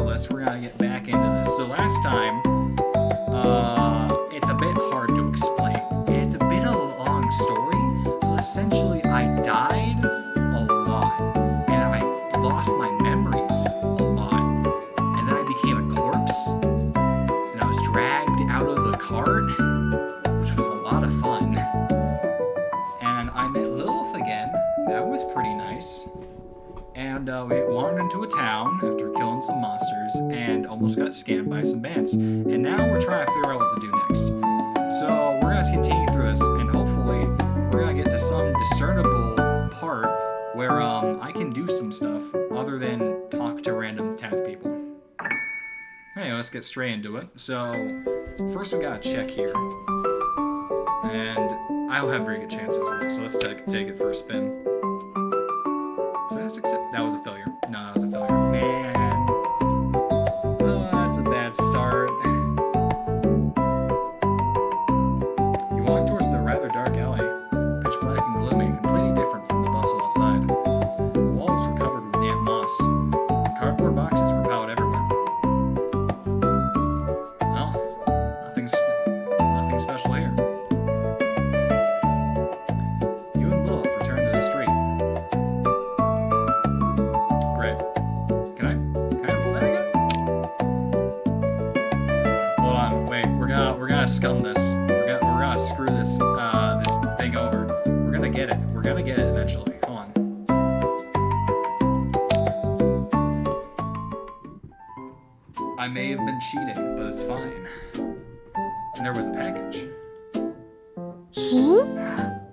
regardless, we're gonna get back into this. So last time, it's a bit hard to explain. It's a bit of a long story, but essentially I died a lot, and I lost my memories a lot, and then I became a corpse, and I was dragged out of the cart, which was a lot of fun, and I met Lilith again. That was pretty nice. And we wandered into a town after killing some monsters and almost got scammed by some bands. And now we're trying to figure out what to do next. So we're going to continue through this, and hopefully we're going to get to some discernible part where I can do some stuff other than talk to random townspeople. Anyway, let's get straight into it. So first we got to check here. And I'll have very good chances with it, so let's take it for a spin. That was a failure. No, that was a failure. Man. Oh, that's a bad start. You walk towards the rather dark alley. Pitch black and gloomy, completely different from the bustle outside. The walls were covered with damp moss. And cardboard boxes were piled everywhere. Well, nothing special here. You and Lilith returned to the street. Scum this. We're gonna screw this this thing over. We're gonna get it. We're gonna get it eventually. Hold on. I may have been cheating, but it's fine. And there was a package. 咦，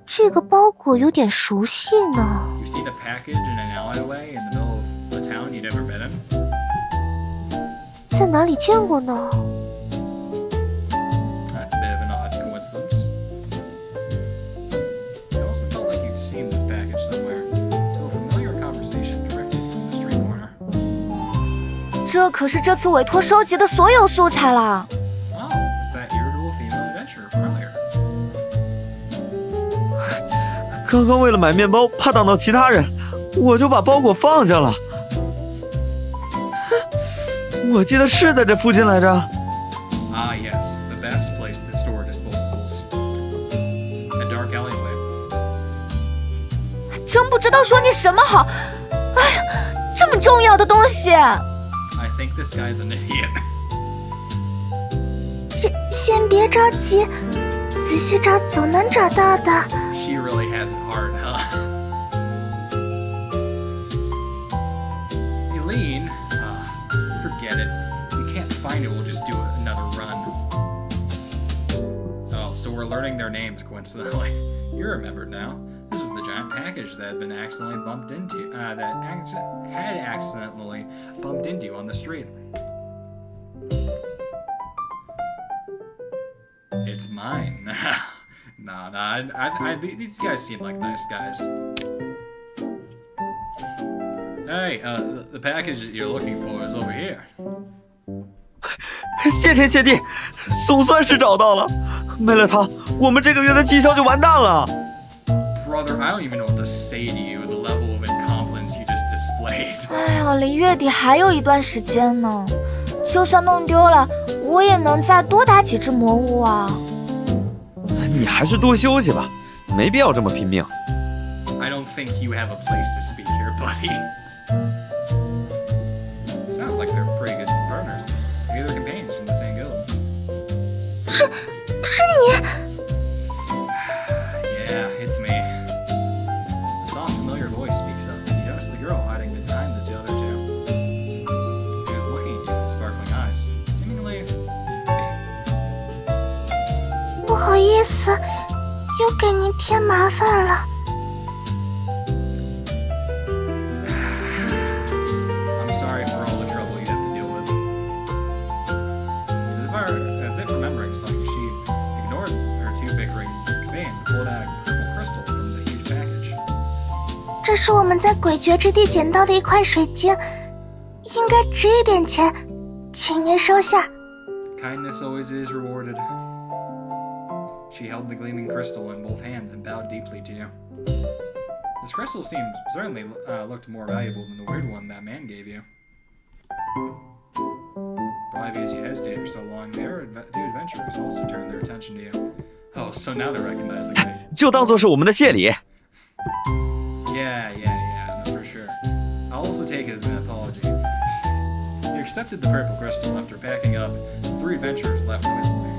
这个包裹有点熟悉呢。 You see the package in an alleyway in the middle of a town you'd never been in? 在哪里见过呢？ It also felt like you'd seen this package somewhere, till a familiar conversation drifted from the street corner. 这可是这次委托收集的所有素材啦！ Oh, it's that irritable female adventurer from earlier. 刚刚为了买面包，怕挡到其他人，我就把包裹放下了。我记得是在这附近来着。 Ah, yes, the best place to store disposables. A dark alleyway. 真不知道说你什么好。哎呀，这么重要的东西。 I think this guy's an idiot. 先別着急，仔細找總能找到的。 She really has it hard, huh? Eileen, forget it. If we can't find it, we'll just do another run. Oh, so we're learning their names coincidentally. You remembered now. This was the giant package that had been accidentally bumped into, had accidentally bumped into you on the street. It's mine. No, these guys seem like nice guys. Hey, the package that you're looking for is over here. 谢天谢地，总算是找到了。没了它，我们这个月的绩效就完蛋了。 Brother, I don't even know what to say to you. The level of incompetence you just displayed. 哎呀，离月底还有一段时间呢，就算弄丢了，我也能再多打几只魔物啊。你还是多休息吧，没必要这么拼命。 I don't think you have a place to speak here, buddy. Sounds like they're pretty good partners. Maybe they're companions from the same guild. 是你。 Yeah, it's me. A soft, familiar voice speaks up. You notice the girl hiding behind the other two. She was looking at you with sparkling eyes, seemingly happy. 不好意思，又给您添麻烦了。 I'm sorry for all the trouble you have to deal with. As if remembering something, she ignored her two bickering companions and pulled out a purple crystal from the huge package. 这是我们在诡谲之地捡到的一块水晶，应该值一点钱，请您收下。 Kindness always is rewarded. She held the gleaming crystal in both hands and bowed deeply to you. This crystal certainly looked more valuable than the weird one that man gave you. Why, because you hesitated for so long, their two adventurers also turned their attention to you. Oh, so now they're recognizing me. 就当做是我们的谢礼。Yeah, no, for sure. I'll also take it as an apology. You accepted the purple crystal after packing up. The three adventurers left noisily.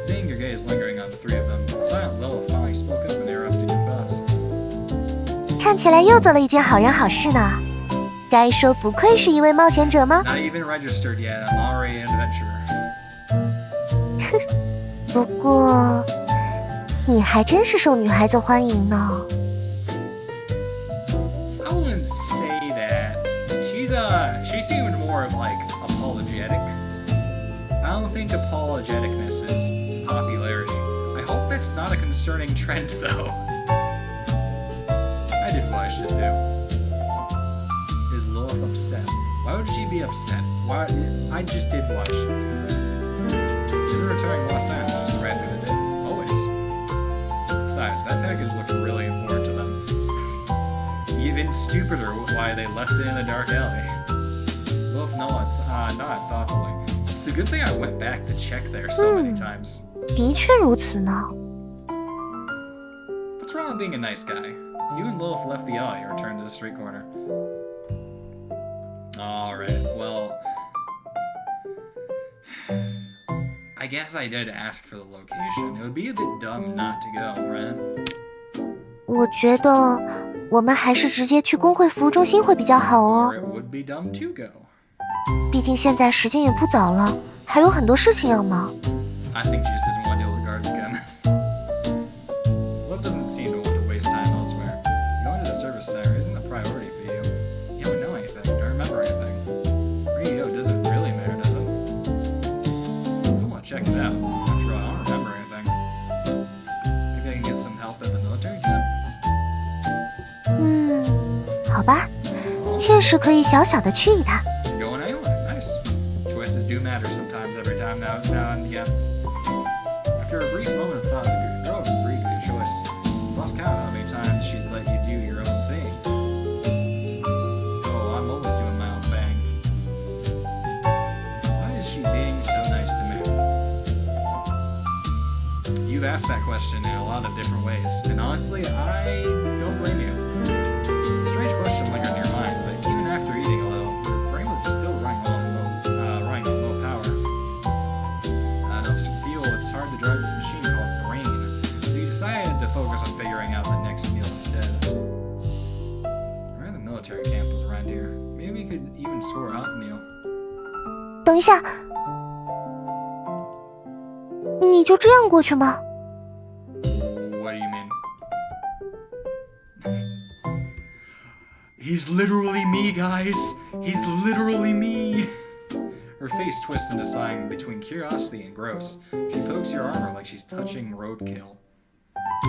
Seeing your gaze lingering on the three of them, the silent Lilith finally spoke up and interrupted your thoughts. 看起来又做了一件好人好事呢。该说不愧是一位冒险者吗？ Not even registered yet. I'm already an adventurer. 不过，你还真是受女孩子欢迎呢。I wouldn't say that. She seemed more of like apologetic. I don't think apologeticness is popularity. I hope that's not a concerning trend though. I did what I should do. Is Lilith upset? Why would she be upset? Why? I just did what I should do. Isn't returning lost time just a rat through the day? Always. Besides, that package looked really important to them. Even stupider why they left it in a dark alley. Lilith nodded thoughtfully. It's a good thing I went back to check there so many times. 的确如此呢。 What's wrong with being a nice guy? You and Lilith left the alley and returned to the street corner. Alright, well... I guess I did ask for the location. It would be a bit dumb not to go, right? 我觉得我们还是直接去工会服务中心会比较好哦。 Or it would be dumb to go. 毕竟现在时间也不早了，还有很多事情要忙。 I think she just doesn't want to deal with the guards again. Love doesn't seem to want to waste time elsewhere. Going to the service center isn't a priority for you. You don't know anything, don't remember anything. Where you go doesn't really matter, does it? Still want to check it out. After all, I don't remember anything. Maybe I can get some help at the military camp? 好吧，确实可以小小的去一趟。 Going anyway, nice. Choices do matter sometimes, every time now and again. After a brief moment of thought, the girl agreed with your choice. You lost count of how many times she's let you do your own thing. Oh, I'm always doing my own thing. Why is she being so nice to me? You've asked that question in a lot of different ways, and honestly, I don't blame you. A strange question lingered in your mind, but even after eating a little, your brain was still running on low power. Enough to feel it's hard to drive this machine called brain. So you decided to focus on figuring out the next meal instead. Around the military camp was around here. Maybe you could even score a hot meal. 等一下，你就这样过去吗？ What do you mean? He's literally me, guys! He's literally me! Her face twists into sign between curiosity and gross. She pokes your armor like she's touching roadkill.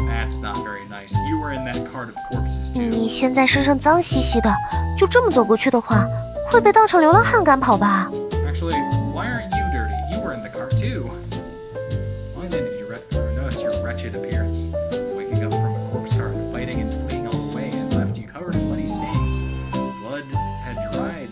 That's not very nice. You were in that cart of corpses too. 你现在身上脏兮兮的，就这么走过去的话，会被当成流浪汉赶跑吧？ Actually, why aren't you dirty? You were in the cart too. Why then did you notice your wretched appearance? Waking up from a corpse cart, fighting and fleeing all the way, and left you covered in bloody stains. Blood had dried.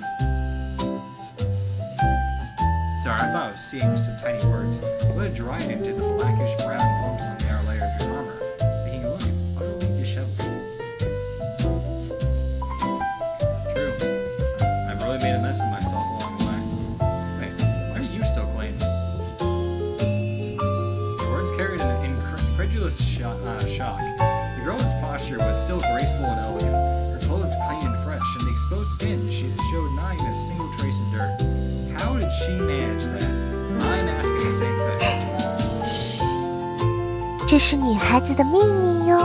Sorry, I thought I was seeing some tiny words. Blood had dried into the blackish brown lumps on the outer layer of your armor, making you look utterly disheveled. True. I've really made a mess of myself along the way. Wait, why are you so clean? The words carried an incredulous shock. The girl's posture was still graceful and elegant. Her clothes clean and fresh, and the exposed skin showed not even a single trace of dirt. How did she manage that? I'm asking the same thing. 这是女孩子的秘密哟。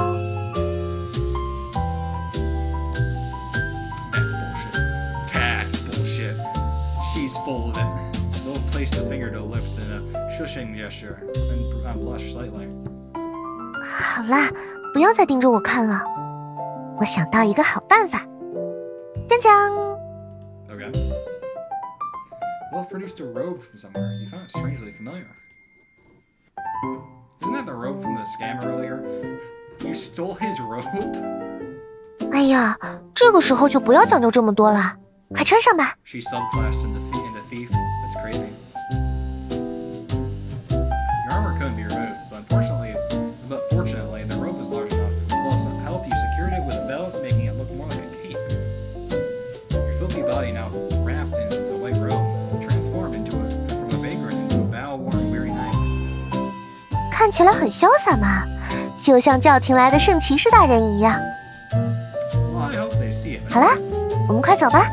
That's bullshit. That's bullshit. She's full of it. Lil placed a finger to her lips in a shushing gesture and blushed slightly. 好啦，不要再盯着我看了。我想到一个好办法。讲讲。 Okay. Wolf produced a robe from somewhere. You found it strangely familiar. Isn't that the robe from the scam earlier? You stole his robe? 哎呀，这个时候就不要讲究这么多啦。快穿上吧。 She subclassed into thief. That's crazy. Your armor couldn't be removed, but fortunately, the robe was large enough. Plus, help you secured it with a belt, making it look more like a cape. Your filthy body now wrapped in a white robe, transformed from a vagrant into a bow-worn weary knight. 看起来很潇洒嘛，就像教廷来的圣骑士大人一样。Well, I hope they see it. 好啦，我们快走吧。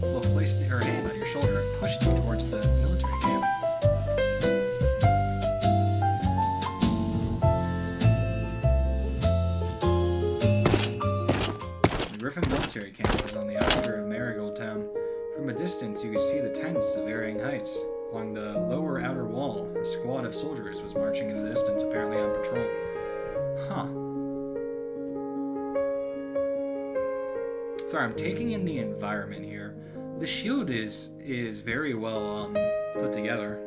Lilith placed her hand on your shoulder and pushed you towards the military camp. The Griffin military camp was on the outskirts of Marigold Town. From a distance, you could see the tents of varying heights. Along the lower outer wall, a squad of soldiers was marching in the distance, apparently on patrol. Huh. Sorry, I'm taking in the environment here. The shield is very well put together.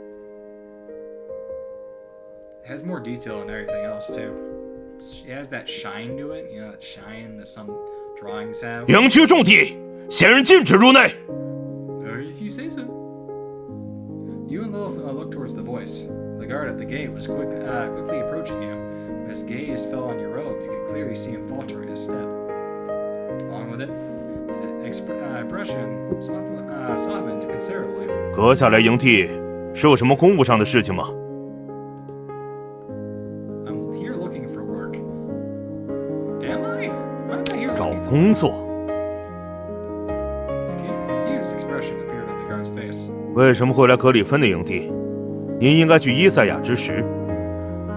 It has more detail than everything else too. It has that shine to it, you know, that shine that some drawings have. 营区重地，闲人禁止入内。 If you say so. You and Lilith looked towards the voice. The guard at the gate was quickly approaching you. When his gaze fell on your robe, you could clearly see him faltering his step. Along with it, his expression softened considerably. 阁下来营地是有什么公务上的事情吗？ I'm here looking for work. Am I? Why am I here 找 looking for 工作。 A confused expression appeared on the guard's face. 为什么会来格里芬的营地？您应该去伊赛亚之时。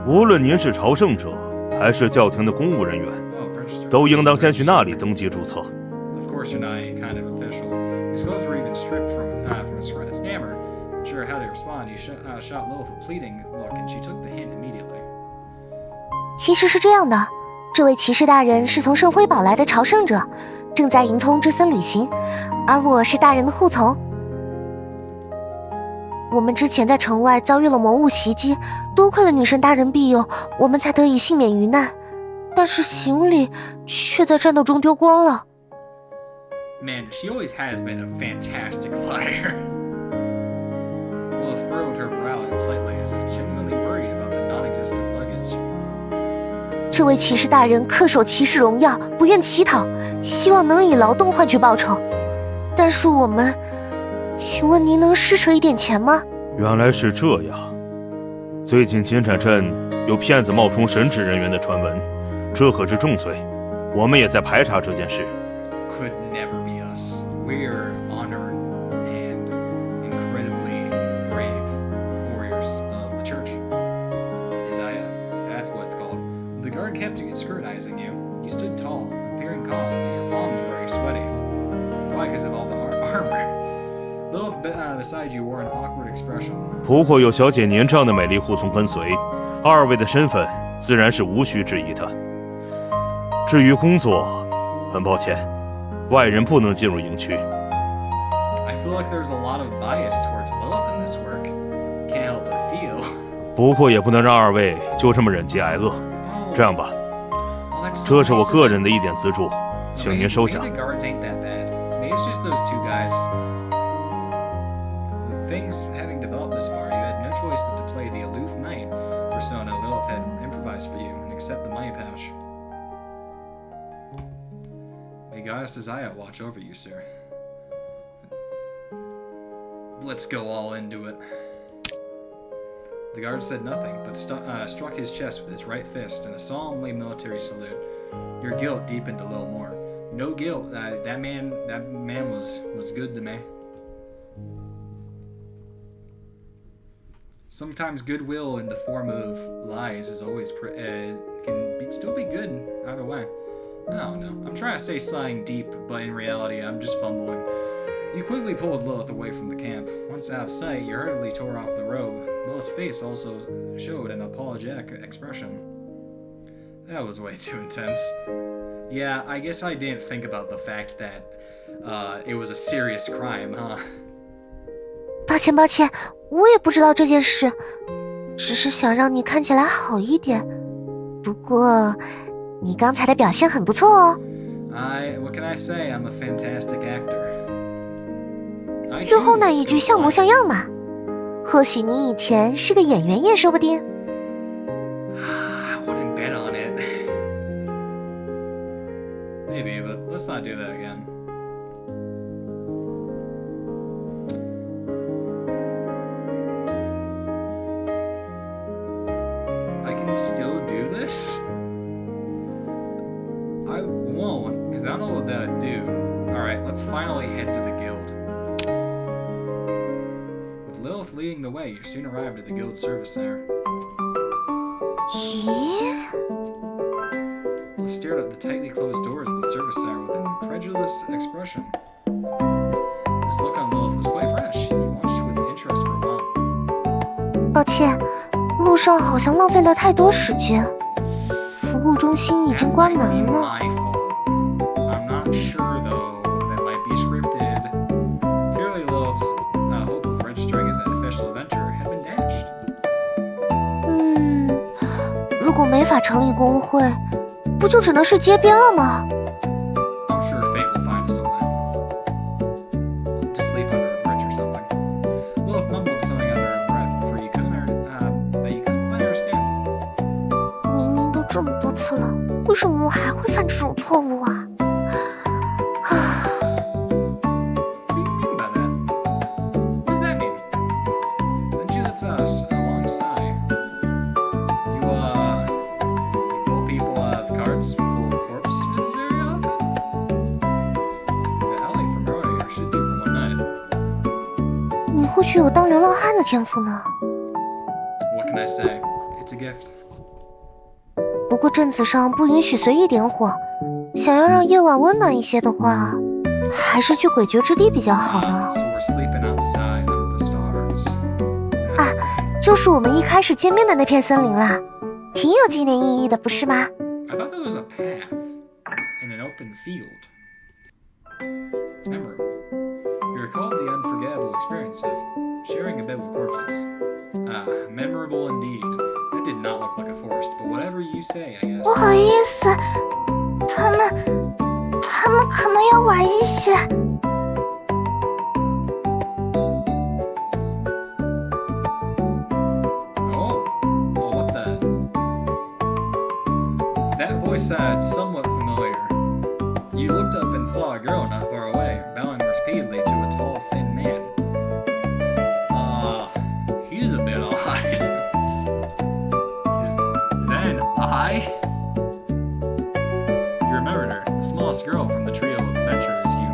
无论您是朝圣者还是教廷的公务人员， Oh, Prince. 都应当先去那里登记注册。 Of course, you're not any kind of official. His clothes were even stripped from a stammer. Unsure how to respond, he shot Lilith a pleading look, and she took the hint immediately. 其实是这样的，这位骑士大人是从圣辉堡来的朝圣者，正在迎从之森旅行，而我是大人的护从。我们之前在城外遭遇了魔物袭击，多亏了女神大人庇佑，我们才得以幸免于难。但是行李却在战斗中丢光了。 Man, she always has been a fantastic liar. Lilith furrowed her brow slightly, as if genuinely worried about the non-existent luggage. 这位骑士大人恪守骑士荣耀，不愿乞讨，希望能以劳动换取报酬。但是我们，请问您能施舍一点钱吗？原来是这样。最近金盏镇有骗子冒充神职人员的传闻，这可是重罪，我们也在排查这件事。 Could never be us. We're honored and incredibly brave warriors of the church. Isaiah, that's what it's called. The guard kept scrutinizing you. You stood tall, appearing calm, and your palms were very sweaty. Probably because of all the hard armor. Lilith beside you wore an awkward expression. 不过有小姐您这样的美丽护从跟随，二位的身份自然是无需质疑的。至于工作，很抱歉，外人不能进入营区。 I feel like there's a lot of bias towards Lilith in this work. Can't help but feel. 不过也不能让二位就这么忍饥挨饿。这样吧， Oh, that's so 这是我 nice of 个 them. 人的一点资助，请您收下。 Maybe the guards ain't that bad. Maybe it's just those two guys. With things having developed this far, you had no choice but to play the aloof knight persona Lilith had improvised for you and accept the money pouch. May Goddess Isaiah watch over you, sir. Let's go all into it. The guard said nothing, but struck his chest with his right fist in a solemnly military salute. Your guilt deepened a little more. No guilt. That man was good to me. Sometimes goodwill in the form of lies is always still be good either way. I don't know. I'm trying to say something deep, but in reality, I'm just fumbling. You quickly pulled Lilith away from the camp. Once out of sight, you hurriedly tore off the robe. Lilith's face also showed an apologetic expression. That was way too intense. Yeah, I guess I didn't think about the fact that it was a serious crime, huh? 抱歉，我也不知道这件事，只是想让你看起来好一点。不过，你刚才的表现很不错哦。What can I say? I'm a fantastic actor. 最后那一句像模像样嘛，或许你以前是个演员也说不定。I wouldn't bet on it. Maybe, but let's not do that again. I can still do this? I won't, because I don't know what that would do. Alright, let's finally head to the guild. With Lilith leading the way, you soon arrived at the guild service center. 咦， Lilith stared at the tightly closed doors of the service center with an incredulous expression. This look on Lilith was quite fresh. He watched with interest for a while. 抱歉，路上好像浪费了太多时间。服务中心已经关门 That might be 了。 my fault. I'm not sure though. That might be scripted. Clearly, Lilith's hope of registering as an official adventurer had been dashed. 如果没法成立工会，不就只能睡街边了吗？ I'm sure fate will find us a way. To sleep under a bridge or something. Lilith mumbled something under her breath before you couldn't that you couldn't quite understand. 明明都这么多次了，为什么我还会犯这种错误啊？ What do you mean by that? What does that mean? Then you let us alongside. You pull people out of carts full of corpses very often? The alley from earlier should do for one night. 你或许有当流浪汉的天赋呢。 What can I say? It's a gift. 不过镇子上不允许随意点火，想要让夜晚温暖一些的话，还是去诡谲之地比较好呢。 So we're sleeping outside under the stars. 就是我们一开始见面的那片森林啦，挺有纪念意义的，不是吗？ I thought that was a path in an open field. Memorable. You recalled the unforgettable experience of sharing a bed with corpses. Memorable indeed. That did not look like a forest, but whatever you say, I guess. 不好意思，他们可能要晚一些。 Oh, what the? That voice sounded somewhat familiar. You looked up and saw a girl not far away, bowing repeatedly to a tall, thin man. He's a bit odd. Is that an eye? You remembered her, the smallest girl from the trio of adventurers you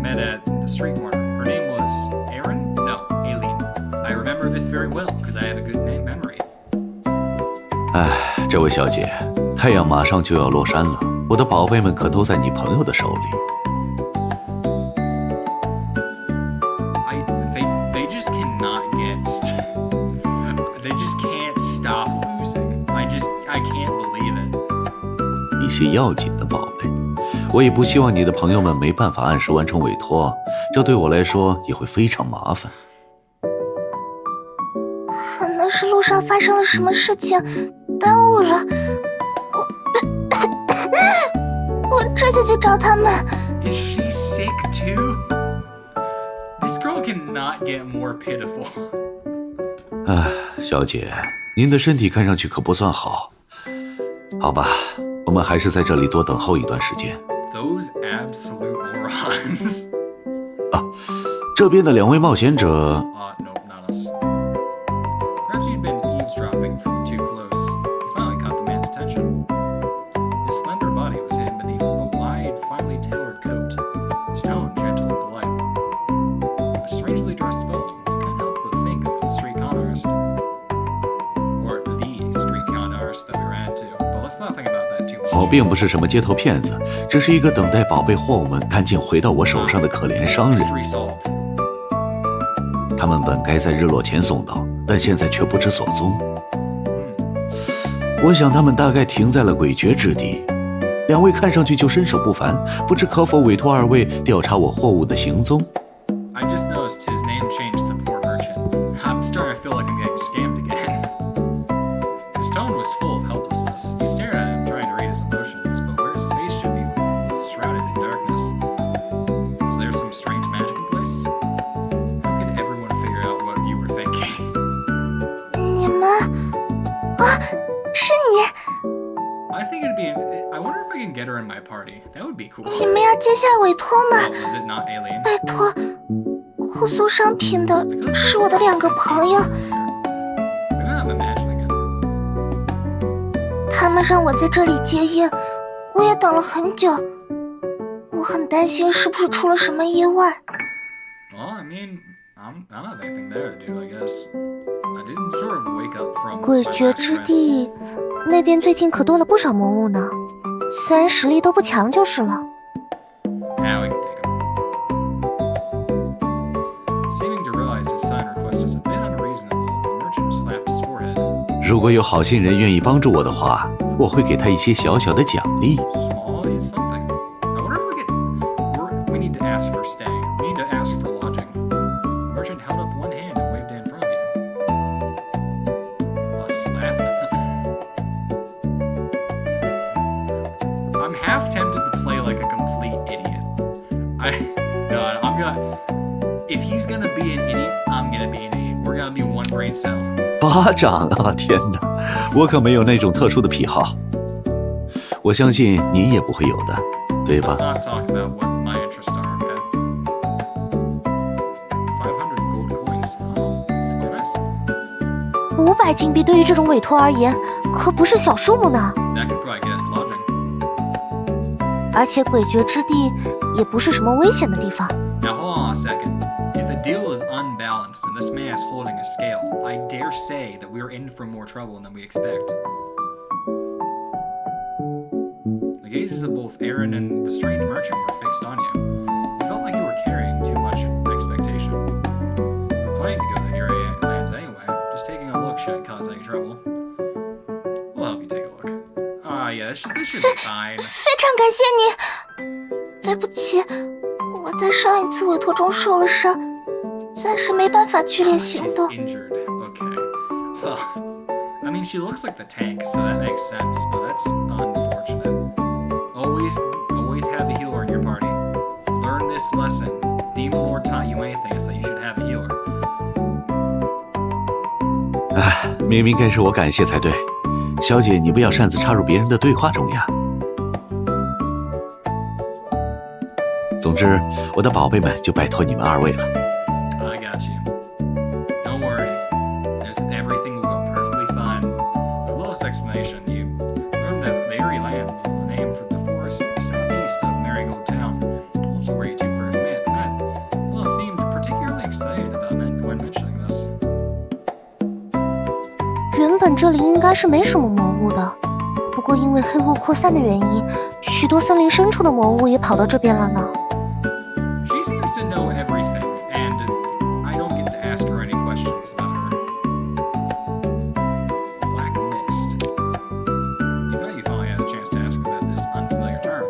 met at the street corner. Her name was Aaron? No, Aileen. I remember this very well because I have a good name memory. 这位小姐，太阳马上就要落山了，我的宝贝们可都在你朋友的手里。They just cannot they just can't stop losing. I can't believe it. 一些要紧的宝贝，我也不希望你的朋友们没办法按时完成委托，这对我来说也会非常麻烦。可能是路上发生了什么事情，耽误了。我这就去找他们。 Is she sick too? This girl cannot get more pitiful. 小姐，您的身体看上去可不算好。好吧，我们还是在这里多等候一段时间。 Those absolute morons. 这边的两位冒险者， Nope, not us. Perhaps you'd been eavesdropping from too close. You finally caught the man's attention. His slender body was hidden beneath a wide, finely tailored coat. His tone gentle and polite. A strangely dressed fellow, you couldn't help but think of the street con artist. Or the street con artist that we ran into. But let's not think about that too much. 我并不是什么街头骗子，只是一个等待宝贝货物们赶紧回到我手上的可怜商人。 Mystery solved. 他们本该在日落前送到，但现在却不知所踪。我想他们大概停在了诡谲之地。两位看上去就身手不凡，不知可否委托二位调查我货物的行踪？ I just noticed his name changed to Poor Merchant. I'm starting to feel like I'm getting scammed again. His tone was full of helplessness. You stared at him, trying to read his emotions, but where his face should be was shrouded can get her in my party. That would be cool. 你们要接下委托吗？ Oh, was it not alien? 拜托，护送商品的是我的2个朋友， Maybe I'm imagining it. 他们让我在这里接应，我也等了很久。我很担心是不是出了什么意外。 Well, I mean, I'm not anything there to do, I guess. I didn't sort of wake up from 诡 my 谲之 backrest. 地那边最近可多了不少魔物呢，虽然实力都不强就是了。 Now we can take him. Seeming to realize his sign request was a bit unreasonable, the merchant slapped his forehead. 如果有好心人愿意帮助我的话，我会给他一些小小的奖励。 Small is something. I wonder if we need to ask for stay. We need to ask for lodging. The merchant held up one hand and waved it in front of you. A slap? I'm half tempted to play like a complete idiot. I'm gonna. If he's gonna be an idiot, I'm gonna be an idiot. We're gonna be one brain cell. 巴掌啊！天哪，我可没有那种特殊的癖好。我相信你也不会有的，对吧 Let's not talk about what my interests are, okay? 500 gold coins. Oh, that's quite nice. 500金币对于这种委托而言，可不是小数目呢。 That could probably get us lodging. 而且诡谲之地也不是什么危险的地方。 Now hold on a second. If the deal is unbalanced and this man is holding a scale, I dare say that we're in for more trouble than we expect. The gazes of both Aaron and the strange merchant were fixed on you. You felt like you were carrying too much expectation. You were planning to go to the Eerie lands anyway. Just taking a look shouldn't cause any trouble. We'll help you take a look. Yeah, this should be fine. 非常感谢你。对不起，我在上一次委托中受了伤，暂时没办法剧烈行 She's 动。 injured. Okay. Well, I mean, she looks like the tank, so that makes sense, but that's unfortunate. Always have the healer in your party. Learn this lesson. Demon Lord taught you anything, is that you should have a healer. 唉，明明该是我感谢才对。小姐，你不要擅自插入别人的对话中呀。总之，我的宝贝们就拜托你们2位了。 I got you. Don't worry. Everything will go perfectly fine. A little explanation. You learned that the Eerie land was the name for the forest southeast of Marigold Town, also where you two first met. Well, seemed particularly excited about when mentioning this. 原本这里应该是没什么魔物的，不过因为黑雾扩散的原因，许多森林深处的魔物也跑到这边了呢。 She seems to know everything, and I don't get to ask her any questions about her. Black Mist. You thought you finally had a chance to ask about this unfamiliar term.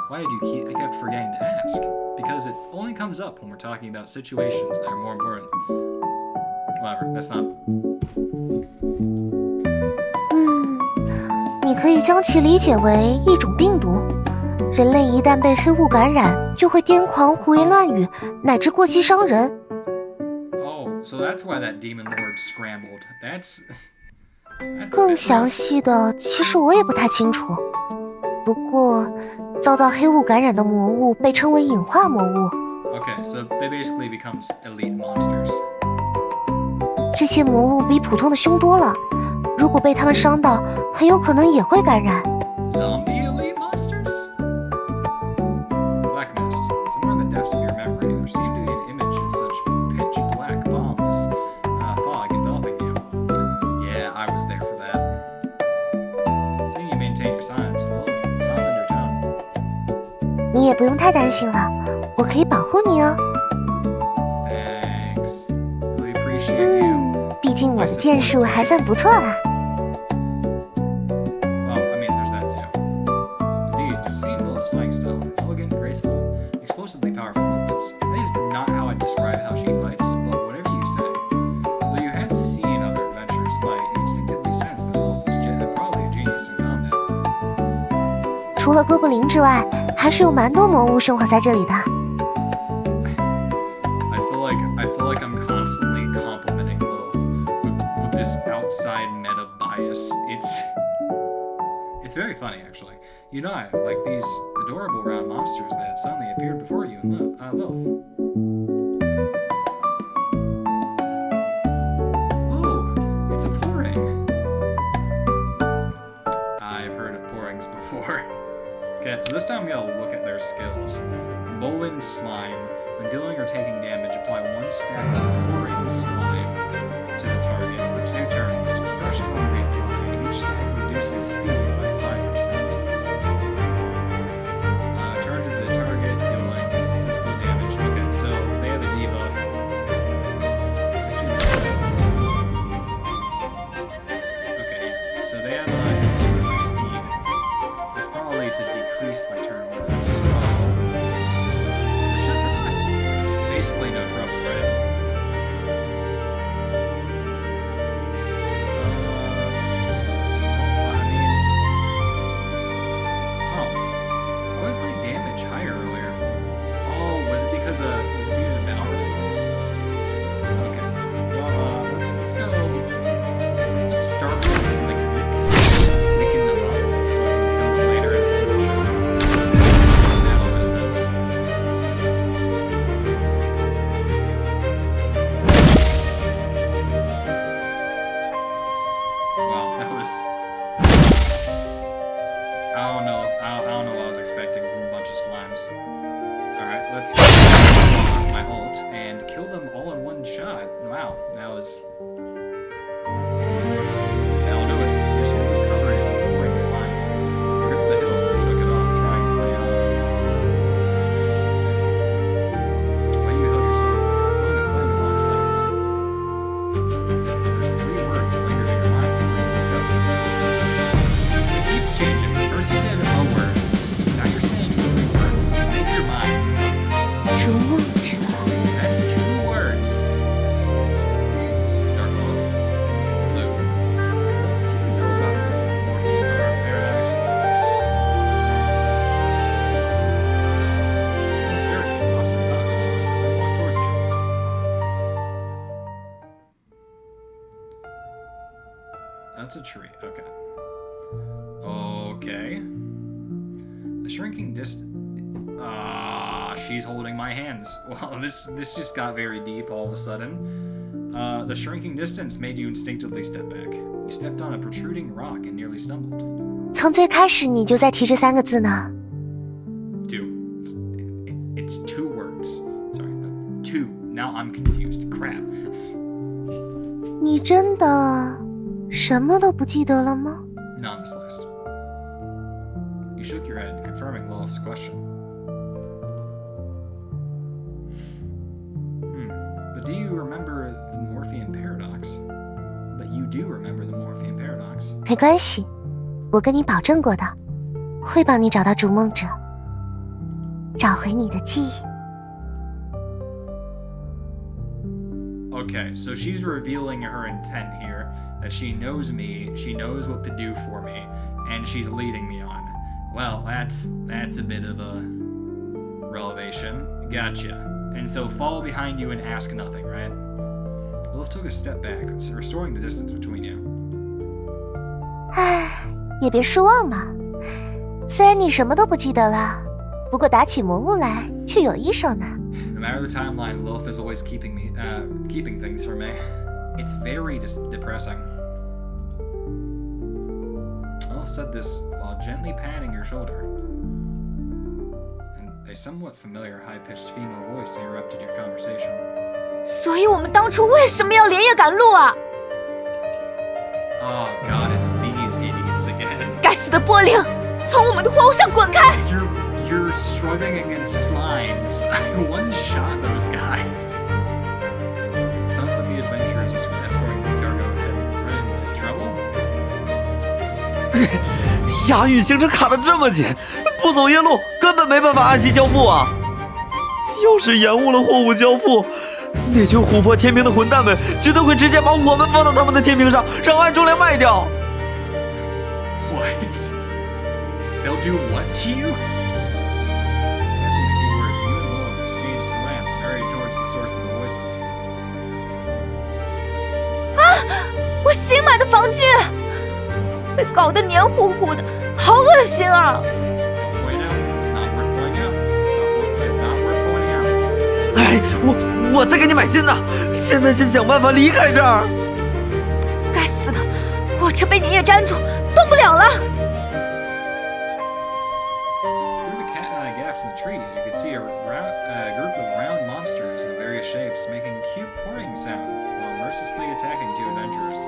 Why did you kept forgetting to ask? Because it only comes up when we're talking about situations that are more important. Whatever, that's not... 你可以将其理解为一种病毒。人类一旦被黑雾感染，就会癫狂、胡言乱语，乃至过激伤人。 Oh, so that's why that demon lord scrambled. That's 更详细的，其实我也不太清楚。不过，遭到黑雾感染的魔物被称为隐化魔物。 Okay, so they basically become elite monsters. 这些魔物比普通的凶多了，如果被它们伤到，很有可能也会感染。 Zombie elite monsters? Black Mist. Somewhere in the depths of your memory, there seemed to be an image in such pitch black bombs fog enveloping you. Yeah, I was there for that. Seeing you maintain your silence, the wolf softened your tone. 你也不用太担心了，我可以保护你哦。 Thanks. Really appreciate you. 毕竟我的剑术还算不错啦。 Well, I mean, there's that too. Indeed, you've seen Lilla's fighting style. Elegant, graceful, explosively powerful movements. That is not how I describe how she fights, but whatever you say. Though you hadn't seen other adventurers fight, you instinctively sensed that Lilith was probably a genius in combat. 除了哥布林之外，还是有蛮多魔物生活在这里的。 I feel like I'm constantly complimenting Lilith with this outside meta bias. It's very funny, actually. You know, like these adorable round monsters that suddenly appeared before you in Lilith. Oh, it's a pouring. I've heard of pourings before. Okay, so this time we gotta look at their skills. Bowling Slime. When dealing or taking damage, apply 1 stack of pouring slime to the target for 2 turns. Refreshes on reapply. Each stack reduces speed by 5%. Charge of the target, dealing physical damage. Okay, so they have a debuff. Okay, so they have a debuff for my speed. It's probably to decrease my turn orders. That's not basically no trouble, right? That's a tree. Okay. Okay. The shrinking distance. She's holding my hands. Well, this just got very deep all of a sudden. The shrinking distance made you instinctively step back. You stepped on a protruding rock and nearly stumbled. 从最开始你就在提这3个字呢。Two. It's 2 words. Sorry, 2. Now I'm confused. Crap. 你真的什么都不记得了吗？ None this last. You shook your head, confirming Lilith's question. But do you remember the Morphean paradox? But you do remember the Morphean paradox. 没关系，我跟你保证过的，会帮你找到逐梦者，找回你的记忆。Okay, so she's revealing her intent here, that she knows me, she knows what to do for me, and she's leading me on. Well, that's a bit of a revelation. Gotcha. And so follow behind you and ask nothing, right? Lilith took a step back, restoring the distance between you. 唉，也别失望嘛。虽然你什么都不记得了，不过打起魔物来就有一手呢。No matter the timeline, Lilith is always keeping things from me. It's very depressing. Lilith said this while gently patting your shoulder. And a somewhat familiar high-pitched female voice interrupted your conversation. 所以我们当初为什么要连夜赶路啊？ Oh god, it's these idiots again. 该死的波灵，从我们的货物上滚开！ You're struggling against slimes. I one-shot those guys. Sounds like the adventurers was escorting the cargo had run into trouble. 押运行程卡得这么紧，不走夜路根本没办法按期交付啊！要是延误了货物交付，那群琥珀天平的混蛋们绝对会直接把我们放到他们的天平上，让按重量卖掉。What? They'll do what to you? Guessing the key words, you and Lilith exchanged a glance and hurried towards the source of the voices. 我新买的防具被搞得黏糊糊的，好恶心啊！ Don't point out. It's not worth pointing out. It's not worth pointing out. 哎，我再给你买新的，现在先想办法离开这儿。该死的，我这被你也粘住，动不了了。 Through the gaps in the trees, you could see a group of round monsters of various shapes making cute purring sounds while mercilessly attacking two adventurers.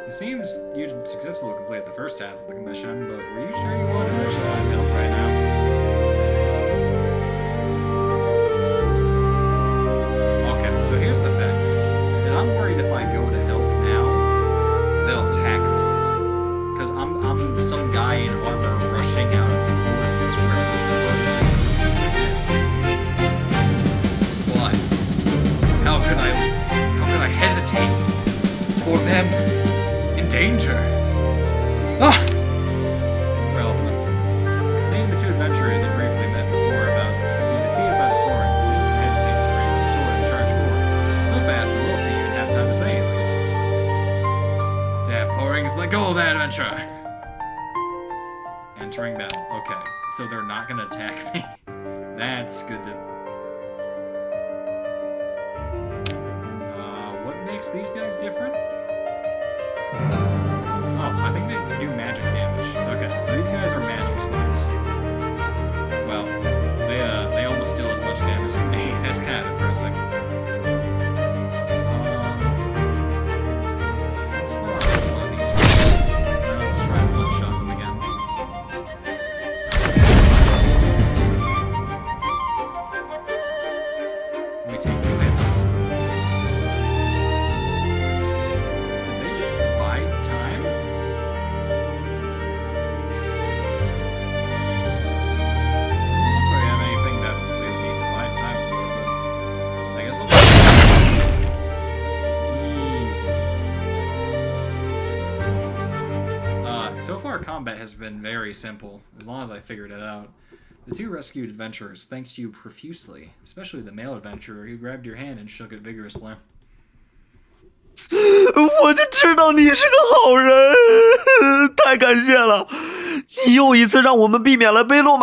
It seems you'd successfully complete the first half of the commission, but were you sure you wanted or should I help right now? Okay, so here's the thing. Is I'm worried if I go to help now, they'll attack me. Because I'm some guy in armor rushing out of the woods where we're supposedly supposed to be. But how could I hesitate for them in danger? Ah! Well, seeing the two adventurers had briefly met before about being defeated by the pouring, he didn't hesitate to raise his sword and charge forward. So fast that Wolf didn't even have time to say anything. Damn, Pourings, let go of that adventurer! Entering battle. Okay, so they're not gonna attack me. That's good to... what makes these guys different? Oh, I think they do magic damage. Okay, so these guys are magic slaves. Well, they almost deal as much damage as me. That's kind of depressing. Let's try and one-shot them again. We take 2 hits. Did they just bide time? I don't know if we have anything that we would need to bide time for, but I guess I'll just... Easy. So far, combat has been very simple, as long as I figured it out. The two rescued adventurers thanked you profusely, especially the male adventurer who grabbed your hand and shook it vigorously. 我就知道你是个好人，太感谢了！你又一次让我们避免了被和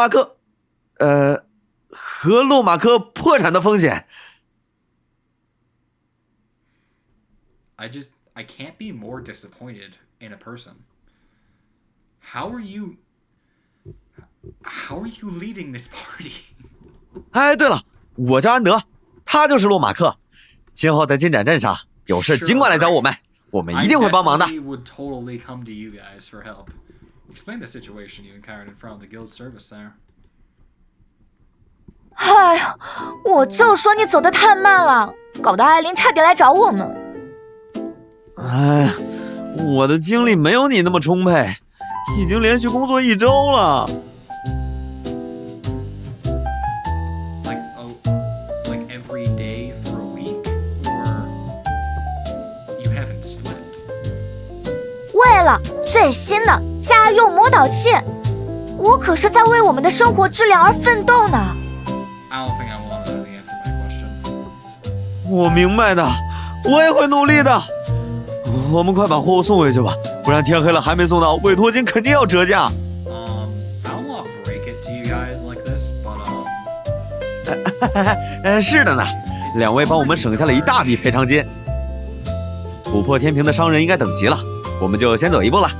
洛马克破产的风险。I can't be more disappointed in a person. How are you leading this party? 哎，对了，我叫安德，他就是洛马克。今后在进展镇上有事尽管来找我们，我们一定会帮忙的。 I would totally come to you guys for help. Explain the situation you encountered in front of the guild service center. 哎呀，我就说你走得太慢了，搞得艾琳差点来找我们。哎，我的精力没有你那么充沛，已经连续工作1周了。Like every day for a week, or you haven't slept? 为了最新的家用魔导器，我可是在为我们的生活质量而奋斗呢。I don't think I want to know the answer to my question. 我明白的，我也会努力的。我们快把货物送回去吧，不然天黑了还没送到，委托金肯定要折价。I don't want to break it to you guys like this, but 是的呢，两位帮我们省下了一大笔赔偿金。琥珀天平的商人应该等急了，我们就先走一步了。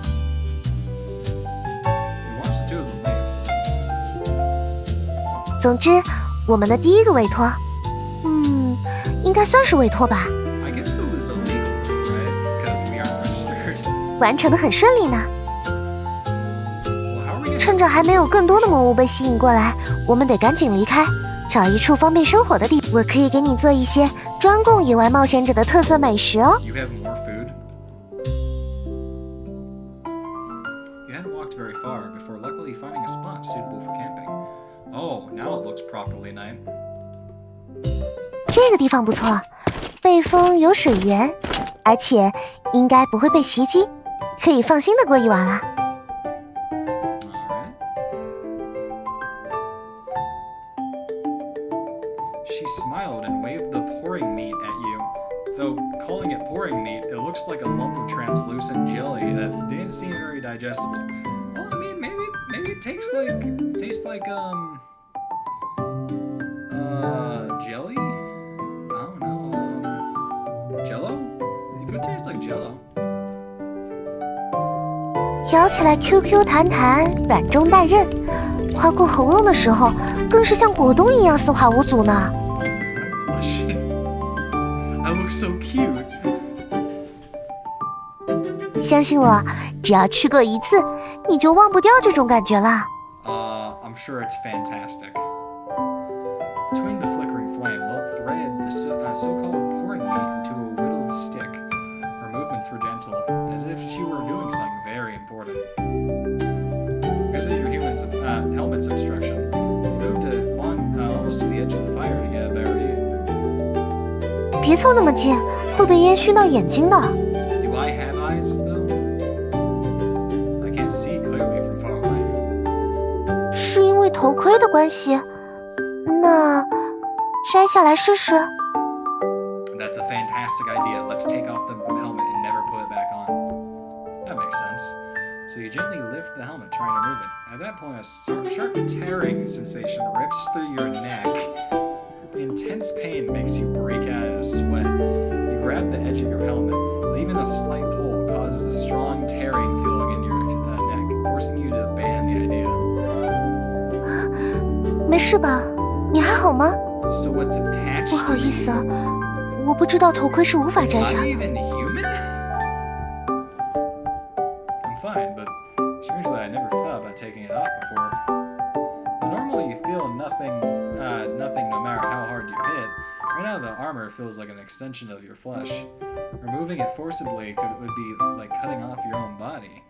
we watched the two of them leave. 总之，我们的第一个委托，应该算是委托吧， I guess it was illegal, right? Because we aren't registered. 完成的很顺利呢。 Well, how are we gonna... 趁着还没有更多的魔物被吸引过来，我们得赶紧离开，找一处方便生活的地方。我可以给你做一些专供野外冒险者的特色美食哦。 You have more food? You hadn't walked very far before luckily finding a spot suitable for camping. Oh, now it looks properly nice. 这个地方不错，背风有水源，而且应该不会被袭击，可以放心的过一晚了。 Alright. She smiled and waved the pouring meat at you. Though calling it pouring meat, it looks like a lump of translucent jelly that didn't seem very digestible. Well, I mean, it tastes like jelly? I don't know. Jello? It could taste like Jello. 咬起来 QQ 弹弹，软中带韧，划过喉咙的时候，更是像果冻一样丝滑无阻呢。I'm blushing. I look so cute. 相信我，只要吃过一次，你就忘不掉这种感觉了。I'm sure it's fantastic. Between the flickering flame, Lil threaded the so-called pouring meat into a whittled stick. Her movements were gentle, as if she were doing something very important. Because of your helmet's obstruction, you moved along almost to the edge of the fire to get a better view. 别凑那么近，会被烟熏到眼睛的。Do I have eyes, though? I can't see clearly from far away. 是因为头盔的关系？那摘下来试试。That's a fantastic idea. Let's take off the helmet and never put it back on. That makes sense. So you gently lift the helmet, trying to move it. At that point, a sharp tearing sensation rips through your neck. Intense pain makes you break out in a sweat. You grab the edge of your helmet, but even a slight pull causes a strong tearing feeling in your neck, forcing you to abandon the idea. 没事吧？你还好吗？ So what's attached? 不好意思啊，我不知道头盔是无法摘 Are 下 you 的。 even human? I'm fine, but strangely I never thought about taking it off before. Normally you feel nothing no matter how hard you hit. Right now the armor feels like an extension of your flesh. Removing it forcibly would be like cutting off your own body.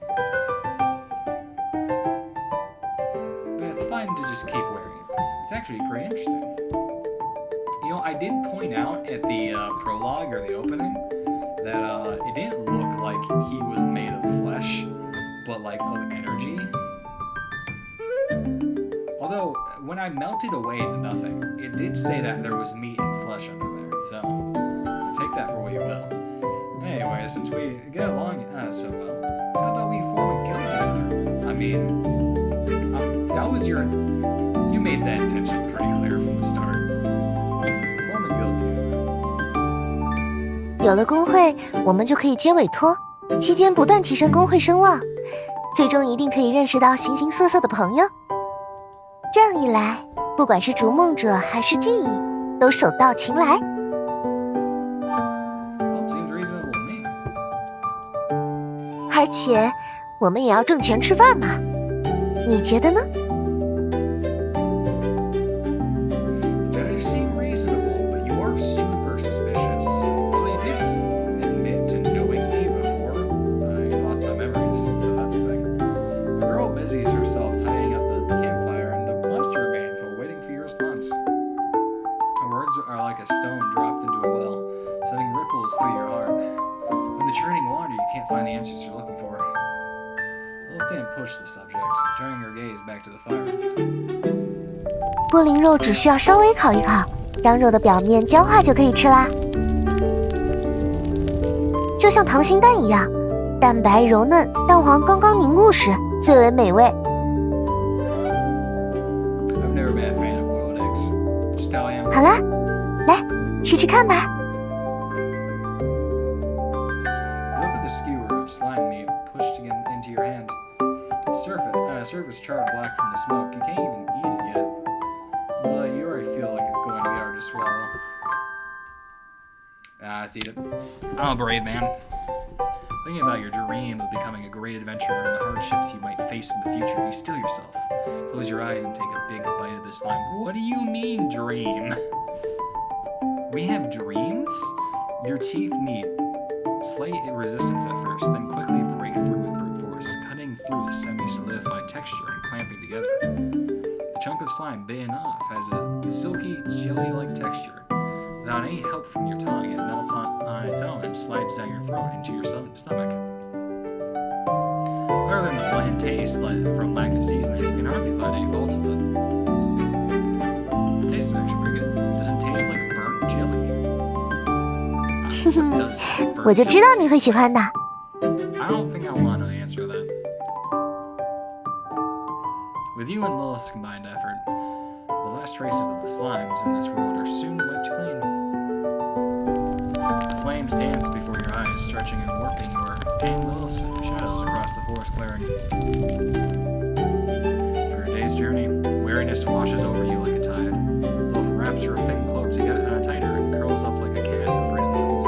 But it's fine to just keep wearing it. It's actually pretty interesting. You know, I did point out at the prologue or the opening that it didn't look like he was made of flesh, but like of energy. Although, when I melted away into nothing, it did say that there was meat and flesh under there, so take that for what you will. Anyway, since we get along so well, how about we form a guild together? I mean, that was you made that intention pretty clear from the start. Form a guild together. 有了工会，我们就可以接委托，期间不断提升工会声望，最终一定可以认识到形形色色的朋友。这样一来，不管是逐梦者还是记忆，都手到擒来。Well, seems reasonable to me. 而且，我们也要挣钱吃饭嘛，你觉得呢？ Does seem reasonable, but you are super suspicious. Well, you did admit to knowing me before I lost my memories, so that's the thing. The girl busies herself tidying up the campfire, and the monster remains while waiting for your response. Her words are like a stone dropped into a well, sending ripples through your heart. In the churning water, you can't find the answers you're looking for. Lilith didn't push the subject, turning her gaze back to the fire. 波灵肉只需要稍微烤一烤，让肉的表面焦化就可以吃啦。就像溏心蛋一样，蛋白柔嫩，蛋黄刚刚凝固时最为美味。I've never been a fan of boiled eggs. Just how I am. 好啦，来吃吃看吧。 Look at the skewer of slime meat pushed into your hand. Its surface charred black from the smoke. You can't even eat it yet. But you already feel like it's going to be hard to swallow. Let's eat it. I'm a brave man. Thinking about your dream of becoming a great adventurer and the hardships you might face in the future, you still yourself. Close your eyes and take a big bite of the slime. What do you mean, dream? We have dreams? Your teeth meet slight resistance at first, then quickly break through with brute force, cutting through the semi-solidified texture and clamping together. The chunk of slime bitten off has a silky, jelly-like texture. Without any help from your tongue, it melts on its own and slides down your throat into your stomach. Other than the bland taste from lack of seasoning, you can hardly find any faults with it. It tastes actually pretty good. It doesn't taste like burnt jelly. What does burnt 我就知道 jelly 你会喜欢的。 I don't think I want to answer that. With you and Lilith's combined effort, the last traces of the slimes in this world are soon wiped clean. The flames dance before your eyes, stretching and warping your and Lilith's shadows across the forest clearing. For a day's journey, weariness washes over you like a tide. Lilith wraps her thin cloak together tighter and curls up like a cat afraid of the cold.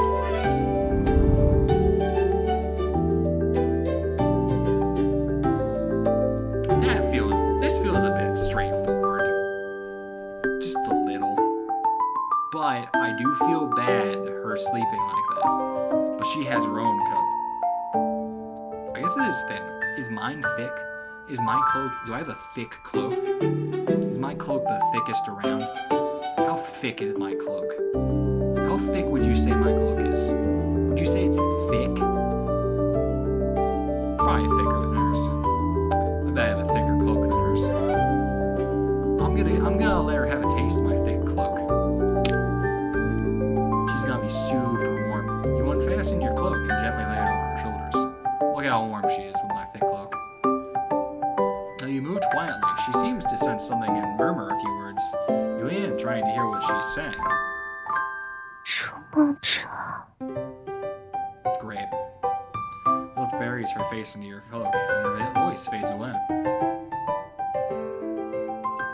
This feels a bit straightforward. Just a little. But I do feel bad her sleeping like that. But she has her own coat. I guess it is thin. Is mine thick? Is my cloak... Do I have a thick cloak? Is my cloak the thickest around? How thick is my cloak? How thick would you say my cloak is? Would you say it's thick? Probably thicker than hers. I bet I have a thicker cloak than hers. I'm gonna let her have a taste of my thick cloak. She's gonna be super warm. You unfasten your cloak and gently lay it over her shoulders. Look how warm she is with my thick cloak. Now you move quietly. She seems to sense something and murmur a few words. You lean in, trying to hear what she's saying. 逐梦者. Great. Lilith buries her face into your cloak, and her voice fades away.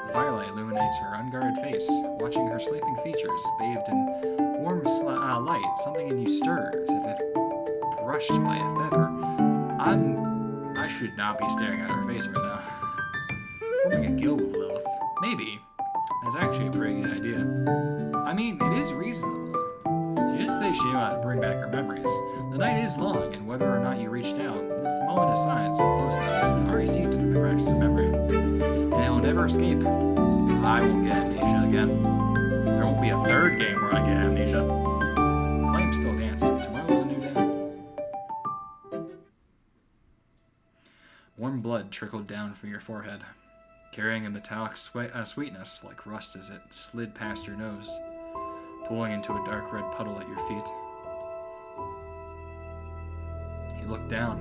The firelight illuminates her unguarded face, watching her sleeping features bathed in warm light. Something in you stirs, as if brushed by a feather. I should not be staring at her face right now. Forming a guild with Lilith. Maybe. That's actually a pretty good idea. I mean, it is reasonable. She did say she knew how to bring back her memories. The night is long, and whether or not you reached out, this moment of silence and closeness is already seeped into the cracks of your memory. And it will never escape. I won't get amnesia again. There won't be a third game where I get amnesia. The flames still dance. Tomorrow is a new day. Warm blood trickled down from your forehead, carrying a metallic sweetness like rust as it slid past your nose, pulling into a dark red puddle at your feet. You looked down.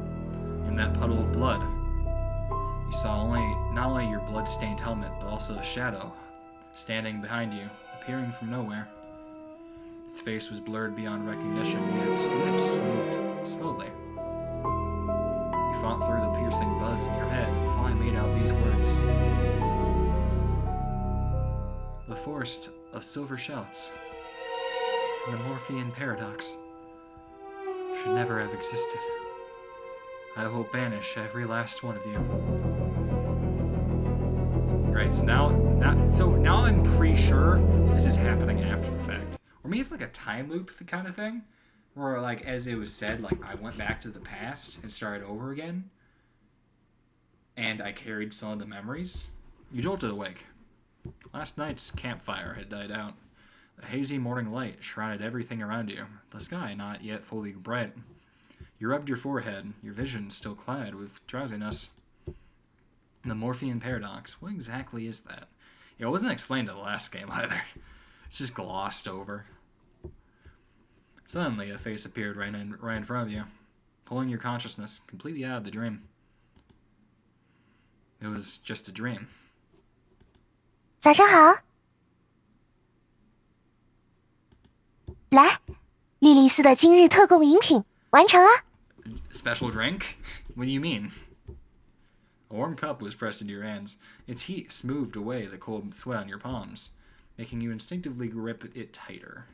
In that puddle of blood, you saw not only your blood-stained helmet, but also a shadow standing behind you, appearing from nowhere. Its face was blurred beyond recognition, yet its lips moved slowly. You fought through the piercing buzz in your head and finally made out these words. The forest of silver shouts and the Morphean paradox should never have existed. I will banish every last one of you. Great, so now I'm pretty sure this is happening after the fact. Or maybe it's like a time loop kind of thing. Where, like, as it was said, like, I went back to the past and started over again. And I carried some of the memories. You jolted awake. Last night's campfire had died out. A hazy morning light shrouded everything around you, the sky not yet fully bright. You rubbed your forehead, your vision still clouded with drowsiness. The Morphean paradox, what exactly is that? It wasn't explained in the last game either. It's just glossed over. Suddenly, a face appeared right in front of you, pulling your consciousness completely out of the dream. It was just a dream. 早上好。来，莉莉丝的今日特供饮品完成了。 Special drink? What do you mean? A warm cup was pressed into your hands. Its heat smoothed away the cold sweat on your palms, making you instinctively grip it tighter.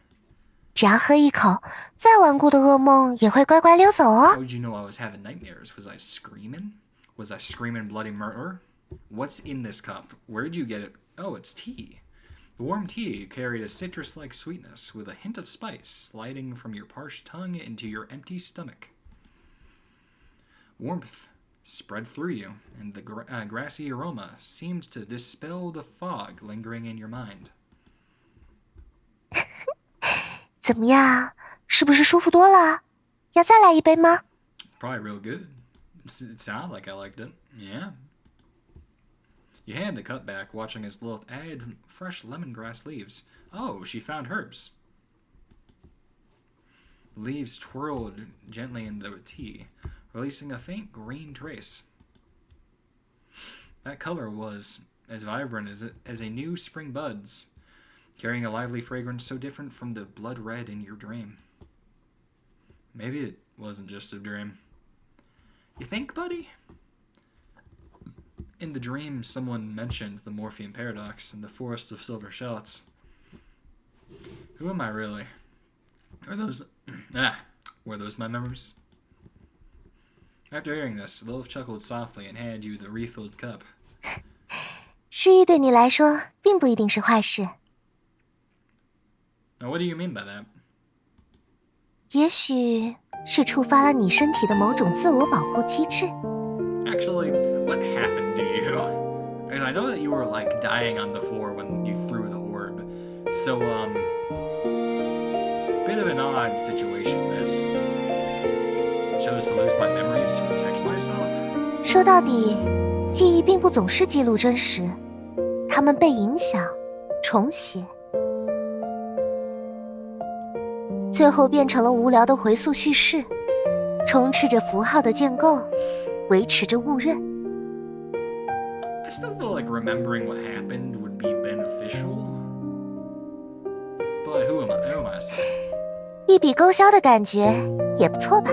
只要喝一口，再顽固的噩梦也会乖乖溜走哦。 How did you know I was having nightmares? Was I screaming? Was I screaming bloody murder? What's in this cup? Where did you get it? Oh, it's tea. The warm tea carried a citrus-like sweetness with a hint of spice sliding from your parched tongue into your empty stomach. Warmth spread through you, and the grassy aroma seemed to dispel the fog lingering in your mind. 怎么样？是不是舒服多了？要再来一杯吗？ It's probably real good. It sounded like I liked it. Yeah. You hand the cup back, watching as Lilith added fresh lemongrass leaves. Oh, she found herbs. The leaves twirled gently in the tea, releasing a faint green trace. That color was as vibrant as a new spring buds, carrying a lively fragrance so different from the blood red in your dream. Maybe it wasn't just a dream. You think, buddy? In the dream, someone mentioned the Morphean paradox and the forest of silver shallots. Who am I really? Were those my memories? After hearing this, Lilith chuckled softly and handed you the refilled cup. 失忆对你来说并不一定是坏事。 Now, what do you mean by that? 也许是触发了你身体的某种自我保护机制。 Actually, what happened to you? Because I know that you were like dying on the floor when you threw the orb. So, bit of an odd situation this. Chose to lose my memories to protect myself. 说到底，记忆并不总是记录真实，它们被影响、重写，最后变成了无聊的回溯叙事，充斥着符号的建构，维持着误认。 I still feel like remembering what happened would be beneficial. But who am I to say? 一笔勾销的感觉也不错吧？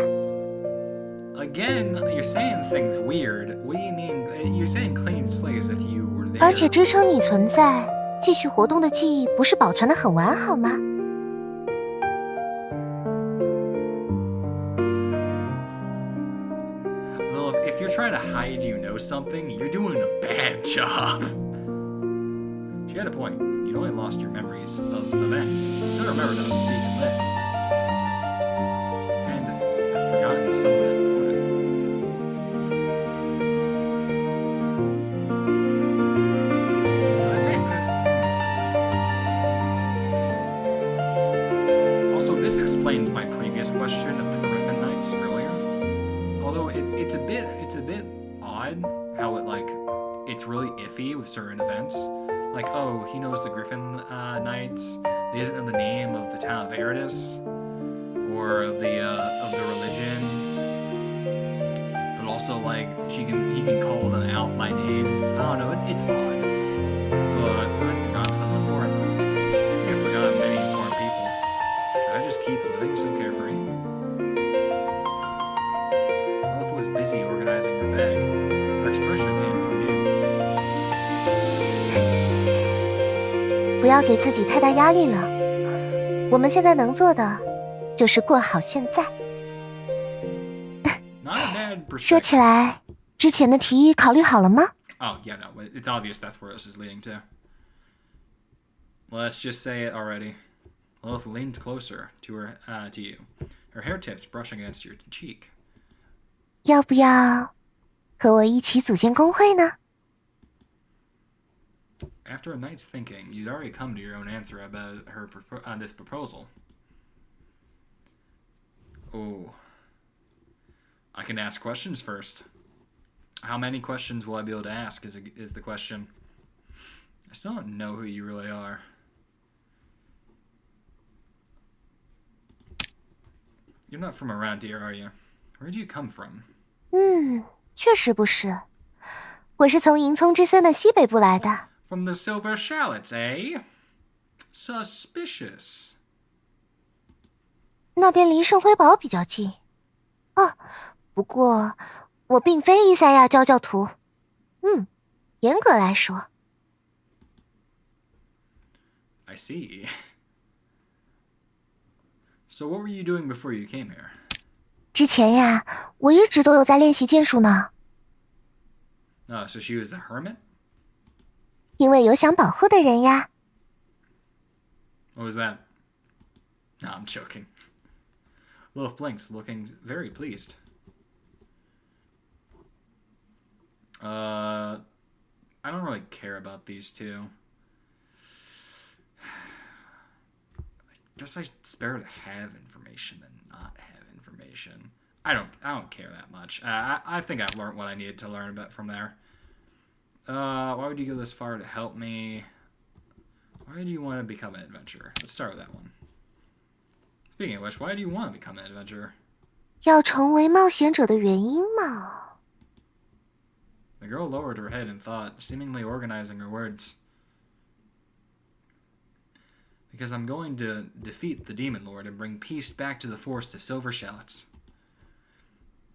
Again, you're saying things weird. What do you mean? You're saying clean slate as if you were there. 而且支撑你存在、继续活动的记忆不是保存得很完好吗？ Lilith, if you're trying to hide you know something, you're doing a bad job. She had a point. You'd only lost your memories of events. You still remembered how to speak and live. And I've forgotten someone important. Also, this explains my previous question of the Griffin Knights earlier. Although it's a bit odd how it's really iffy with certain events. Like, oh, he knows the Griffin Knights. He doesn't know the name of the town of Veritas or of the religion. But also, like, he can call them out by name. I don't know. It's odd. But I forgot something important. I think I forgot many important people. Should I just keep living so carefree? Lilith was busy organizing her bag. Her expression hid from view. 不要给自己太大压力了。我们现在能做的就是过好现在。Not a bad 说 perspective. 起来，之前的提议考虑好了吗？ Oh, yeah, no. It's obvious that's where this is leading to. Let's just say it already. Lilith leaned closer to you. Her hair tips brushing against your cheek. 要不要和我一起组建工会呢？ After a night's thinking, you'd already come to your own answer about this proposal. Oh. I can ask questions first. How many questions will I be able to ask is the question. I still don't know who you really are. You're not from around here, are you? Where do you come from? 确实不是，我是从银葱之森的西北部来的。 From the Silver Shallots, eh? Suspicious. 那边离圣辉堡比较近。哦，不过我并非伊赛亚教教徒。严格来说。 I see. So what were you doing before you came here? 之前呀，我一直都有在练习剑术呢。 So she was a hermit? 因为有想保护的人呀。 What was that? No, I'm joking. Lilith blinks, looking very pleased. I don't really care about these two. I guess it's better to have information than not have information. I don't care that much. I think I've learned what I needed to learn about from there. Why would you go this far to help me? Why do you want to become an adventurer? Let's start with that one. Speaking of which, why do you want to become an adventurer? 要成为冒险者的原因嘛。The girl lowered her head in thought, seemingly organizing her words. Because I'm going to defeat the Demon Lord and bring peace back to the Forest of Silver Shallots.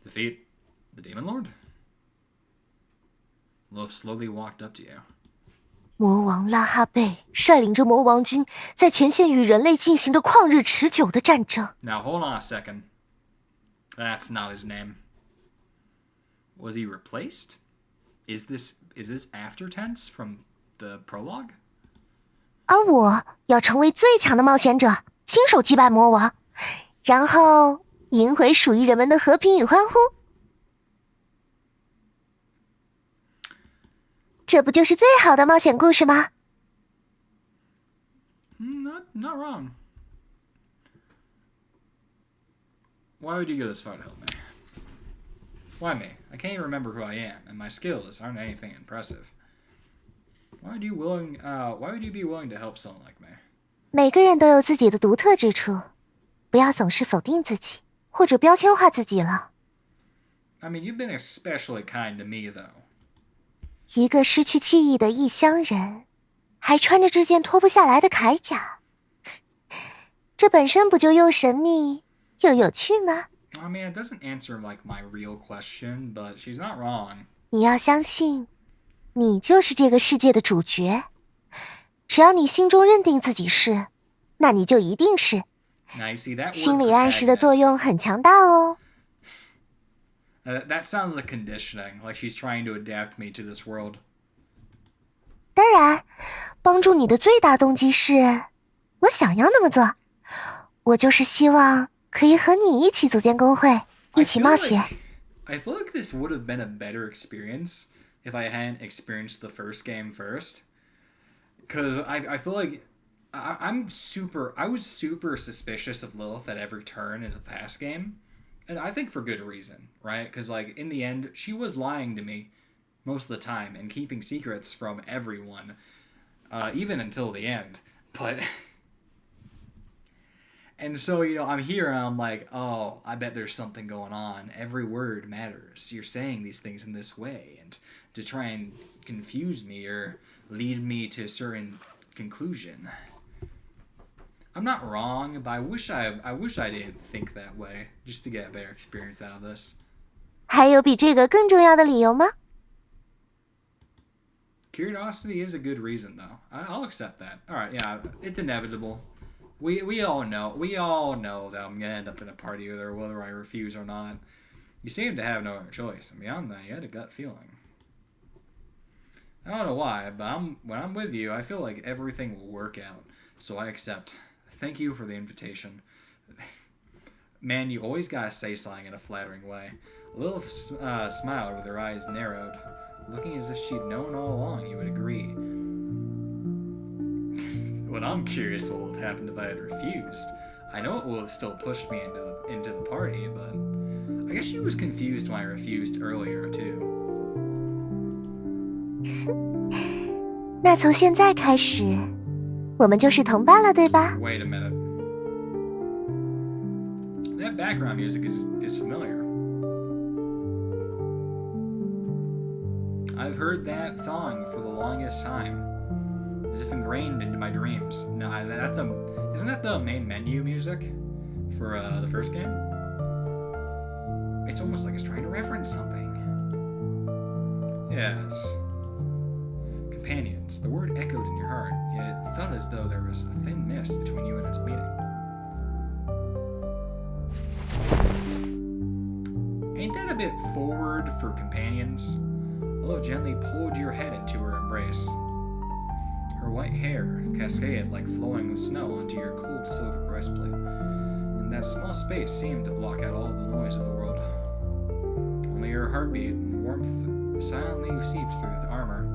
Defeat the Demon Lord? Loaf slowly walked up to you. 魔王拉哈贝率领着魔王军在前线与人类进行着旷日持久的战争。 Now hold on a second. That's not his name. Was he replaced? Is this after tense from the prologue? 而我要成为最强的冒险者，亲手击败魔王，然后赢回属于人们的和平与欢呼。这不就是最好的冒险故事吗？ Not wrong. Why would you go this far to help me? Why me? I can't even remember who I am, and my skills aren't anything impressive. Why would you be willing to help someone like me? 每个人都有自己的独特之处，不要总是否定自己，或者标签化自己了。 I mean, you've been especially kind to me, though. 一个失去记忆的异乡人，还穿着这件脱不下来的铠甲，这本身不就又神秘又有趣吗？ I mean, it doesn't answer like my real question, but she's not wrong. 你要相信，你就是这个世界的主角。只要你心中认定自己是，那你就一定是。 Now you see that word 心理暗示的 protagonist. 作用很强大哦。 That sounds like conditioning, like she's trying to adapt me to this world. 当然，帮助你的最大动机是，我想要那么做。我就是希望可以和你一起组建工会，一起冒险。 I feel like this would have been a better experience if I hadn't experienced the first game first. Because I feel like I was super suspicious of Lilith at every turn in the past game. And I think for good reason, right? Because, like, in the end, she was lying to me most of the time and keeping secrets from everyone, even until the end. But... And so, you know, I'm here and I'm like, oh, I bet there's something going on. Every word matters. You're saying these things in this way. And to try and confuse me or lead me to a certain conclusion. I'm not wrong, but I wish I didn't think that way, just to get a better experience out of this. 还有比这个更重要的理由吗？ Curiosity is a good reason, though. I'll accept that. All right, yeah, it's inevitable. We all know that I'm gonna end up in a party with her, whether I refuse or not. You seem to have no other choice, and beyond that, you had a gut feeling. I don't know why, but when I'm with you, I feel like everything will work out. So I accept. Thank you for the invitation. Man, you always gotta say something in a flattering way. Lilith smiled with her eyes narrowed, looking as if she'd known all along you would agree. Well, I'm curious what would have happened if I had refused. I know it would have still pushed me into the party, but I guess she was confused when I refused earlier too. 那从现在开始，我们就是同伴了，对吧？ Wait a minute. That background music is familiar. I've heard that song for the longest time, as if ingrained into my dreams. No, isn't that the main menu music for the first game? It's almost like it's trying to reference something. Yes. Companions. The word echoed in your heart, yet it felt as though there was a thin mist between you and its meaning. Ain't that a bit forward for companions? Love gently pulled your head into her embrace. Her white hair cascaded like flowing snow onto your cold silver breastplate, and that small space seemed to block out all the noise of the world. Only your heartbeat and warmth silently seeped through the armor.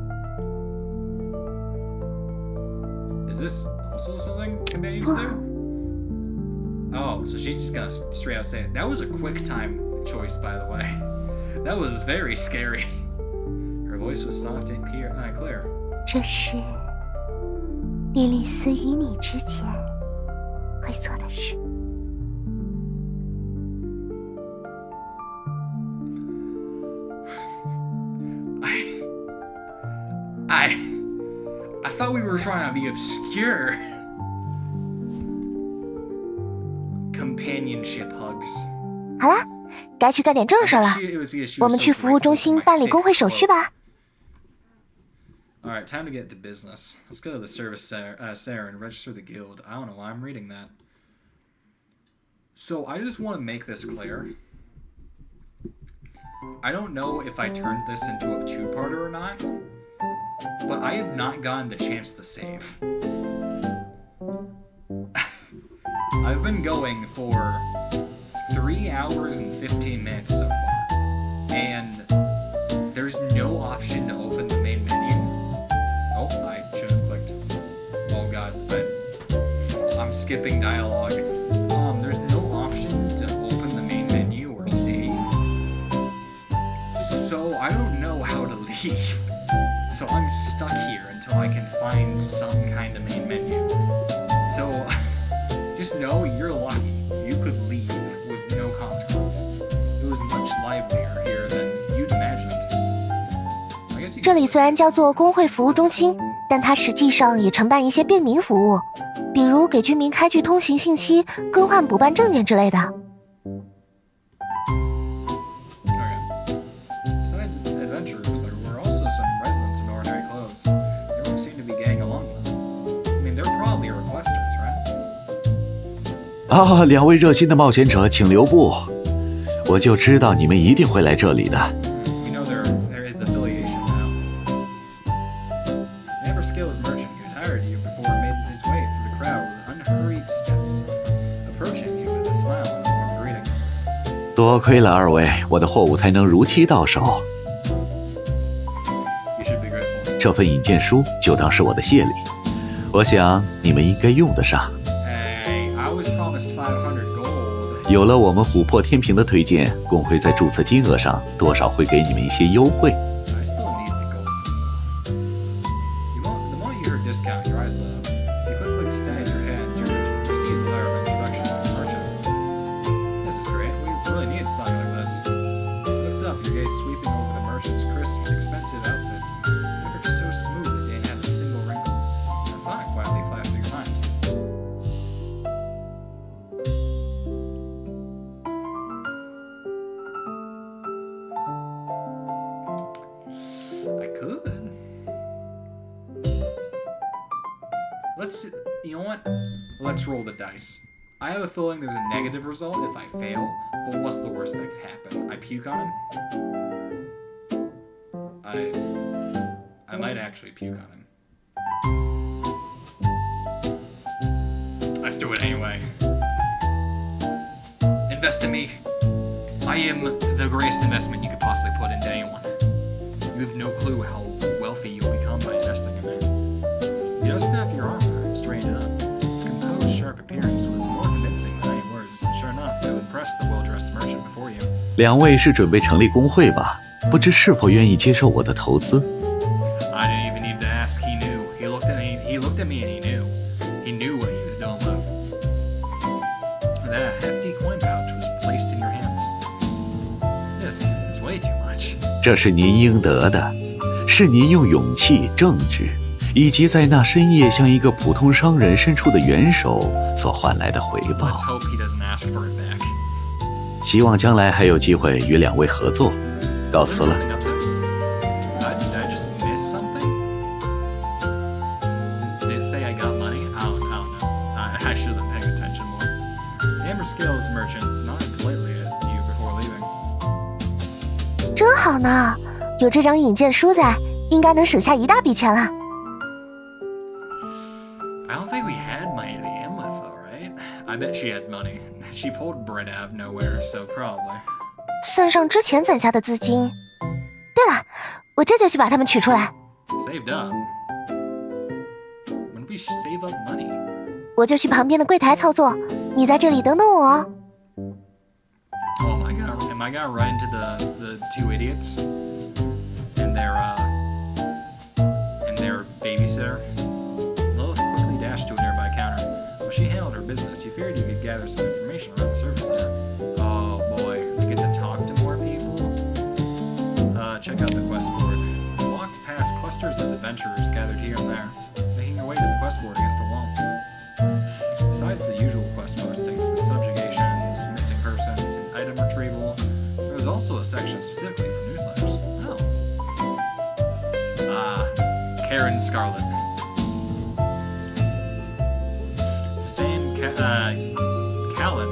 Is this also something companions do? Oh, so she's just gonna straight out say it. That was a quick time choice, by the way. That was very scary. Her voice was soft and clear. 这是莉莉丝与你之前会做的事。thought we were trying to be obscure. Companionship hugs. 好啦，该去干点正事了。我们去服务中心办理工会手续吧。All right, time to get to business. Let's go to the service center and register the guild. I don't know why I'm reading that. So I just want to make this clear. I don't know if I turned this into a two-parter or not, but I have not gotten the chance to save. I've been going for 3 hours and 15 minutes so far, and there's no option to open the main menu. Oh, I should have clicked. Oh god, I'm skipping dialogue. There's no option to open the main menu or save. So I don't know how to leave. So I'm stuck here until I can find some kind of main menu. So just know you're lucky. You could leave with no consequence. It was much livelier here than you'd imagined. 这里虽然叫做工会服务中心，但它实际上也承办一些便民服务，比如给居民开具通行信息、更换补办证件之类的。啊，两位热心的冒险者，请留步！我就知道你们一定会来这里的。多亏了二位，我的货物才能如期到手。这份引荐书就当是我的谢礼，我想你们应该用得上。有了我们琥珀天平的推荐，工会在注册金额上多少会给你们一些优惠。You know what? Let's roll the dice. I have a feeling there's a negative result if I fail, but what's the worst that could happen? I puke on him? I might actually puke on him. Let's do it anyway. Invest in me. I am the greatest investment you could possibly put into anyone. You have no clue how wealthy you'll become by investing in me. You don't snap your armor. Straighten up. His composed, sharp appearance was more convincing than any words. Sure enough, it impressed the well-dressed merchant before you. 两位是准备成立工会吧？不知是否愿意接受我的投资 I didn't even need to ask. He knew. He looked at me and he knew. He knew what he was dealing with. That hefty coin pouch was placed in your hands. This is way too much. 这是您应得的，是您用勇气、正直。以及在那深夜向一个普通商人伸出的援手所换来的回报。希望将来还有机会与两位合作。告辞了。真好呢，有这张引荐书在，应该能省下一大笔钱了。I don't think we had money to begin with, though, right? I bet she had money. She pulled bread out of nowhere, so probably. 算上之前攒下的资金。对了，我这就去把它们取出来。Saved up? When we save up money? 我就去旁边的柜台操作，你在这里等等我哦。Oh, am I gonna run into the two idiots and their babysitter? To a nearby counter. While she handled her business, you figured you could gather some information around the service center. Oh boy, we get to talk to more people? Check out the quest board. We walked past clusters of adventurers gathered here and there. They quest board against the wall. Besides the usual quest postings, the subjugations, missing persons, and item retrieval, there was also a section specifically for newsletters. Oh. Karen Scarlet. Callan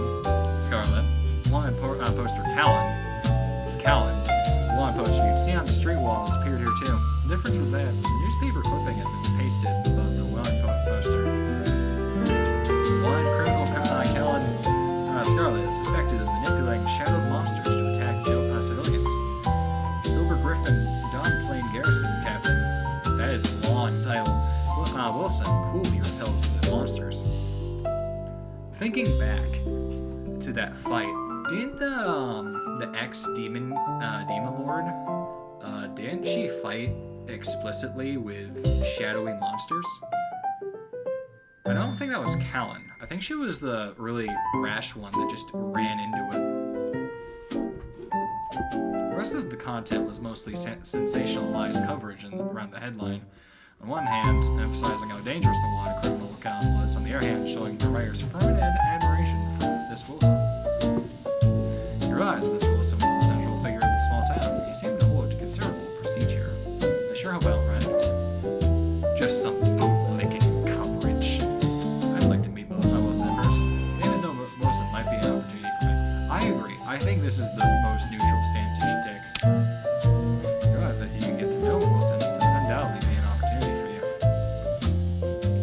Scarlet. Wanted poster Callan. It's Callan. Wanted poster you'd see on the street walls appeared here too. The difference was that the newspaper clipping had been pasted above the wanted poster. Wanted criminal Callan Scarlet is suspected of manipulating shadowed monsters to attack civilians. Silver Griffin Don Plain Garrison Captain. That is a long title. Wilson coolly repels the monsters. Thinking back to that fight, didn't the ex-demon Lord, didn't she fight explicitly with shadowy monsters? I don't think that was Callan. I think she was the really rash one that just ran into it. The rest of the content was mostly sensationalized coverage around the headline. On one hand, emphasizing how dangerous the wanted criminal Callan was, on the other hand, showing the writer's fervent admiration for this Wilson. You realize this Wilson was the central figure of the small town. He seemed to hold considerable prestige here. I sure hope I don't run into him. Just some licking coverage. I'd like to meet Wilson in person. Getting to know Wilson might be an opportunity for me. I agree. I think this is the most neutral stance you should take. You realize that you can get to know Wilson would undoubtedly be an opportunity for you.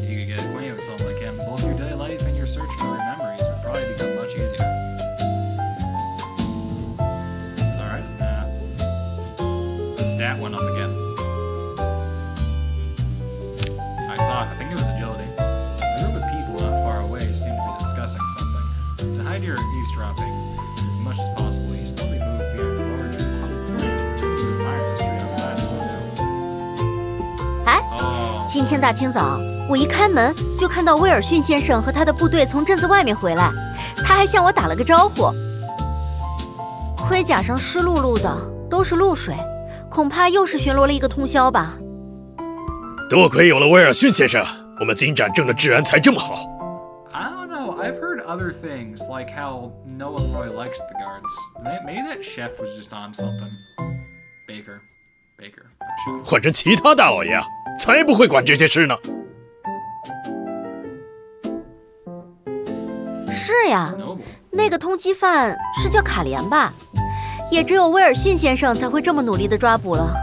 You could get acquainted with someone like him. Both your daily life and your search for memories would probably become much easier. Alright, the stat went up again. I think it was agility. A group of people not far away seemed to be discussing something. To hide your eavesdropping as much as possible, you slowly move beyond the large puddle plant to admire the street outside the window. 哎，Oh. 今天大清早，我一开门就看到威尔逊先生和他的部队从镇子外面回来，他还向我打了个招呼。盔甲上湿漉漉的，都是露水，恐怕又是巡逻了一个通宵吧。多亏有了威尔逊先生，我们金展镇的治安才这么好。I don't know. I've heard other things, like how no one really likes the guards. Maybe that chef was just on something. Baker, chef. 换成其他大老爷啊，才不会管这些事呢。是呀， Noble. 那个通缉犯是叫卡莲吧？也只有威尔逊先生才会这么努力地抓捕了。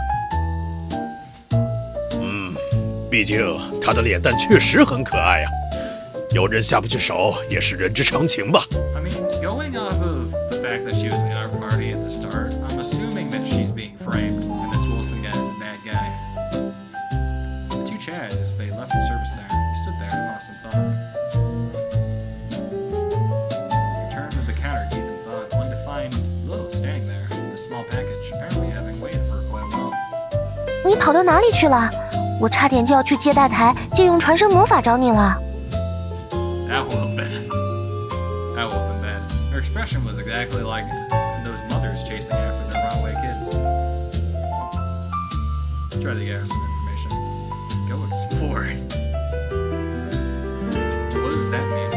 毕竟他的脸蛋确实很可爱啊，有人下不去手也是人之常情吧。I mean, going off of the fact that she was in our party at the start, I'm assuming that she's being framed, and this Wilson guy is a bad guy. The two chatted as they left the service center. He stood there, lost in thought. He returned to the counter, deep in thought, only to find Lil standing there with a small package, apparently having waited for quite a while. 你跑到哪里去了？我差点就要去接待台借用传声魔法找你了。That would have been bad. Her expression was exactly like those mothers chasing after their runaway kids. Try to get her some information. Go explore. What does that mean?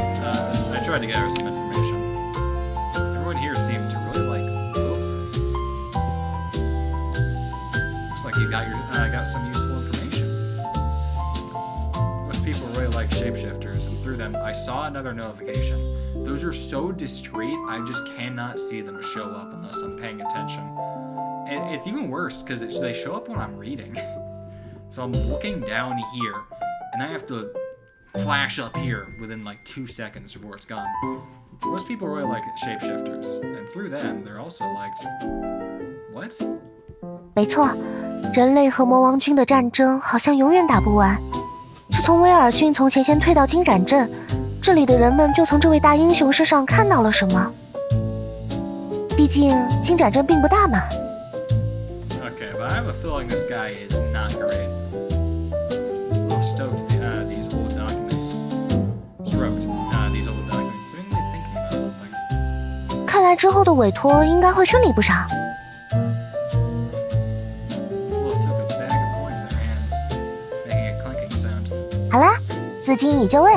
I tried to get her some information. Everyone here seemed to really like Wilson. Looks like you got some useful information. Most people really like shapeshifters, and through them, I saw another notification. Those are so discreet, I just cannot see them show up unless I'm paying attention. And it's even worse because they show up when I'm reading. So I'm looking down here, and I have to flash up here within like 2 seconds before it's gone. Most people really like shapeshifters, and through them, they're also liked. What? 没错，人类和魔王军的战争好像永远打不完。自从威尔逊从前线退到金展镇，这里的人们就从这位大英雄身上看到了什么。毕竟金展镇并不大嘛。Okay, but I have a feeling this guy is not great. A little stoked these old documents. Stroked these old documents, seemingly thinking about something. 看来之后的委托应该会顺利不少。Wolf took a bag of coins in her hands, making a clinking sound. 好啦，自资金已就位，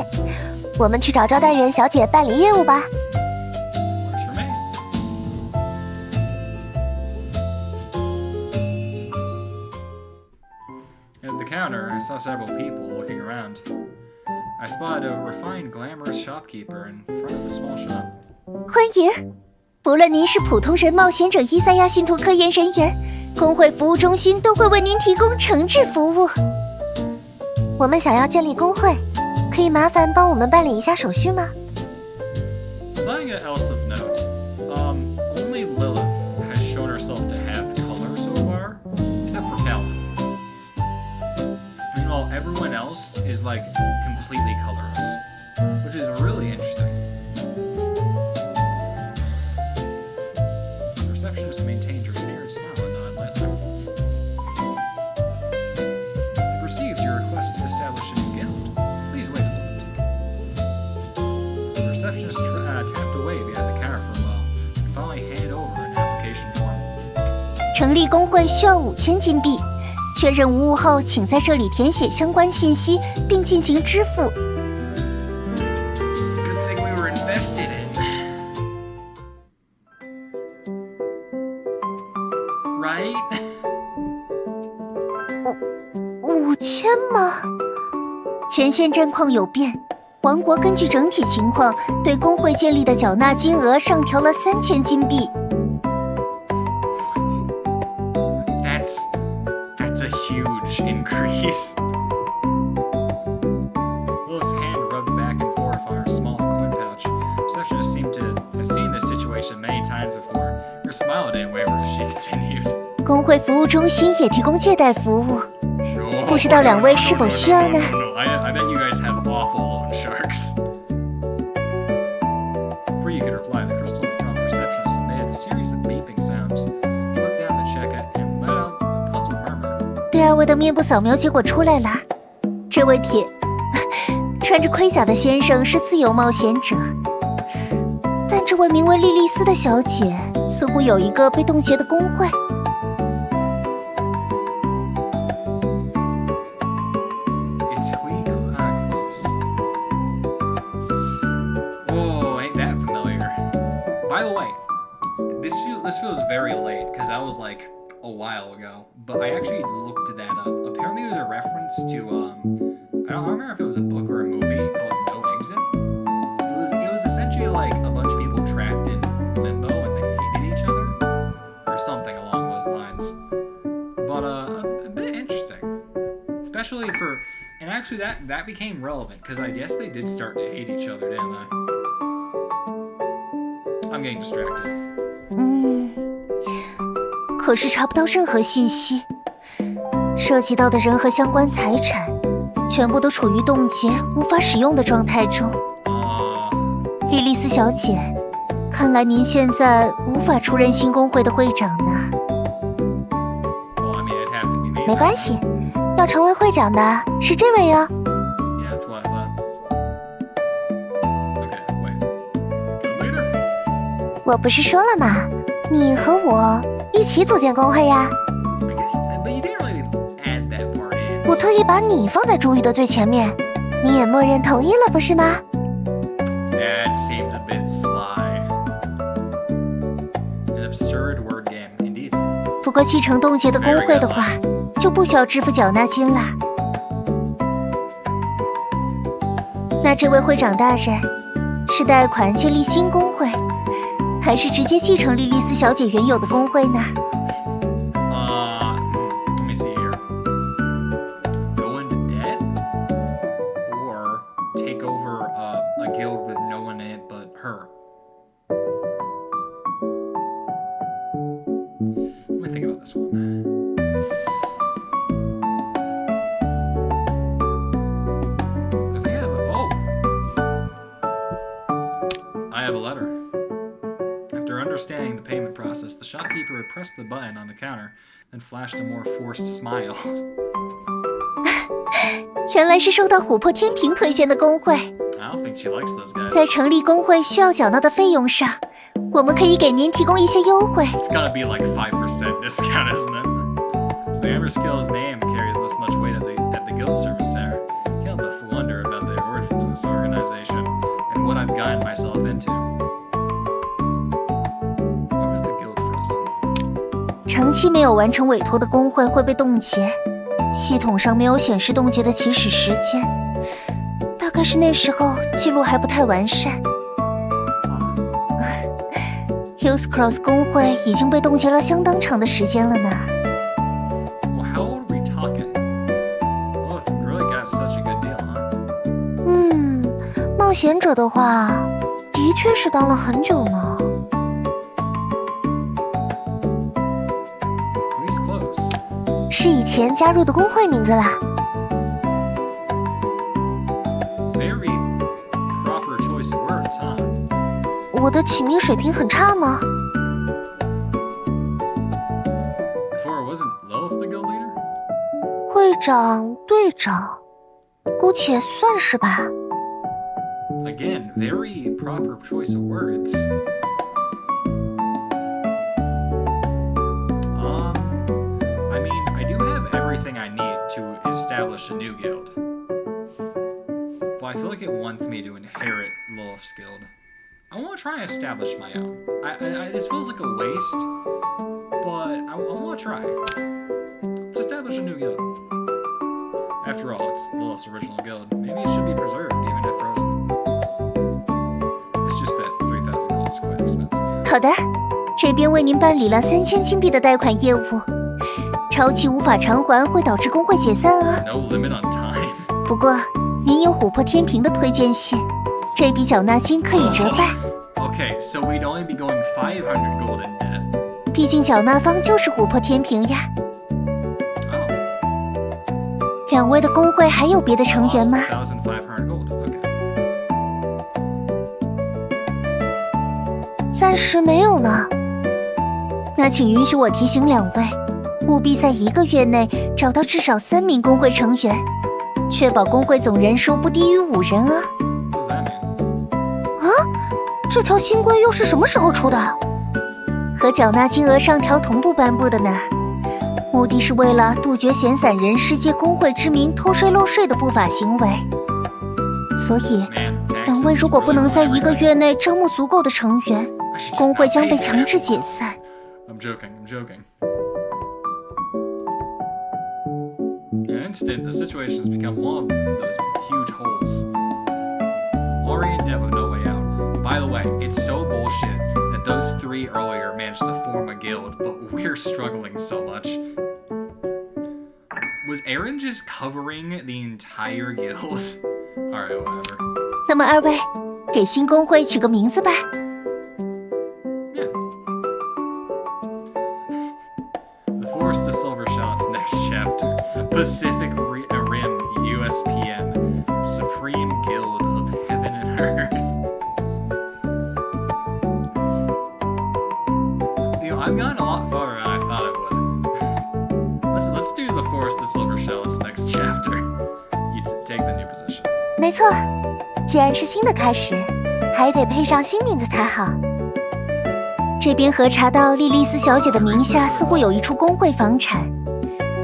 我们去找招待员小姐办理业务吧。Works for me. At the counter, I saw several people looking around. I spotted a refined, glamorous shopkeeper in front of a small shop. 欢迎，不论您是普通人、冒险者、伊赛亚信徒科研人员，工会服务中心都会为您提供诚挚服务。我们想要建立工会，可以麻烦帮我们办理一下手续吗？ Something else of note. Only Lilith has shown herself to have color so far, except for Calvin. Meanwhile, everyone else is like completely colorless, which is really interesting. The receptionist maintained her sneering smile and nodded lightly. I've received your request to establish a new guild. Please wait a moment. The receptionist tapped away behind the counter for a while, and finally handed over an application form. 成立工会需要5000金币，确认无误后，请在这里填写相关信息并进行支付。It's a good thing we were invested in. Right? 5000吗？前线战况有变，王国根据整体情况对工会建立的缴纳金额上调了3000金币。That's a huge increase. Lilith's hand rubbed back and forth on her small coin pouch. Receptionist seemed to have seen this situation many times before. Her smile didn't waver as she continued. 工会服务中心也提供借贷服务，不知道两位是否需要呢？ I bet you guys have awful loan sharks. Before you could reply, the crystal in front of the receptionist emitted a series of beeping sounds. She looked down the check and let out a puzzled murmur. 第二位的面部扫描结果出来了，这位穿着盔甲的先生是自由冒险者，但这位名为莉莉丝的小姐似乎有一个被冻结的工会。It's way close. Whoa, ain't that familiar? By the way, this feels very late because that was like a while ago, but I actually looked that up. Apparently, it was a reference to I don't remember if it was a book or a movie called No Exit. It was essentially like a bunch of people trapped in limbo and they hated each other, or something along those lines. But a bit interesting, especially for, and actually that became relevant because I guess they did start to hate each other, didn't they? I'm getting distracted. 可是查不到任何信息，涉及到的人和相关财产全部都处于冻结无法使用的状态中。莉莉丝小姐，看来您现在无法出任新工会的会长呢。Well, I mean, it'd have to be me. 没关系，要成为会长的是这位哟。 Yeah, that's what I thought. Okay, wait. Go later. 我不是说了吗？你和我一起组建工会呀。 I guess, but you didn't really add that part in. 我特意把你放在主语的最前面，你也默认同意了，不是吗？ That seems a bit sly. An absurd word game, indeed. 不过继承冻结的工会的话，就不需要支付缴纳金了。那这位会长大人，是贷款建立新工会，还是直接继承莉莉丝小姐原有的工会呢？ Let me see here. Go into debt, or take over a guild with no one in it but her. Let me think about this one. I think I have I have a letter. After understanding the payment process, the shopkeeper had pressed the button on the counter, then flashed a more forced smile. 原来是受到琥珀天平推荐的工会。 I don't think she likes those guys. 在成立工会需要缴纳的费用上，我们可以给您提供一些优惠。 It's gotta be like 5% discount, isn't it? So the Amber Skill's name carries this much weight at the guild service center. Can't help but wonder about the what I've gotten myself into. Why was the guild frozen? 长期没有完成委托的工会会被冻结，系统上没有显示冻结的起始时间，大概是那时候记录还不太完善。Cross 工会已经被冻结了相当长的时间了呢。Well, how old are we talking? Oh, if we really got such a good deal, huh? 冒险者的话，的确是当了很久呢。Please close. 是以前加入的工会名字啦。Very proper choice of words, huh? 我的起名水平很差吗？ Before it wasn't Lilith the guild leader? 会长、队长，姑且算是吧。Again, very proper choice of words. I mean, I do have everything I need to establish a new guild. But I feel like it wants me to inherit Lilith's guild. I want to try and establish my own. This feels like a waste, but I want to try. Let's establish a new guild. After all, it's Lilith's original guild. Maybe it should be preserved, even if frozen. It's just that 3,000 gold is quite expensive. 好的，这边为您办理了3000金币的贷款业务，超期无法偿还会导致工会解散哦。No limit on time. 不过，您有琥珀天平的推荐信，这笔缴纳金可以折半。Okay, so we'd only be going 500 gold in debt. 毕竟缴纳方就是琥珀天平呀。两位的工会还有别的成员吗？ 1,500 gold. Okay. 暂时没有呢。那请允许我提醒两位，务必在1个月内找到至少3名工会成员，确保工会总人数不低于5人啊。What does that mean? 啊，这条新规又是什么时候出的？和缴纳金额上调同步颁布的呢。目的是为了杜绝闲散人士借工会之名偷税漏税的不法行为。所以，两位如果不能在1个月内招募足够的成员，工会将被强制解散。I'm joking. In an instant, the situation has become one of those huge holes. Ori and Dev have no way out. By the way, it's so bullshit that those 3 earlier managed to form a guild, but we're struggling so much. Was Aaron just covering the entire guild? Alright, whatever. 那么2位，给新工会取个名字吧。Yeah. The Forest of Silver Shallots next chapter. Pacific Rim USPN. Supreme Guild of Heaven and Earth. You know, I've gone a lot farther than I thought I would. Let's do the Forest of Silver Shallots next chapter. You take the new position. 没错，既然是新的开始，还得配上新名字才好。这边核查到莉莉丝小姐的名下似乎有一处工会房产，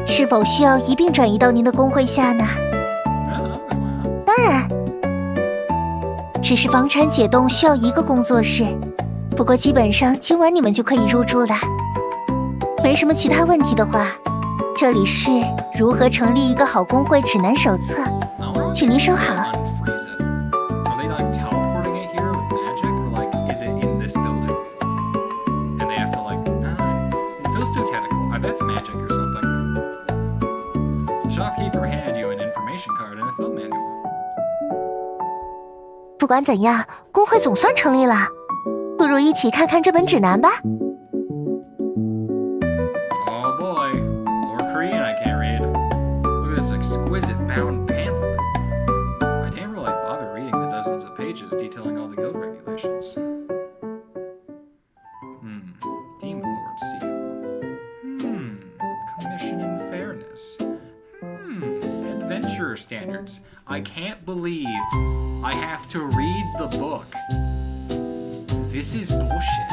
是否需要一并转移到您的工会下呢？当然，只是房产解冻需要1个工作日，不过基本上今晚你们就可以入住了。没什么其他问题的话，这里是如何成立一个好工会指南手册，请您收好。不管怎样，工会总算成立了，不如一起看看这本指南吧。Oh boy, more Korean I can't read. Look at this exquisite bound pamphlet. I didn't really bother reading the dozens of pages detailing all the guild regulations. Demon Lord Seal. Commission and fairness. Adventurer standards. I can't believe I have to read the book. This is bullshit.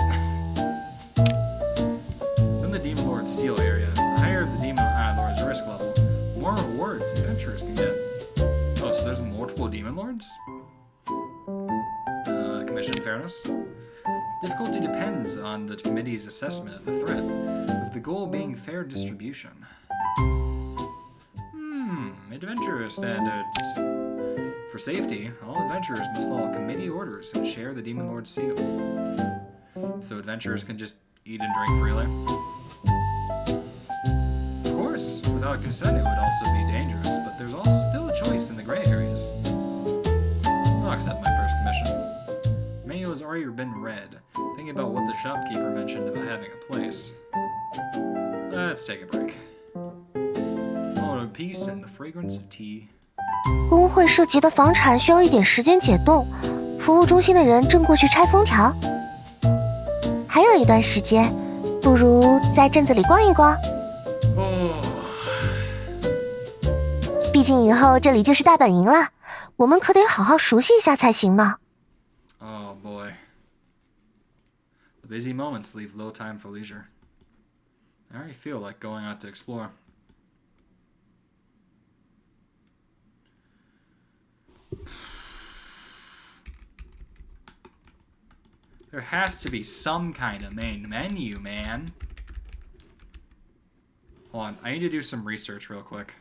In the Demon Lord's Seal area, the higher the Demon Lord's risk level, the more rewards adventurers can get. Oh, so there's multiple Demon Lords? mission, Fairness. Difficulty depends on the committee's assessment of the threat, with the goal being fair distribution. Adventurer standards. For safety, all adventurers must follow committee orders and share the Demon Lord's seal. So adventurers can just eat and drink freely. Of course, without consent it would also be dangerous, but there's also still a choice in the gray areas. I'll accept my first commission. Menu has already been read, thinking about what the shopkeeper mentioned about having a place. Let's take a break. Peace and the fragrance of tea. 工会涉及的房产需要一点时间解冻，服务中心的人正过去拆封条。还有一段时间，不如在镇子里逛一逛。毕竟以后这里就是大本营了，我们可得好好熟悉一下才行嘛。Oh boy. The busy moments leave little time for leisure. I already feel like going out to explore. There has to be some kind of main menu, man. Hold on, I need to do some research real quick.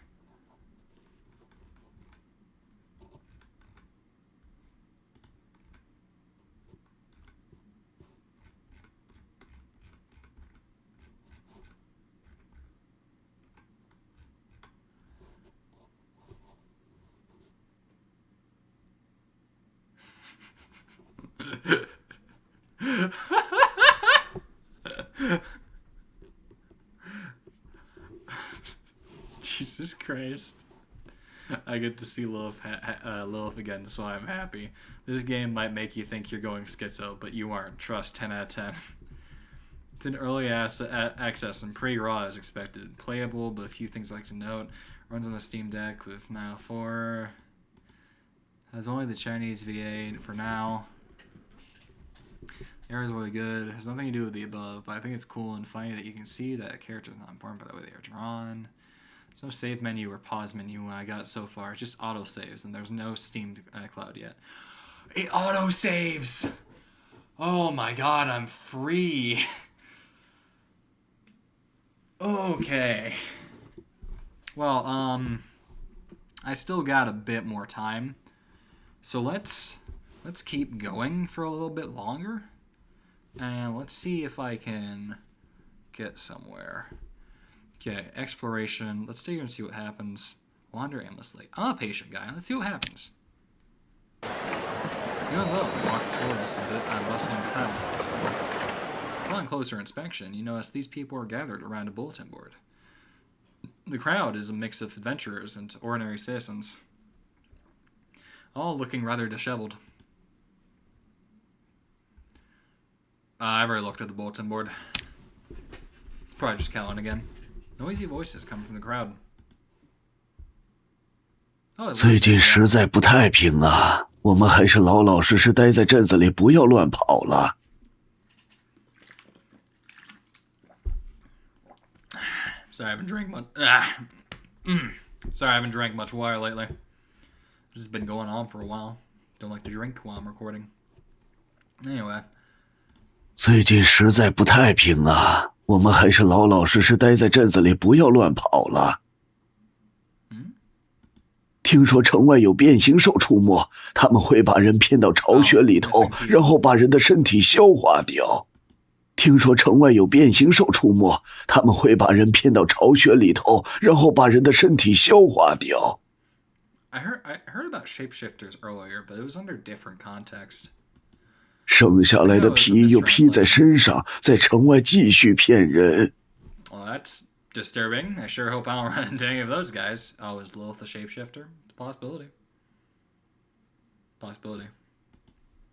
Jesus Christ. I get to see Lilith again, so I'm happy. This game might make you think you're going schizo, but you aren't. Trust, 10 out of 10. It's an early access and pretty raw as expected. Playable, but a few things I like to note. Runs on the Steam Deck with now 4. Has only the Chinese VA for now. The area is really good. It has nothing to do with the above, but I think it's cool and funny that you can see that a character is not important by the way they are drawn. There's no save menu or pause menu when I got so far. Just auto saves, and there's no Steam Cloud yet. It auto saves! Oh my god, I'm free. Okay. Well, I still got a bit more time. So let's keep going for a little bit longer. And let's see if I can get somewhere. Okay, exploration. Let's stay here and see what happens. Wander aimlessly. I'm a patient guy. Let's see what happens. You and Lilith walk towards the bustling crowd. Upon closer inspection, you notice these people are gathered around a bulletin board. The crowd is a mix of adventurers and ordinary citizens, all looking rather disheveled. I've already looked at the bulletin board. Probably just Callan again. Noisy voices come from the crowd. 最近实在不太平啊，我们还是老老实实待在镇子里，不要乱跑了。Sorry, I haven't drank much. Sorry, I haven't drank much water lately. This has been going on for a while. Don't like to drink while I'm recording. Anyway. 最近实在不太平啊，我们还是老老实实待在镇子里，不要乱跑了。听说城外有变形兽出没，他们会把人骗到巢穴里头，然后把人的身体消化掉。听说城外有变形兽出没，他们会把人骗到巢穴里头，然后把人的身体消化掉。I heard about shapeshifters earlier, but it was under different context. 剩下来的皮又披在身上，在城外继续骗人。Well, that's disturbing. I sure hope I don't run into any of those guys. Oh, is Lilith a shapeshifter? It's a possibility. Possibility.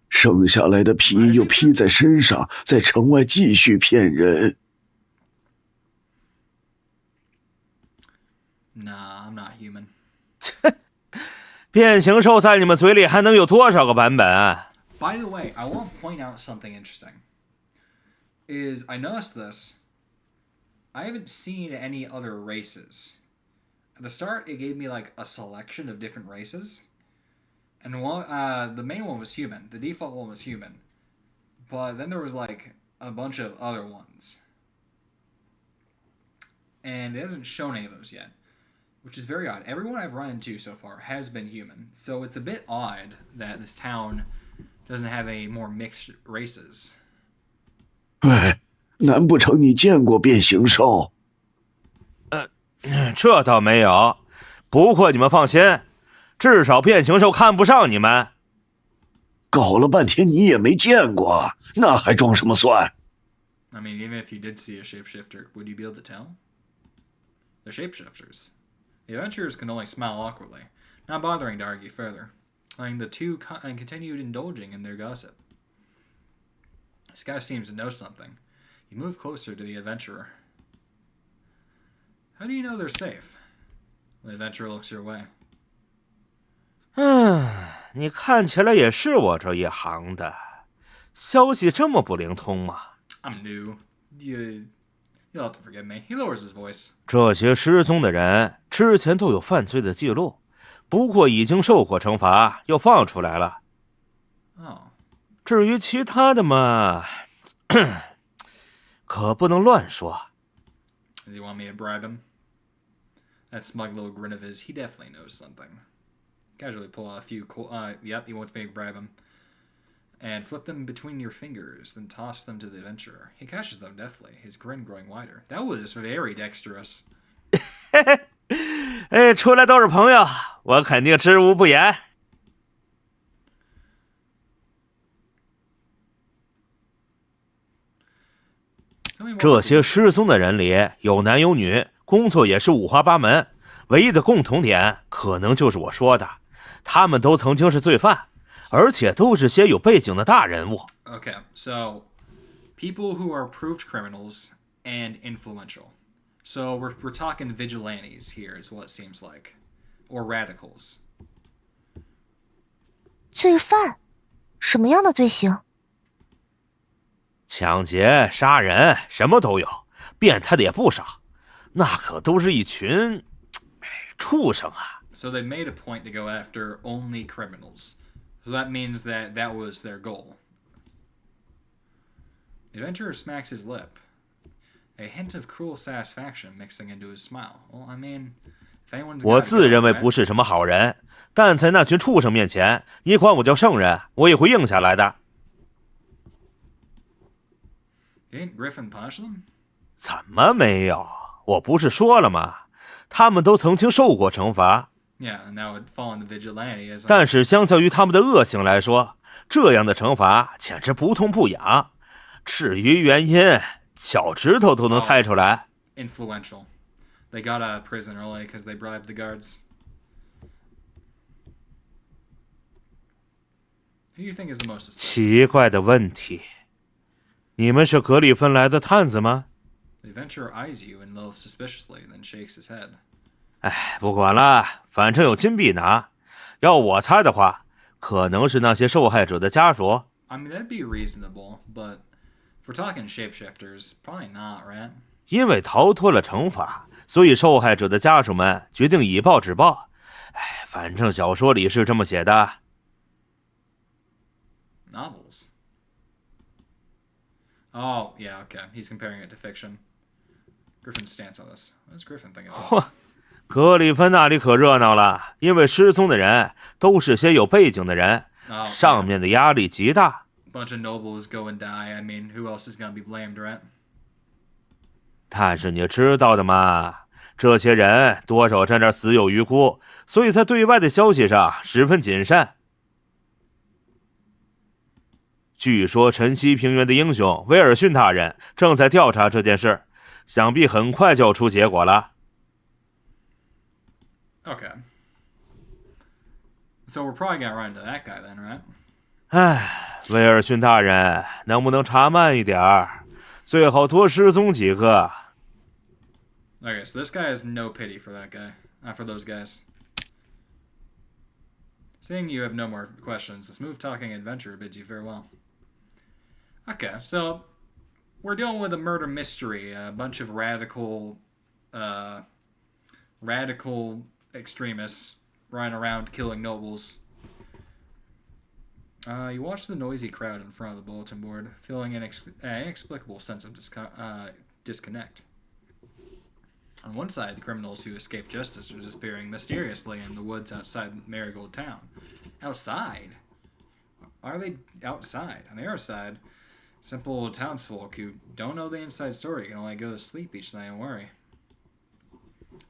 剩下来的皮又披在身上，在城外继续骗人。Nah, I'm not human. 变形兽在你们嘴里还能有多少个版本？By the way, I want to point out something interesting. I noticed this. I haven't seen any other races. At the start, it gave me like a selection of different races. And one, the main one was human. The default one was human. But then there was like a bunch of other ones. And it hasn't shown any of those yet, which is very odd. Everyone I've run into so far has been human. So it's a bit odd that this town doesn't have any more mixed races. 哎，难不成你见过变形兽？这倒没有，不过你们放心，至少变形兽看不上你们。搞了半天你也没见过，那还装什么蒜？ I mean, even if you did see a shapeshifter, would you be able to tell? They're shapeshifters. The adventurers can only smile awkwardly, not bothering to argue further, letting the two continued indulging in their gossip. This guy seems to know something. You move closer to the adventurer. How do you know they're safe? The adventurer looks your way. 你看起来也是我这一行的，消息这么不灵通吗？ I'm new. You'll have to forgive me. He lowers his voice. 这些失踪的人之前都有犯罪的记录，不过已经受过惩罚，又放出来了。Oh. 至于其他的嘛，可不能乱说。 Does he want me to bribe him? That smug little grin of his, he definitely knows something. Casually pull out a few yep, he wants me to bribe him. And flip them between your fingers, then toss them to the adventurer. He catches them deftly, his grin growing wider. That was very dexterous. 哎，出来都是朋友，我肯定知无不言。这些失踪的人里有男有女，工作也是五花八门，唯一的共同点可能就是我说的，他们都曾经是罪犯，而且都是些有背景的大人物。 Okay, so people who are proved criminals and influential. So we're talking vigilantes here is what it seems like. Or radicals. 罪犯？什么样的罪行？抢劫、杀人，什么都有，变态的也不少，那可都是一群畜生啊！ So they made a point to go after only criminals. So that means that was their goal. The adventurer smacks his lip, a hint of cruel satisfaction mixing into his smile. Well, I mean, if anyone's 我自认为不是什么好人，但在那群畜生面前，你管我叫圣人，我也会硬下来的。 Didn't Griffin punish them? 怎么没有？我不是说了吗？他们都曾经受过惩罚。 Yeah, and that would fall on the vigilante as. 但是相较于他们的恶行来说，这样的惩罚简直不痛不痒。至于原因，脚趾头都能猜出来。Influential. They got out of prison early because they bribed the guards. Who do you think is the most suspicious? 奇怪的问题。你们是格里芬来的探子吗？ The adventurer eyes you and laughs suspiciously, then shakes his head. 哎，不管了，反正有金币拿。要我猜的话，可能是那些受害者的家属。 I mean, that'd be reasonable, but if we're talking shapeshifters, probably not, right? 因为逃脱了惩罚，所以受害者的家属们决定以暴制暴。哎，反正小说里是这么写的。 Novels. Oh, yeah, okay. He's comparing it to fiction. Griffin's stance on this. What does Griffin think of this? 格里芬那里可热闹了，因为失踪的人都是些有背景的人， Oh, 上面的压力极大。 bunch of nobles go and die. I mean, who else is gonna be blamed, right? 但是你知道的嘛，这些人多少在这死有余辜，所以在对外的消息上十分谨慎。据说晨曦平原的英雄威尔逊大人正在调查这件事，想必很快就要出结果了。 Okay. So we're probably gonna run into that guy then, right? 唉，威尔逊大人，能不能查慢一点儿？最好多失踪几个。 Okay, so this guy has no pity for that guy. Not for those guys. Seeing you have no more questions, the smooth-talking adventurer bids you farewell. Okay, so we're dealing with a murder mystery. A bunch of radical extremists running around killing nobles. You watch the noisy crowd in front of the bulletin board, feeling an inexplicable sense of disconnect. On one side, the criminals who escaped justice are disappearing mysteriously in the woods outside Marigold Town. Outside? Why are they outside? On the other side, simple townsfolk who don't know the inside story can only go to sleep each night and worry.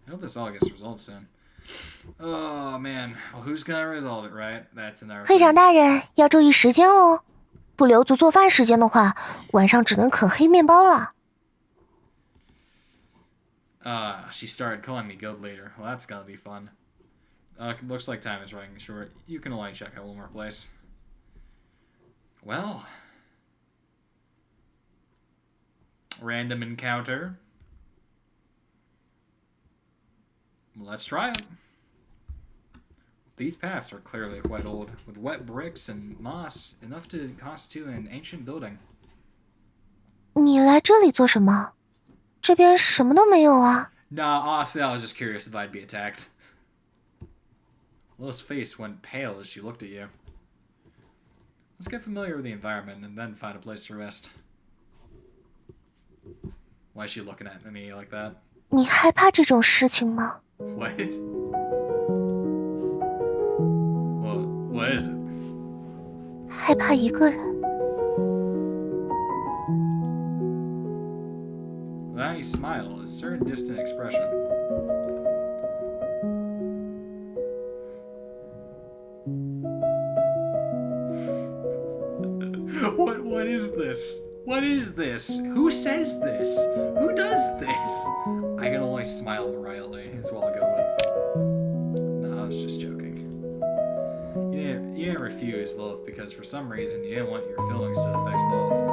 I hope this all gets resolved soon. Oh man, well, who's gonna resolve it, right? That's another. 会长大人要注意时间哦，不留足做饭时间的话，晚上只能啃黑面包了。She started calling me good later. Well, that's gonna be fun. Looks like time is running short. You can only check out one more place. Well, random encounter. Let's try it. These paths are clearly quite old, with wet bricks and moss, enough to constitute an ancient building. 你来这里做什么？这边什么都没有啊。Nah, honestly, I was just curious if I'd be attacked. Lila's face went pale as she looked at you. Let's get familiar with the environment and then find a place to rest. Why is she looking at me like that? 你害怕这种事情吗？ What? Well, what is it? 害怕一个人。Without a smile, a certain distant expression. What is this? What is this? Who says this? Who does this? I can only smile morally, is what I'll go with. No, I was just joking. You didn't refuse Lilith because for some reason you didn't want your feelings to affect Lilith.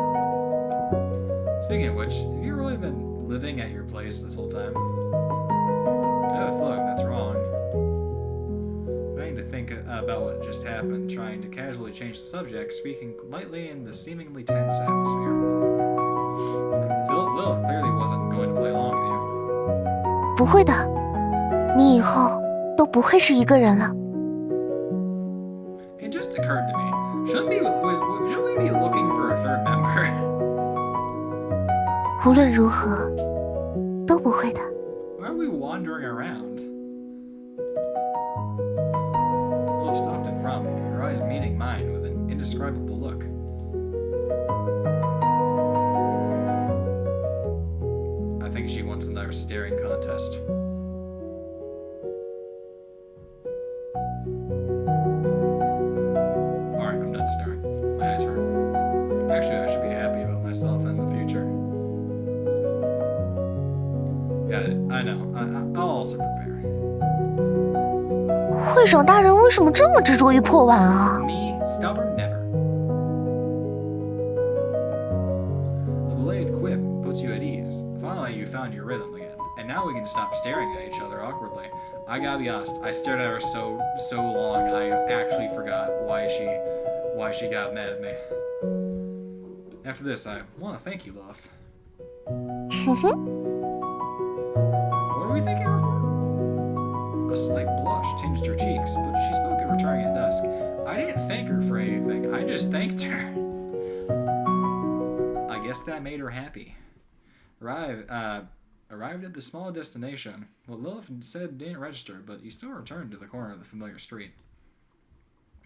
Speaking of which, have you really been living at your place this whole time? I have a feeling that's wrong. Trying to think about what just happened, trying to casually change the subject, speaking lightly in the seemingly tense atmosphere. Lilith clearly wasn't going to play along with you. 不会的，你以后都不会是一个人了。It just occurred to me, shouldn't we be looking for a third member? 无论如何，都不会的。 Why are we wandering around? Lilith stopped in front of me, her eyes meeting mine with an indescribable look. I think she wants another staring contest. Alright, I'm done staring. My eyes hurt. Actually, I should be happy about myself in the future. Got it. I know. I'll also prepare. 会长大人为什么这么执着于破碗啊？ Me, stubborn never. The belayed quip puts you at ease. Finally, you found your rhythm again, and now we can stop staring at each other awkwardly. I gotta be honest, I stared at her so long, I actually forgot why she got mad at me. After this, I want to thank you, Lilith. 哼哼， What were we thanking her for? A slight blush tinged her cheeks, but she spoke of returning at dusk. I didn't thank her for anything, I just thanked her. I guess that made her happy. Arrived at the small destination. What Lilith said didn't register, but you still returned to the corner of the familiar street.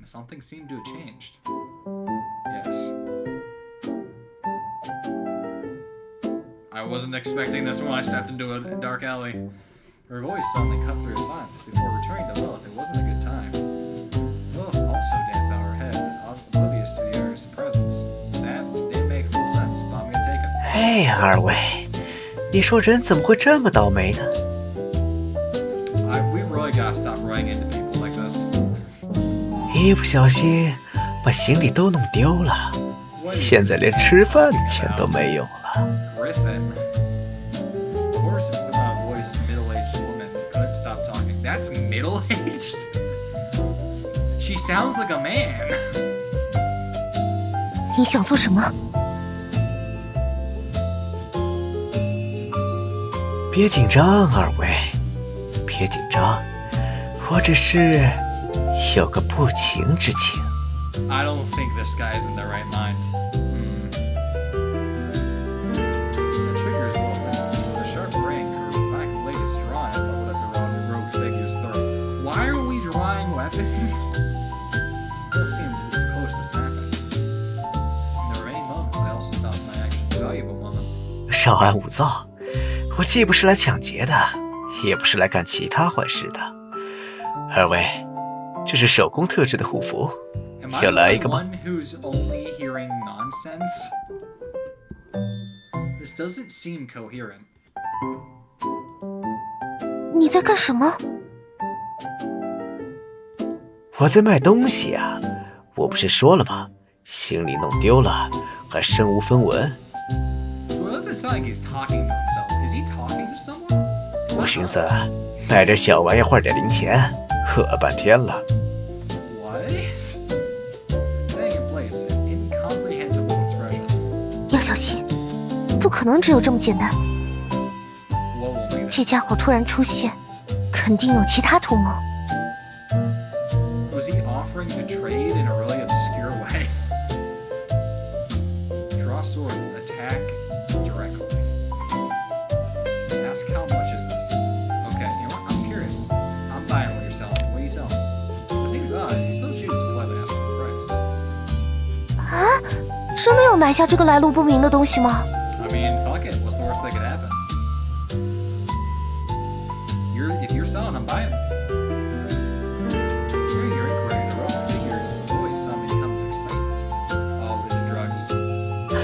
Something seemed to have changed. Yes. I wasn't expecting this when I stepped into a dark alley. Her voice suddenly cut through silence. Before returning to Lilith, it wasn't a good time. Lilith also didn't bow her head, oblivious to the other's presence. That didn't make full sense, but I'm gonna take it. 哎，二位，你说人怎么会这么倒霉呢？ We really gotta stop running into people like this. 一不小心把行李都弄丢了，现在连吃饭的钱都没有了。 Griffin. Hoarse voiced middle-aged woman couldn't stop talking. That's middle-aged? She sounds like a man. 你想做什么？ 别紧张，二位，别紧张，我只是有个不情之请。I don't think this guy's in their right mind. The trigger is well listed. The sharp ring or black blade is drawn at the rogue figure's throat. Why are we drawing weapons? That seems close to snapping. In the remaining moments, I also thought my actions valuable moment. 稍安勿躁，我既不是来抢劫的，也不是来干其他坏事的。二位，这是手工特制的护符，要来一个吗？ Who's only hearing nonsense? This doesn't seem coherent. 你在干什么？我在卖东西啊，我不是说了吗？行李弄丢了，还身无分文。Well, it doesn't sound like he's talking to himself. Is he talking to someone? 我寻思卖点小玩意换点零钱，喝了半天了。What? Staying in place, an incomprehensible expression. 要小心，不可能只有这么简单。 What will be 这 this? 家伙突然出现，肯定有其他图谋。 Was he offering to trade in a really obscure way? Draw sword, attack directly. Ask how much is this? Okay, you know what? I'm curious. I'm buying what you're selling. What are you selling? It seems odd. He still chooses to politely ask for the price. 啊，真的要买下这个来路不明的东西吗？ I mean, fuck it. What's the worst that could happen? If you're selling, I'm buying. Hearing your inquiry, the rogue figure's voice suddenly becomes excitement. Oh, is it drugs?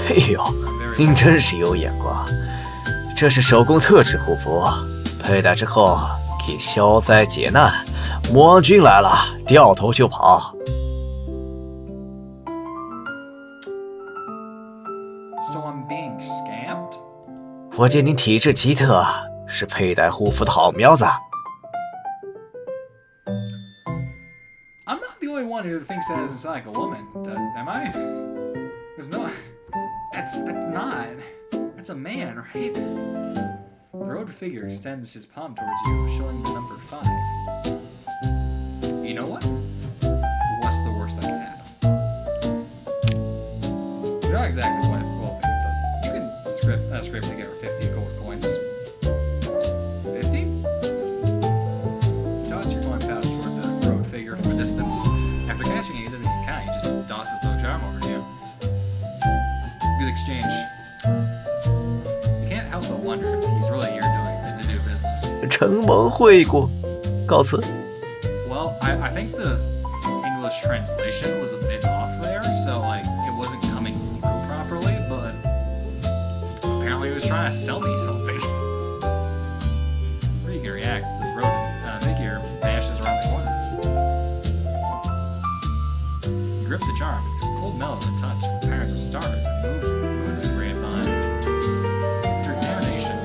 哎呦， I'm very 您真是有眼光，这是手工特制护符，佩戴之后可以消灾解难。魔王军来了，掉头就跑。 So I'm being scammed? 我见您体质奇特，是佩戴护符的好苗子。 I'm not the only one who thinks that isn't like a woman, am I? There's no... That's not... That's a man, right? The road figure extends his palm towards you, showing the number 5. You know what? What's the worst that can happen? You're not exactly wealthy, but you can scrape together 50 gold coins. 50? Toss your coin pouch toward the road figure from a distance. After catching it, he doesn't even count, he just tosses the charm over to you. Good exchange. You can't help but wonder if he's really here to do business. 承蒙惠顾，告辞。 Well, I think the English translation was a bit off there, so like it wasn't coming through properly, but apparently he was trying to sell me something. What are you gonna react? The road figure dashes around the corner. You grip the charm. It's cold metal to the touch, with patterns of stars and moons engraved on it. Your examination,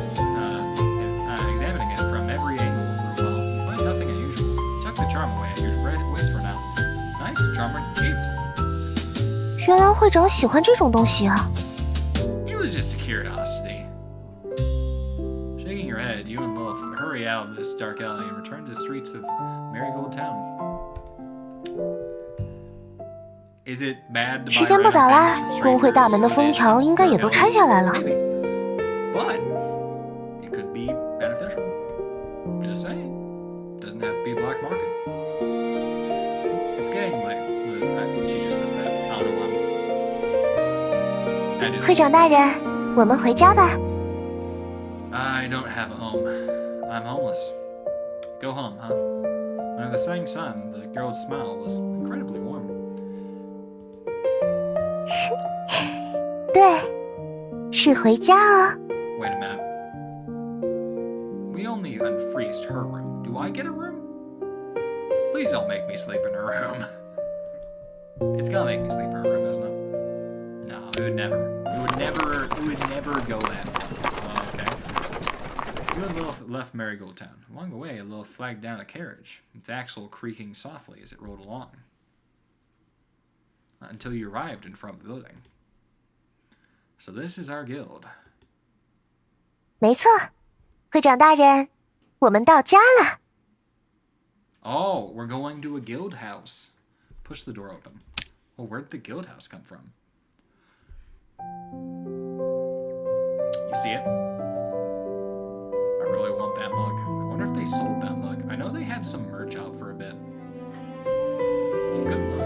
examining it from every angle for a while, you find nothing unusual. Tuck the charm away at your waist for now. Nice, charmer achieved. 原来会长喜欢这种东西啊！ It was just a curiosity. Shaking your head, you and Lilith hurry out of this dark alley and return to the streets of Marigold Town. Is it bad to 时间不早啦，工会大门的封条应该也都拆下来了。 But it could be beneficial. Just saying. Doesn't have to be a black market. It's getting late. She just said that. I don't know why. 会长大人，我们回家吧。 I don't have a home. I'm homeless. Go home, huh? Under the setting sun, the girl's smile was incredibly warm. 对，是回家哦。 Wait a minute. We only unfreezed her room. Do I get a room? Please don't make me sleep in her room. It's gonna make me sleep in her room, isn't it? No, it would never. It would never go that far. Oh, okay. You and Lilith left Marigold Town. Along the way, Lilith flagged down a carriage, its axle creaking softly as it rolled along. Until you arrived in front of the building. So this is our guild. 没错，会长大人，我们到家了。 Oh, we're going to a guild house. Push the door open. Well, where'd the guild house come from? You see it? I really want that mug. I wonder if they sold that mug. I know they had some merch out for a bit. It's a good mug.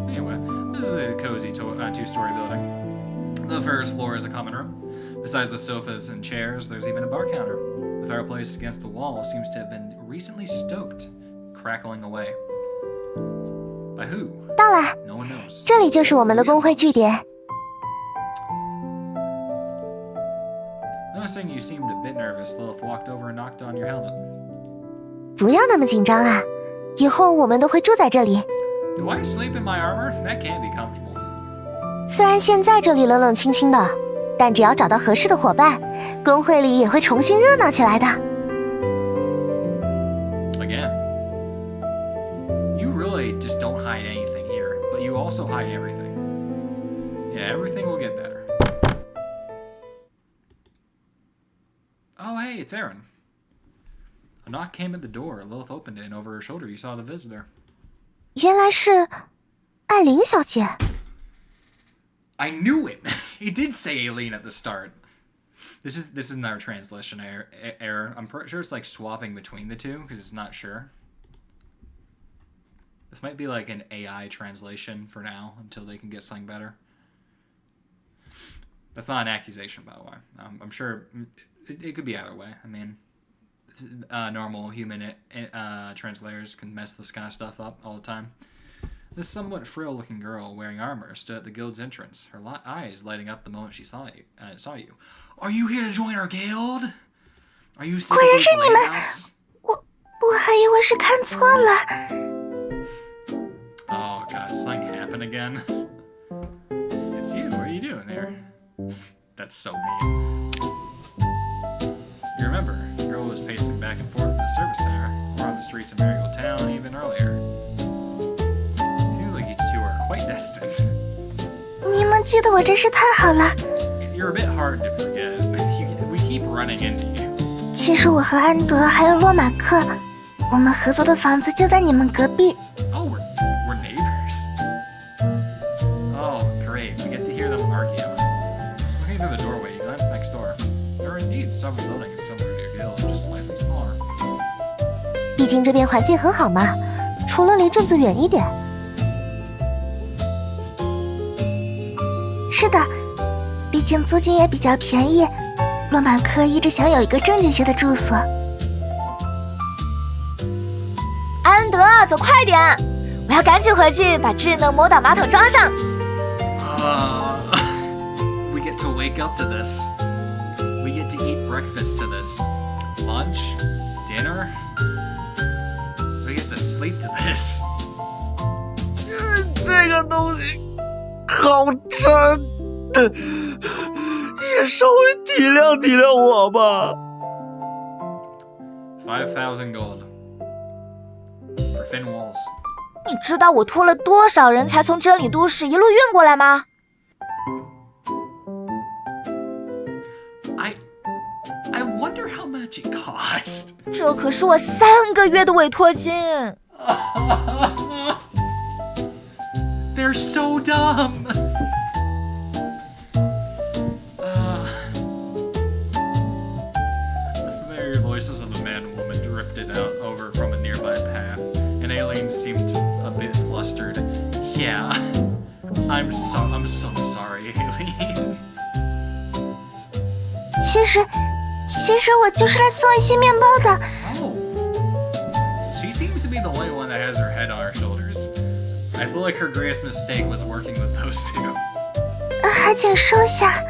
Anyway, this is a cozy two-story building. The first floor is a common room. Besides the sofas and chairs, there's even a bar counter. The fireplace against the wall seems to have been recently stoked, crackling away. By who? 到了， No one knows. 这里就是我们的工会据点。 Noticing you seemed a bit nervous, Lilith walked over and knocked on your helmet. 不要那么紧张啦，以后我们都会住在这里。 Do I sleep in my armor? That can't be comfortable. 虽然现在这里冷冷清清的，但只要找到合适的伙伴，工会里也会重新热闹起来的。 Again. You really just don't hide anything here, but you also hide everything. Yeah, everything will get better. Oh, hey, it's Aaron. A knock came at the door. Lilith opened it, and over her shoulder you saw the visitor. 原来是艾琳小姐。 I knew it! It did say Aileen at the start. This is another translation error. I'm pretty sure it's like swapping between the two, because it's not sure. This might be like an AI translation for now, until they can get something better. That's not an accusation, by the way. I'm sure it could be either way. I mean, normal human translators can mess this kind of stuff up all the time. This somewhat frail-looking girl wearing armor stood at the guild's entrance, her eyes lighting up the moment she saw you. Are you here to join our guild? Are you sick of those layouts? 我还以为是看错了。 Oh god, something happened again. It's you. What are you doing there? That's so mean. You remember, the girl was pacing back and forth at the service center, or on the streets of Marigold Town even earlier. Seems like you two are quite destined. 你能记得我真是太好了。 You're a bit hard to forget. We keep running into you. 其实我和安德还有洛马克，我们合作的房子就在你们隔壁。 Oh, we're neighbors. Oh, great. We get to hear them argue. Looking through the doorway, you glance next door. There are indeed several buildings similar to your guild, just slightly smaller. 毕竟这边环境很好嘛，除了离镇子远一点。是的，毕竟租金也比较便宜。洛马克一直想有一个正经些的住所。安德，走快点！我要赶紧回去把智能魔导马桶装上。We get to wake up to this. We get to eat breakfast to this. Lunch, dinner. We get to sleep to this. 这个东西好沉，也稍微体谅体谅我吧。 5,000 gold for thin walls. 你知道我拖了多少人才从真理都市一路运过来吗？ I wonder how much it cost. 这可是我3个月的委托金。They're so dumb. The familiar voices of a man and woman drifted out over from a nearby path, and Aileen seemed a bit flustered. Yeah, I'm so sorry, Aileen. 其实我就是来送一些面包的。 Oh, she seems to be the only one that has her head on her shoulders. I feel like her greatest mistake was working with those two. 还请收下。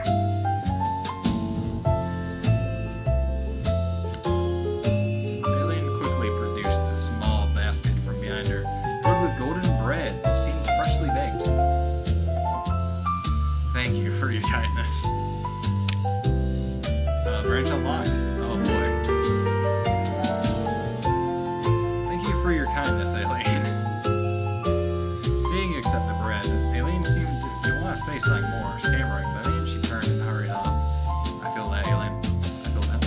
Aileen quickly produced a small basket from behind her, filled with golden bread that seemed freshly baked. Thank you for your kindness. Branch unlocked. Oh boy. Thank you for your kindness, Aileen. Seeing you accept the bread, Aileen seemed to want to say something more, stammering, but then she turned and hurried off. I feel that, Aileen. I feel that.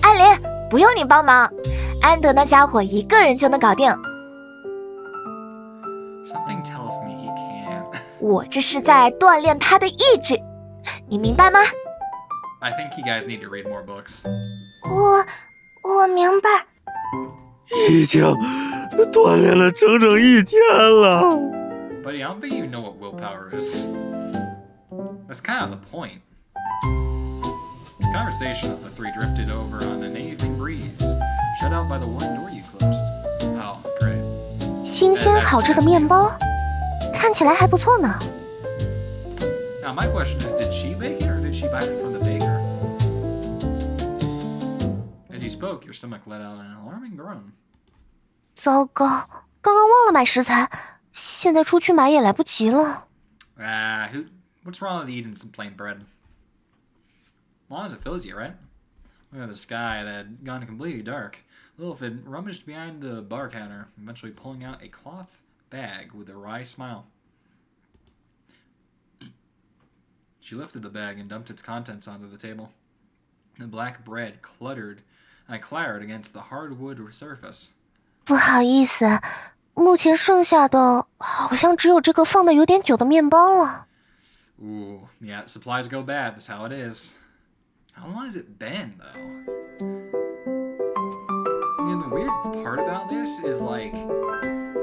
艾琳，不用你帮忙，安德那家伙一个人就能搞定。我这是在锻炼他的意志，你明白吗？ I think you guys need to read more books. 我明白。已经锻炼了整整1天了。Buddy, I don't think you know what willpower is. That's kind of the point. The conversation of the three drifted over on an evening breeze, shut out by the one door you closed. Oh, great. 新鲜烤制的面包，看起来还不错呢。 Now my question is, did she bake it or did she buy it from the baker? As you spoke, your stomach let out an alarming groan. 糟糕，刚刚忘了买食材，现在出去买也来不及了。What's wrong with eating some plain bread? As long as it fills you, right? Look at the sky that had gone completely dark. Lilith rummaged behind the bar counter, eventually pulling out a cloth bag with a wry smile. She lifted the bag and dumped its contents onto the table. The black bread clattered against the hardwood surface. 不好意思，目前剩下的好像只有这个放的有点久的面包了。Ooh, yeah, supplies go bad. That's how it is. How long has it been, though? And the weird part about this is, like,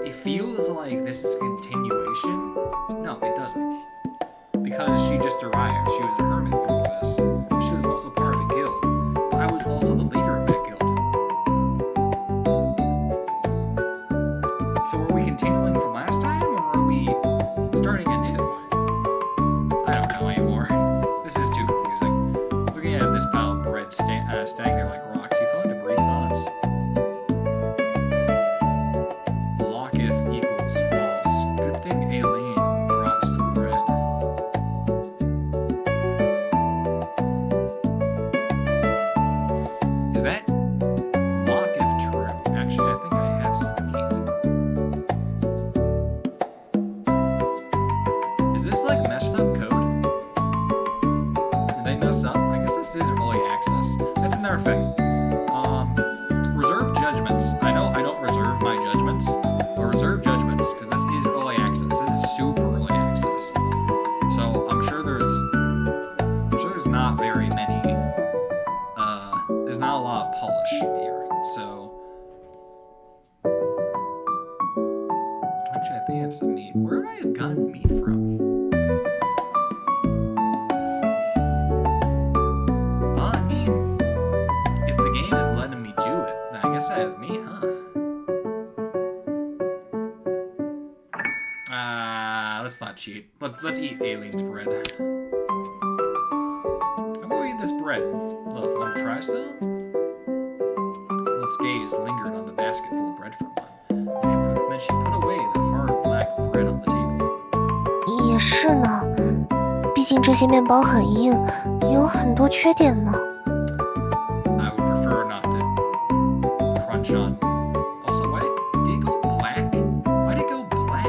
it feels like this is a continuation. No, it doesn't. Because she just arrived. She was a hermit before this. She was also part of a guild. I was also the leader of that guild. So are we continuing from last time, or are we starting anew? I don't know anymore. This is too confusing. Looking at this pile of bread staying there like rocks, you fell into brief thoughts. Locketh equals false. Good thing Aileen brought some bread. Is that Locketh true? Actually, I think I have some meat. Is this like messed up code? Did they mess up? I guess this is early access. That's another thing. Reserve judgments. I know I don't reserve my judgments, but reserve judgments because this is early access. This is super early access. So I'm sure there's not very many. There's not a lot of polish here. So actually, I think I have some meat. Where would I have gotten meat from? Well, I mean, if the game is letting me do it, then I guess I have meat, huh? Let's not cheat. Let's eat Aileen's bread. I'm gonna eat this bread. Lilith, want to try still? Lilith's gaze lingered on the basket full of bread for a moment. Then she put away the hard black bread on the table. 也是呢，毕竟这些面包很硬，有很多缺点呢。 I would prefer not to crunch on. Also, why did it go black? Why'd it go black?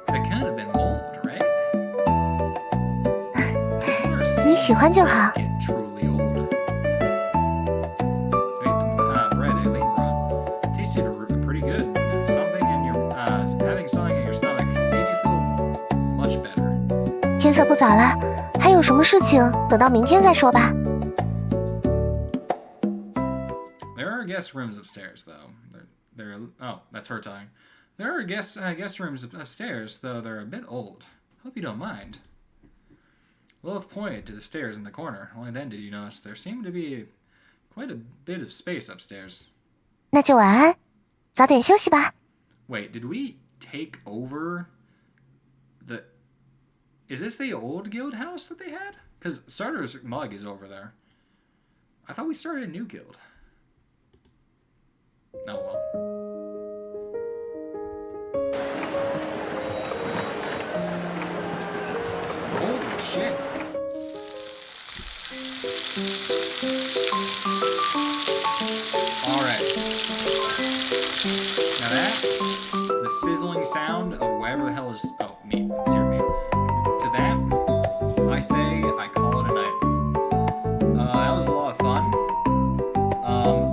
That could have been mold, right? 你喜欢就好。 Get truly old. Bread Aileen brought tasted pretty good. Something in your having something in your stomach made you feel much better. 天色不早了，还有什么事情等到明天再说吧。 There are guest rooms upstairs, though. Oh, that's her talking. There are guest rooms upstairs, though they're a bit old. Hope you don't mind. Lilith pointed to the stairs in the corner. Only then did you notice there seemed to be quite a bit of space upstairs. 那就晚安，早点休息吧。 Wait, did we take over the... Is this the old guild house that they had? Because Starter's mug is over there. I thought we started a new guild. Oh, well. Holy shit. Alright. Now that, the sizzling sound of whatever the hell is... Oh, meat. It's your meat. To that, I say I call it a night. That was a lot of fun.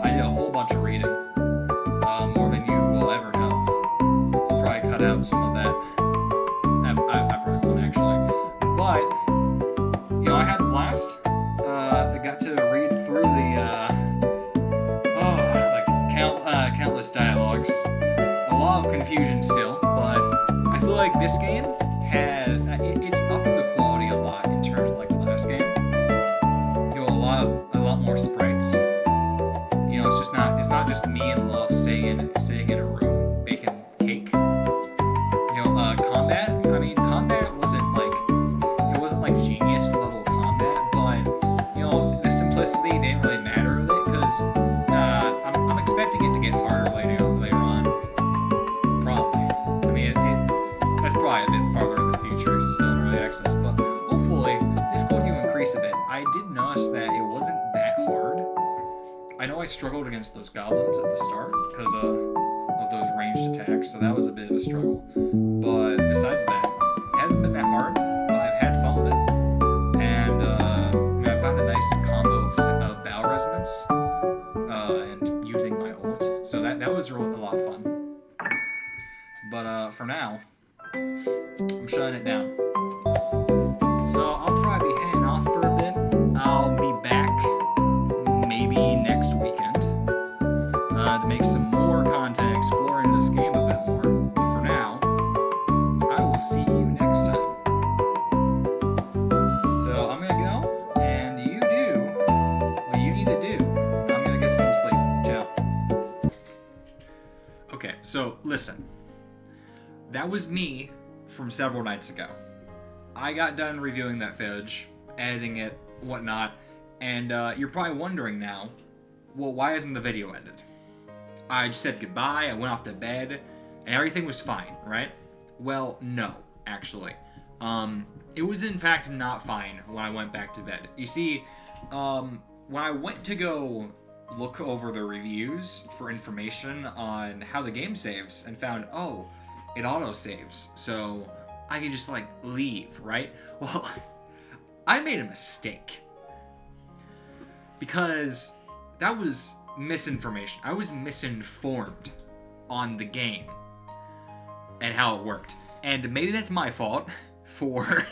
I did a whole bunch of reading. More than you will ever know. Probably cut out some of that. blast. I got to read through the countless dialogues. A lot of confusion still, but I feel like this game has it's upped the quality a lot in terms of like the last game. You know, a lot more sprites. You know, it's not just me and Love sitting in a room baking cake. You know, combat. I mean, combat wasn't like genius level combat, but you know, the simplicity didn't really matter with it because I'm expecting it to get harder later on. Probably. I mean, that's probably a bit farther in the future, still in early access, but hopefully difficulty will increase a bit. I did notice that it wasn't that hard. I know I struggled against those goblins at the start because of those ranged attacks, so that was a bit of a struggle. But besides that, it hasn't been that hard, but I've had fun with it. And you know, I found a nice combo of battle resonance and using my ult, so that was a lot of fun. But for now, I'm shutting it down. So I'll probably be heading off for a bit. I'll be back maybe next weekend to make some more content exploring this game a bit more. But for now, I will see you next time. So I'm gonna go, and you do what you need to do. I'm gonna get some sleep. Ciao. Okay, so listen. That was me from several nights ago. I got done reviewing that footage, editing it, whatnot, and you're probably wondering now, well, why isn't the video ended? I just said goodbye, I went off to bed, and everything was fine, right? Well, no, actually. It was in fact not fine when I went back to bed. You see, when I went to go look over the reviews for information on how the game saves and found, oh, it auto-saves, so I can just, like, leave, right? Well, I made a mistake. Because that was misinformation. I was misinformed on the game and how it worked. And maybe that's my fault for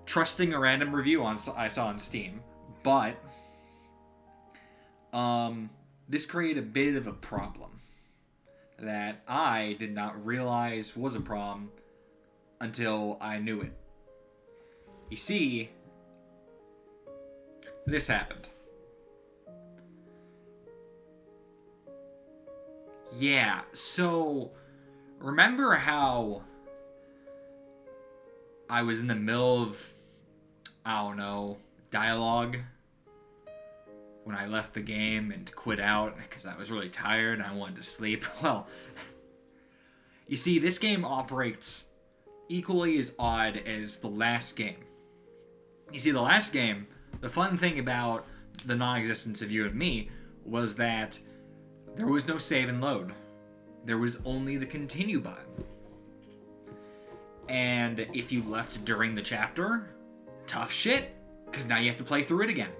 trusting a random review I saw on Steam. But this created a bit of a problem that I did not realize was a problem until I knew it. You see, this happened. Yeah, so remember how I was in the middle of, I don't know, dialogue when I left the game and quit out because I was really tired and I wanted to sleep? Well, you see, this game operates equally as odd as the last game. You see, the last game, the fun thing about the non-existence of you and me was that there was no save and load. There was only the continue button. And if you left during the chapter, tough shit, because now you have to play through it again.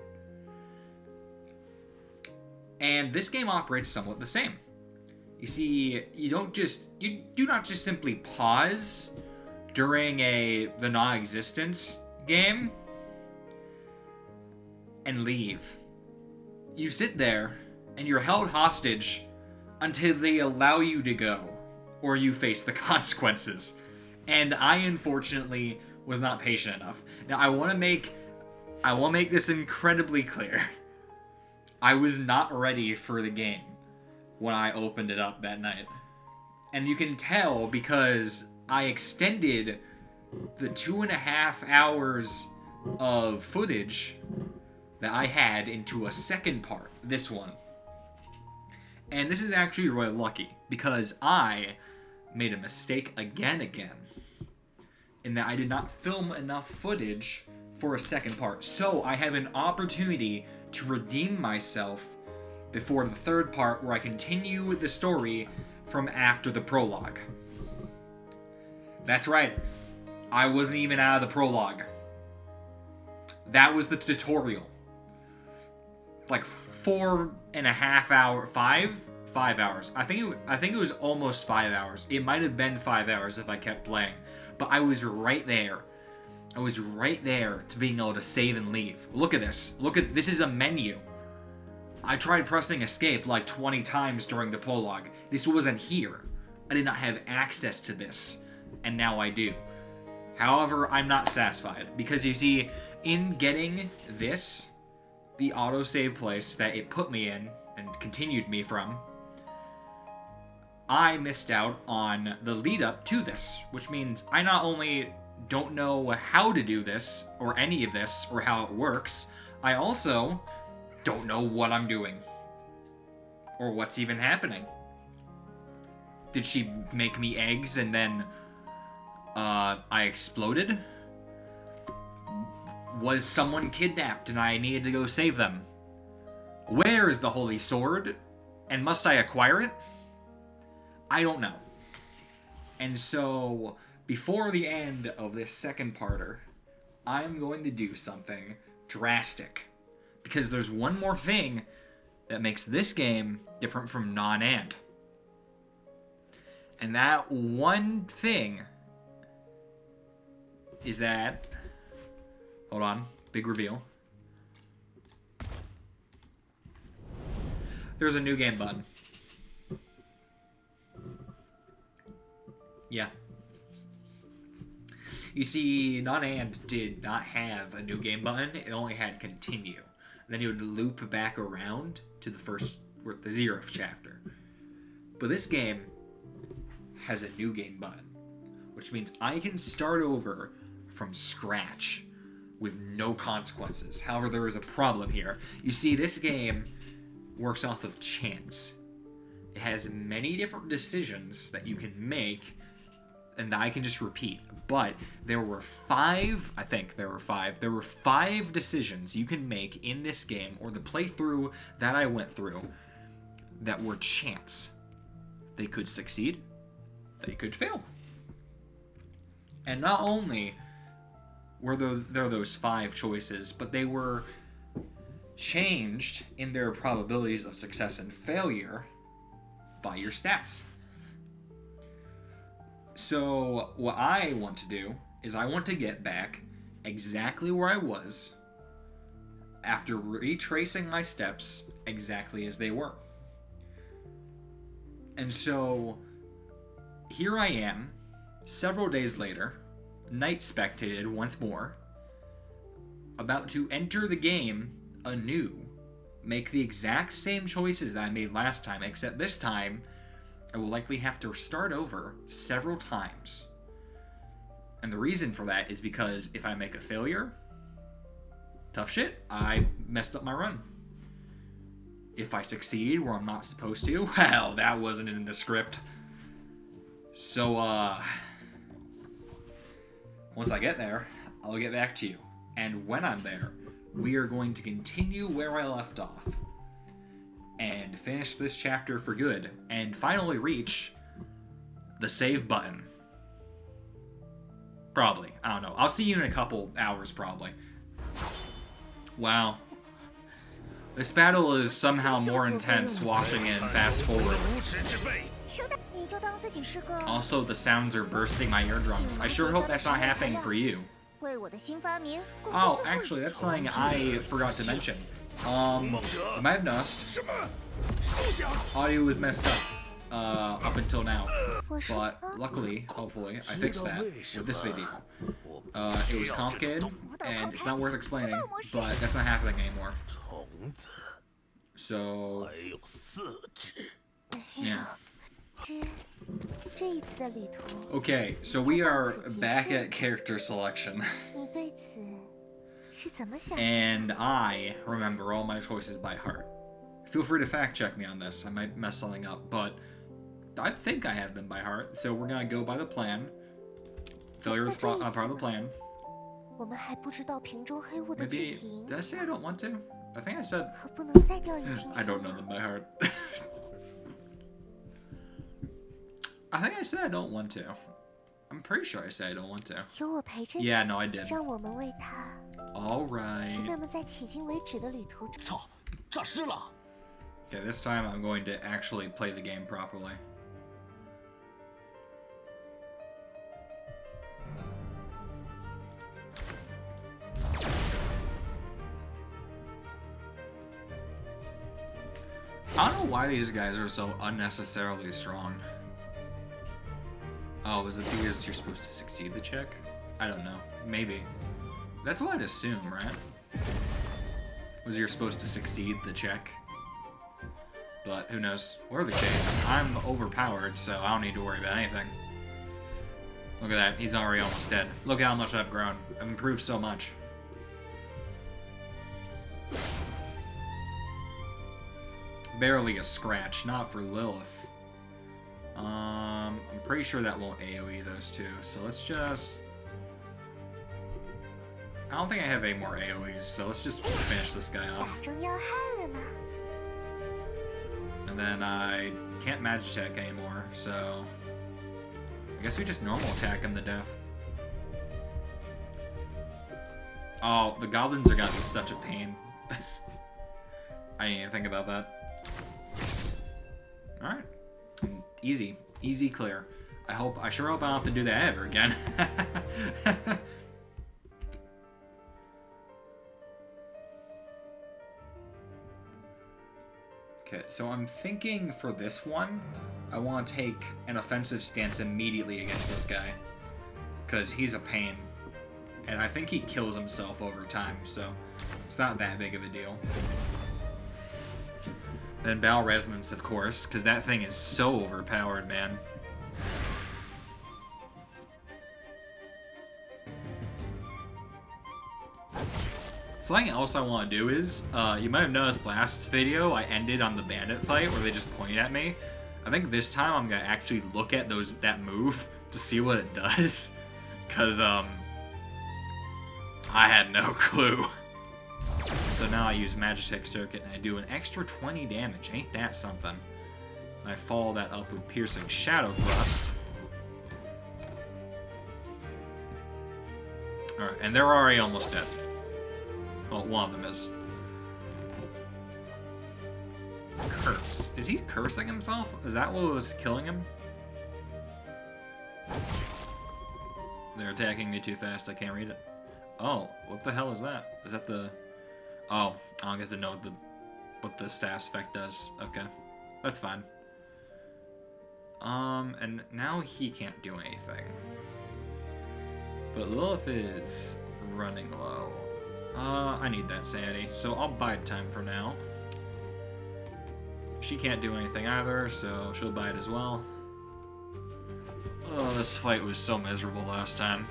And this game operates somewhat the same. You see, you do not just simply pause during the non-existence game and leave. You sit there and you're held hostage until they allow you to go, or you face the consequences. And I unfortunately was not patient enough. Now I want to make this incredibly clear. I was not ready for the game when I opened it up that night. And you can tell because I extended the 2.5 hours of footage that I had into a second part, this one. And this is actually really lucky because I made a mistake again, in that I did not film enough footage for a second part. So I have an opportunity to redeem myself before the third part where I continue the story from after the prologue. That's right. I wasn't even out of the prologue. That was the tutorial. Like 4.5 hours, 5 hours. I think it was almost 5 hours. It might have been 5 hours if I kept playing. But I was right there. I was right there to being able to save and leave. Look at this. This is a menu. I tried pressing escape like 20 times during the prologue. This wasn't here. I did not have access to this, and now I do. However, I'm not satisfied, because you see, in getting this, the autosave place that it put me in and continued me from, I missed out on the lead up to this, which means I not only don't know how to do this, or any of this, or how it works, I also don't know what I'm doing, or what's even happening. Did she make me eggs and then I exploded? Was someone kidnapped and I needed to go save them? Where is the holy sword? And must I acquire it? I don't know. And so, before the end of this second parter, I'm going to do something drastic. Because there's one more thing that makes this game different from non-and. And that one thing is that... Hold on. Big reveal. There's a new game button. Yeah. You see, non-and did not have a new game button. It only had continue. Then it would loop back around to the 0th chapter. But this game has a new game button, which means I can start over from scratch with no consequences. However, there is a problem here. You see, this game works off of chance. It has many different decisions that you can make and that I can just repeat. But there were 5 decisions you can make in this game, or the playthrough that I went through, that were chance. They could succeed, they could fail. And not only were there those 5 choices, but they were changed in their probabilities of success and failure by your stats. So what I want to do is I want to get back exactly where I was after retracing my steps exactly as they were. And so here I am, several days later, night spectated once more, about to enter the game anew, make the exact same choices that I made last time, except this time I will likely have to start over several times. And the reason for that is because if I make a failure, tough shit, I messed up my run. If I succeed where I'm not supposed to, well, that wasn't in the script. So, once I get there, I'll get back to you. And when I'm there, we are going to continue where I left off and finish this chapter for good, and finally reach the save button. Probably. I don't know. I'll see you in a couple hours, probably. Wow. This battle is somehow more intense watching it fast forward. Also, the sounds are bursting my eardrums. I sure hope that's not happening for you. Oh, actually, that's something I forgot to mention. You might have noticed, audio was messed up until now, but luckily, hopefully, I fixed that with this video. It was complicated, and it's not worth explaining, but that's not happening anymore. So, yeah. Okay, so we are back at character selection. And I remember all my choices by heart. Feel free to fact check me on this. I might mess something up, but I think I have them by heart. So we're gonna go by the plan. Failure is part of the plan. Maybe, did I say I don't want to? I think I said I don't know them by heart. I think I said I don't want to. I'm pretty sure I said I don't want to. Yeah, no, I did. Alright. Okay, this time I'm going to actually play the game properly. I don't know why these guys are so unnecessarily strong. Oh, is it because you're supposed to succeed the check? I don't know. Maybe. That's what I'd assume, right? Was you're supposed to succeed the check? But who knows? Whatever the case, I'm overpowered, so I don't need to worry about anything. Look at that. He's already almost dead. Look how much I've grown. I've improved so much. Barely a scratch. Not for Lilith. I'm pretty sure that won't AoE those two. So let's just... I don't think I have any more AoEs, so let's just finish this guy off. 打中要害了呢。 And then I can't magic attack anymore, so... I guess we just normal attack him to death. Oh, the goblins are gonna be such a pain. I didn't even think about that. Alright. Easy. Easy clear. I sure hope I don't have to do that ever again. Okay, so I'm thinking for this one, I want to take an offensive stance immediately against this guy. Because he's a pain. And I think he kills himself over time, so it's not that big of a deal. Then Battle Resonance, of course, because that thing is so overpowered, man. Something else I want to do is, you might have noticed last video I ended on the bandit fight where they just point at me. I think this time I'm going to actually look at that move to see what it does. Because, I had no clue. So now I use Magitech Circuit and I do an extra 20 damage. Ain't that something? And I follow that up with Piercing Shadow Thrust. Alright, and they're already almost dead. Well, one of them is. Curse. Is he cursing himself? Is that what was killing him? They're attacking me too fast, I can't read it. Oh, what the hell is that? Is that the... Oh, I don't get to know what the status effect does. Okay, that's fine. And now he can't do anything. But Lilith is running low. I need that sanity, so I'll bide time for now. She can't do anything either, so she'll bide as well. Oh, this fight was so miserable last time.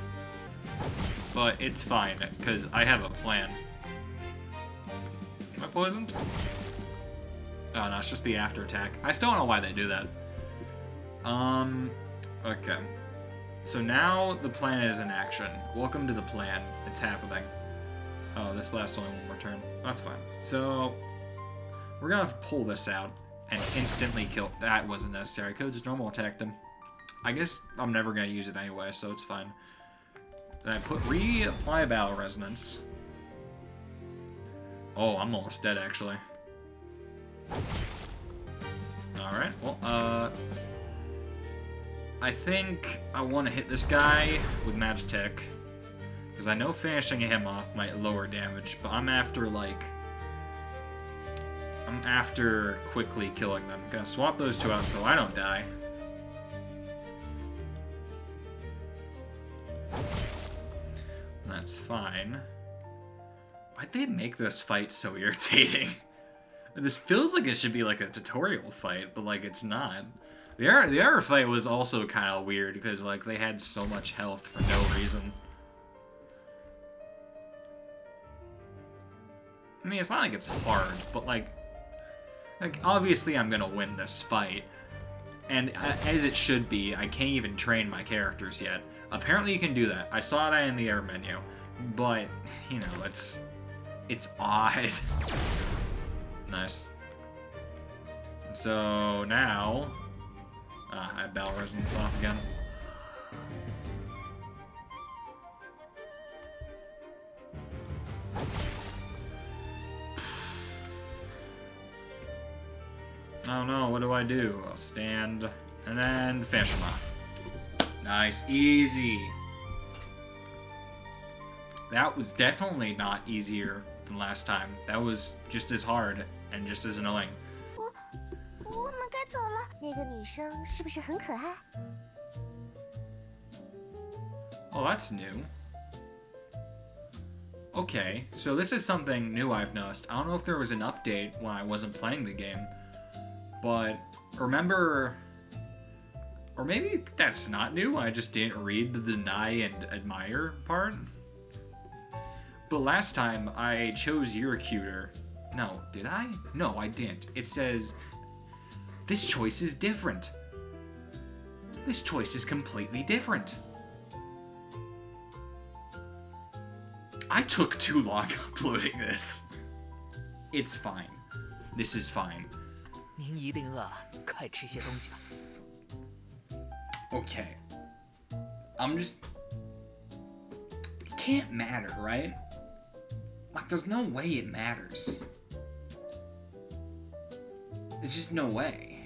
But it's fine, because I have a plan. Am I poisoned? Oh, no, it's just the after attack. I still don't know why they do that. Okay. So now the plan is in action. Welcome to the plan. It's happening. Oh, this lasts only one more turn. That's fine. So, we're gonna pull this out and instantly kill. That wasn't necessary. I could have just normal attacked him. I guess I'm never gonna use it anyway, so it's fine. Then I reapply Battle Resonance. Oh, I'm almost dead, actually. Alright, well, I think I want to hit this guy with Magitech. Because I know finishing him off might lower damage, but I'm after, like... I'm after quickly killing them. Gonna swap those two out so I don't die. That's fine. Why'd they make this fight so irritating? This feels like it should be like a tutorial fight, but like it's not. The other fight was also kind of weird because like they had so much health for no reason. I mean, it's not like it's hard, but like obviously I'm gonna win this fight. And as it should be, I can't even train my characters yet. Apparently you can do that. I saw that in the air menu. But, you know, it's odd. Nice. So now... I have Battle Resonance off again. Oh no, what do I do? I'll stand and then finish him off. Nice, easy. That was definitely not easier than last time. That was just as hard and just as annoying. 我们该走了。那个女生是不是很可爱？ Oh, that's new. Okay, so this is something new I've noticed. I don't know if there was an update when I wasn't playing the game, but remember, or maybe that's not new, I just didn't read the deny and admire part. But last time I chose You're Cuter. No, did I? No, I didn't. It says, this choice is different. This choice is completely different. I took too long uploading this. It's fine. This is fine. 您一定饿了，快吃些东西吧。 Okay. I'm just... It can't matter, right? Like, there's no way it matters. There's just no way.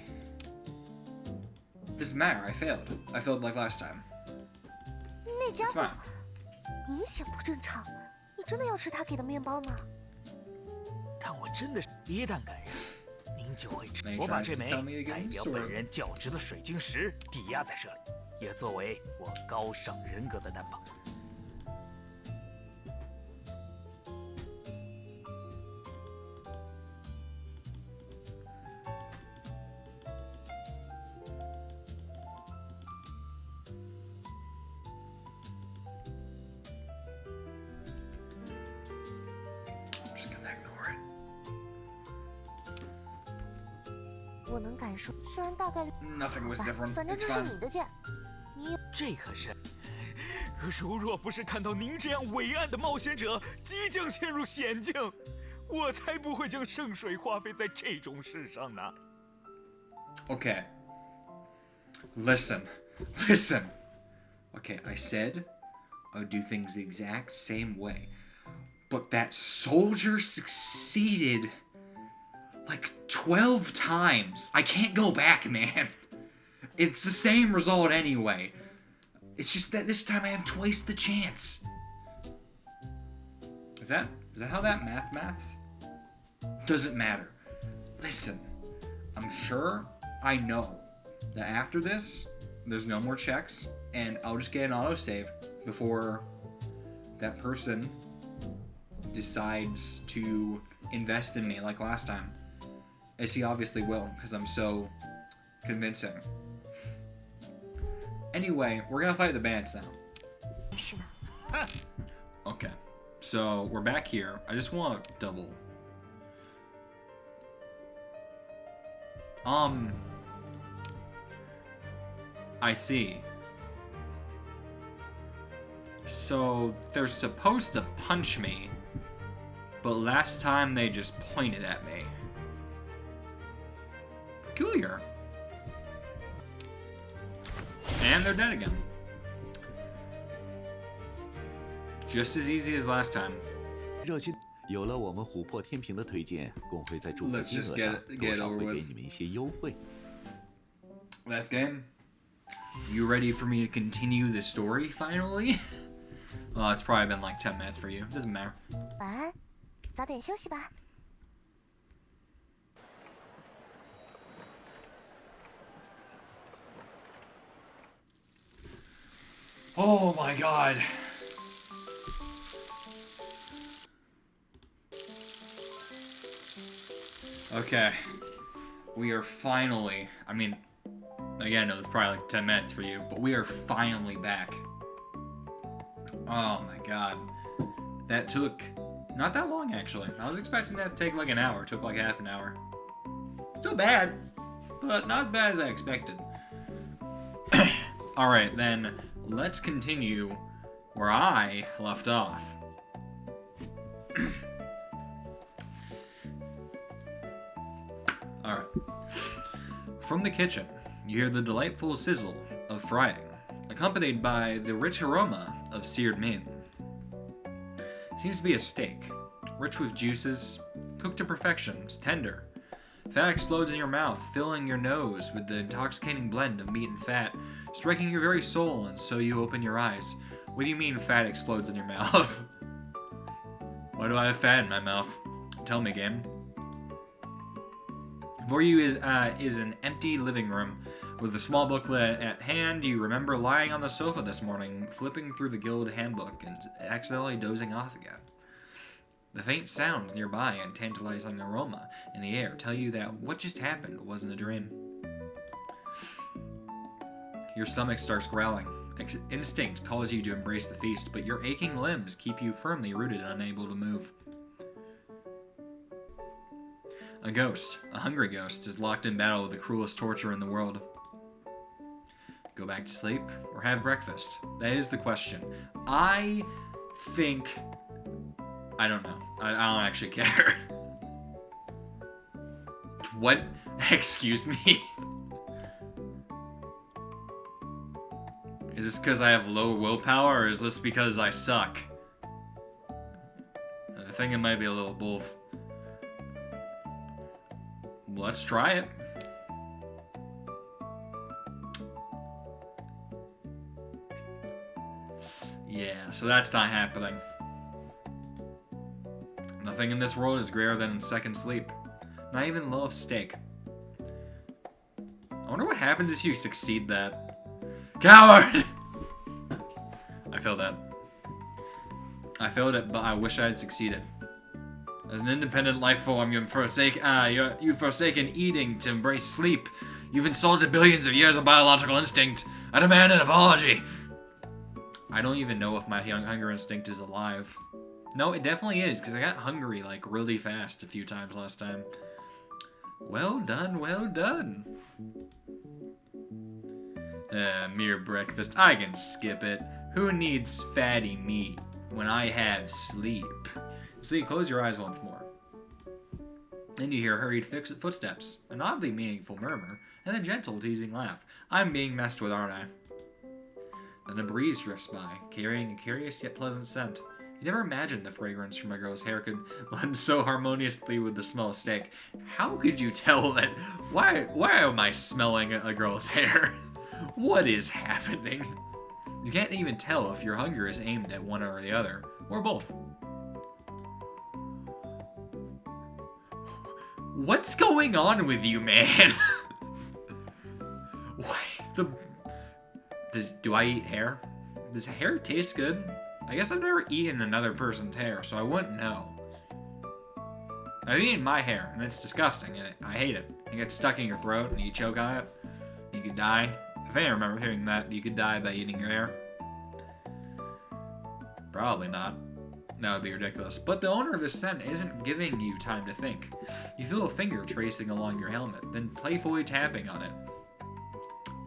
Doesn't matter, I failed. I failed like last time. 那家 It's 伙 fine. 明显不正常。你真的要吃他给的面包吗？但我真的是一旦感染，您就会吃。 Then he 我把 tries 这 to 枚 tell me 代 again, 表 or- 本人较值的水晶石抵押在这里，也作为我高尚人格的担保。 I'm just gonna ignore it. 我能感受，虽然大概率 Nothing was 吧 different. 反正 It's 这是 fine. 你的剑，你有这可是，如若不是看到您这样伟岸的冒险者即将陷入险境，我才不会将圣水花费在这种事上呢。 Okay. Listen. Listen. Okay, I said I would do things the exact same way. But that soldier succeeded like 12 times. I can't go back, man. It's the same result anyway. It's just that this time I have twice the chance. Is that how that maths? Doesn't matter. Listen, I'm sure I know that after this, there's no more checks, and I'll just get an autosave before that person decides to invest in me like last time. As he obviously will, because I'm so convincing. Anyway, we're gonna fight the bandits now. 是吗？ Okay, so we're back here. I just want to double. I see. So they're supposed to punch me, but last time they just pointed at me. Peculiar. And they're dead again. Just as easy as last time. 热心，有了我们琥珀天平的推荐，共会在注册 Let's 金 just 额 get 上 it- 多 get 少 over 会给 with. 你们一些优惠。 Last game. You ready for me to continue the story finally? Well, it's probably been like 10 minutes for you. Doesn't matter. 晚安，早点休息吧。 Oh my god. Okay. We are finally, I mean, again, it was probably like 10 minutes for you, but we are finally back. Oh my god. That took not that long, actually. I was expecting that to take like an hour. It took like half an hour. Still bad, but not as bad as I expected. Alright, then let's continue where I left off. Alright. From the kitchen, you hear the delightful sizzle of frying, accompanied by the rich aroma of seared meat. Seems to be a steak, rich with juices, cooked to perfection, it's tender. Fat explodes in your mouth, filling your nose with the intoxicating blend of meat and fat, striking your very soul, and so you open your eyes. What do you mean fat explodes in your mouth? Why do I have fat in my mouth? Tell me, game. Before you is an empty living room. With a small booklet at hand, you remember lying on the sofa this morning, flipping through the Guild handbook and accidentally dozing off again. The faint sounds nearby and tantalizing aroma in the air tell you that what just happened wasn't a dream. Your stomach starts growling. Instinct calls you to embrace the feast, but your aching limbs keep you firmly rooted and unable to move. A ghost, a hungry ghost, is locked in battle with the cruelest torture in the world. Go back to sleep or have breakfast? That is the question. I think... I don't know. I don't actually care. What? Excuse me? Is this because I have low willpower, or is this because I suck? I think it might be a little both. Let's try it. Yeah, so that's not happening. Nothing in this world is greater than second sleep. Not even loaf steak. I wonder what happens if you succeed that. Coward! I failed that. I failed it, but I wish I had succeeded. As an independent life form, you've forsaken eating to embrace sleep. You've insulted billions of years of biological instinct. I demand an apology. I don't even know if my hunger instinct is alive. No, it definitely is, because I got hungry, like, really fast a few times last time. Well done, well done. Mere breakfast. I can skip it. Who needs fatty meat when I have sleep? So you close your eyes once more. Then you hear hurried footsteps, an oddly meaningful murmur, and a gentle, teasing laugh. I'm being messed with, aren't I? Then a breeze drifts by, carrying a curious yet pleasant scent. You never imagined the fragrance from a girl's hair could blend so harmoniously with the smell of steak. How could you tell that? Why am I smelling a girl's hair? What is happening? You can't even tell if your hunger is aimed at one or the other, or both. What's going on with you, man? Do I eat hair? Does hair taste good? I guess I've never eaten another person's hair, so I wouldn't know. I've eaten my hair, and it's disgusting, and I hate it. It gets stuck in your throat, and you choke on it. You could die. I think I remember hearing that you could die by eating your hair. Probably not. That would be ridiculous. But the owner of this scent isn't giving you time to think. You feel a finger tracing along your helmet, then playfully tapping on it.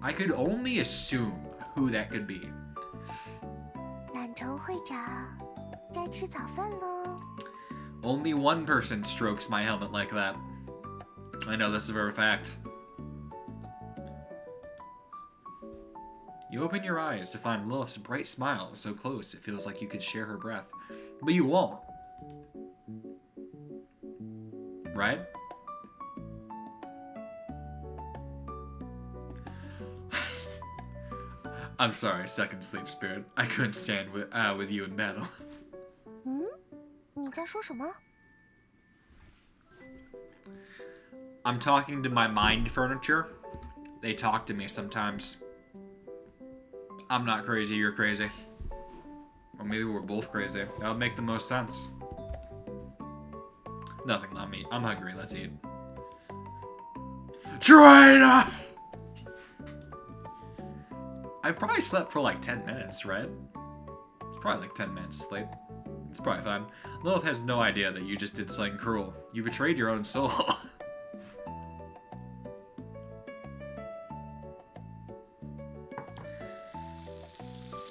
I could only assume who that could be. 懒虫会长，该吃早饭喽。 Only one person strokes my helmet like that. I know this for a fact. You open your eyes to find Lilith's bright smile so close it feels like you could share her breath. But you won't. Right? I'm sorry, second sleep spirit. I couldn't stand with you in battle. 你在说什么？ I'm talking to my mind furniture. They talk to me sometimes. I'm not crazy, you're crazy. Or maybe we're both crazy. That would make the most sense. Nothing, not me. I'm hungry, let's eat. Traitor! I probably slept for like 10 minutes, right? It's probably like 10 minutes of sleep. It's probably fine. Lilith has no idea that you just did something cruel. You betrayed your own soul.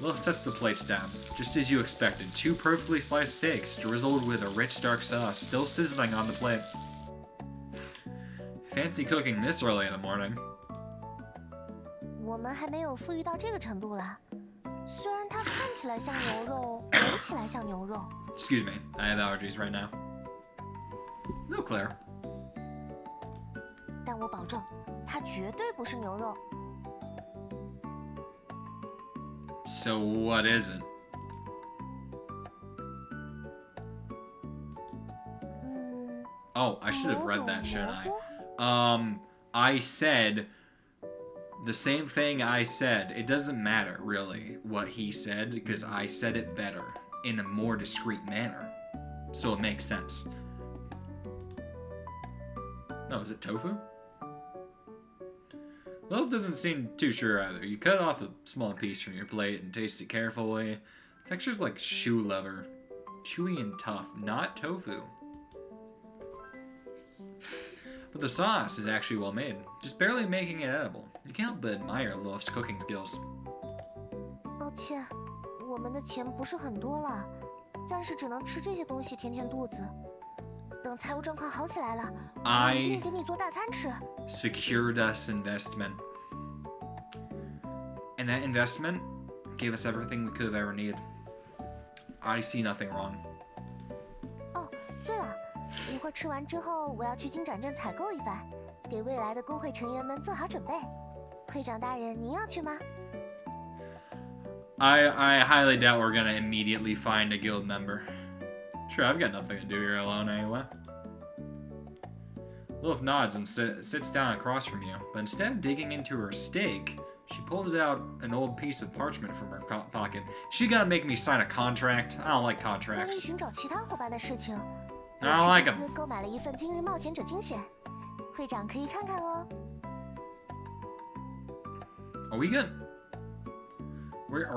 Lilith sets the place down, just as you expected. 2 perfectly sliced steaks, drizzled with a rich dark sauce, still sizzling on the plate. Fancy cooking this early in the morning. 我们还没有富裕到这个程度啦。虽然它看起来像牛肉，闻起来像牛肉。 Excuse me, I have allergies right now. No, Claire. 但我保证，它绝对不是牛肉。 So what is it? 嗯， Oh, I should have read 某种 that, shouldn't 蘑 I? 菇 I said the same thing I said. It doesn't matter, really, what he said, because I said it better, in a more discreet manner. So it makes sense. No, is it tofu? Loaf doesn't seem too sure either. You cut off a small piece from your plate and taste it carefully. Texture's like shoe leather. Chewy and tough, not tofu. But the sauce is actually well made, just barely making it edible. You can't help but admire Loaf's cooking skills. 抱歉，我们的钱不是很多了，暂时只能吃这些东西填填肚子。等财务状况好起来了，我一定给你做大餐吃。Secured us investment. And that investment gave us everything we could have ever needed. I see nothing wrong. 哦，对了，一会儿吃完之后，我要去金展镇采购一番，给未来的工会成员们做好准备。会长大人，您要去吗？ I highly doubt we're gonna immediately find a guild member. Sure, I've got nothing to do here alone anyway. Lilith nods and sits down across from you, but instead of digging into her steak, she pulls out an old piece of parchment from her pocket. She gotta make me sign a contract. I don't like 关于 contracts. 寻找其他伙伴的事情， I don't like 我 them. 斥资购买了一份今日冒险者精选，会长可以看看哦。 Are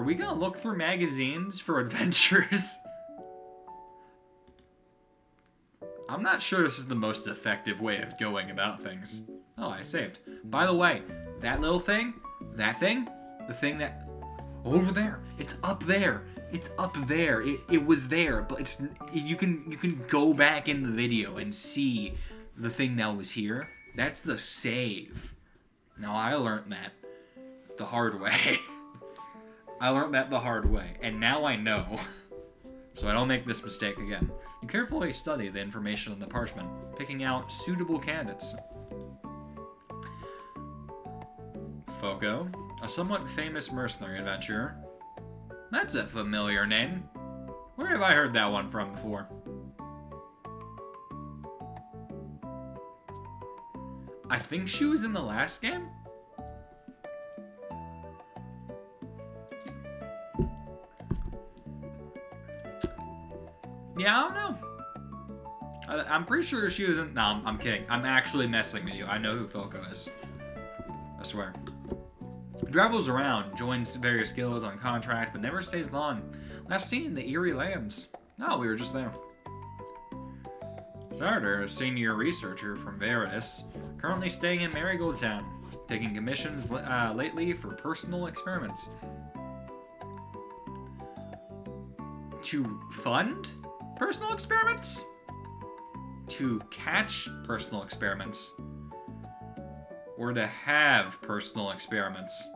we gonna look through magazines for adventures? I'm not sure this is the most effective way of going about things. Oh, I saved. By the way, that little thing, the thing that over there, it's up there. It's up there. It was there, but you can go back in the video and see the thing that was here. That's the save. Now I learned that the hard way. I learned that the hard way, and now I know. So I don't make this mistake again. You carefully study the information on the parchment, picking out suitable candidates. Foco, a somewhat famous mercenary adventurer. That's a familiar name. Where have I heard that one from before? I think she was in the last game? Yeah, I don't know. I'm pretty sure she was in... No, I'm kidding. I'm actually messing with you. I know who Foco is. I swear. He travels around, joins various guilds on contract, but never stays long. Last seen in the Eerie lands. No, we were just there. Sarter, a senior researcher from Veritas, currently staying in Marigold Town, taking commissions lately for personal experiments. To fund personal experiments? To catch personal experiments? Or to have personal experiments?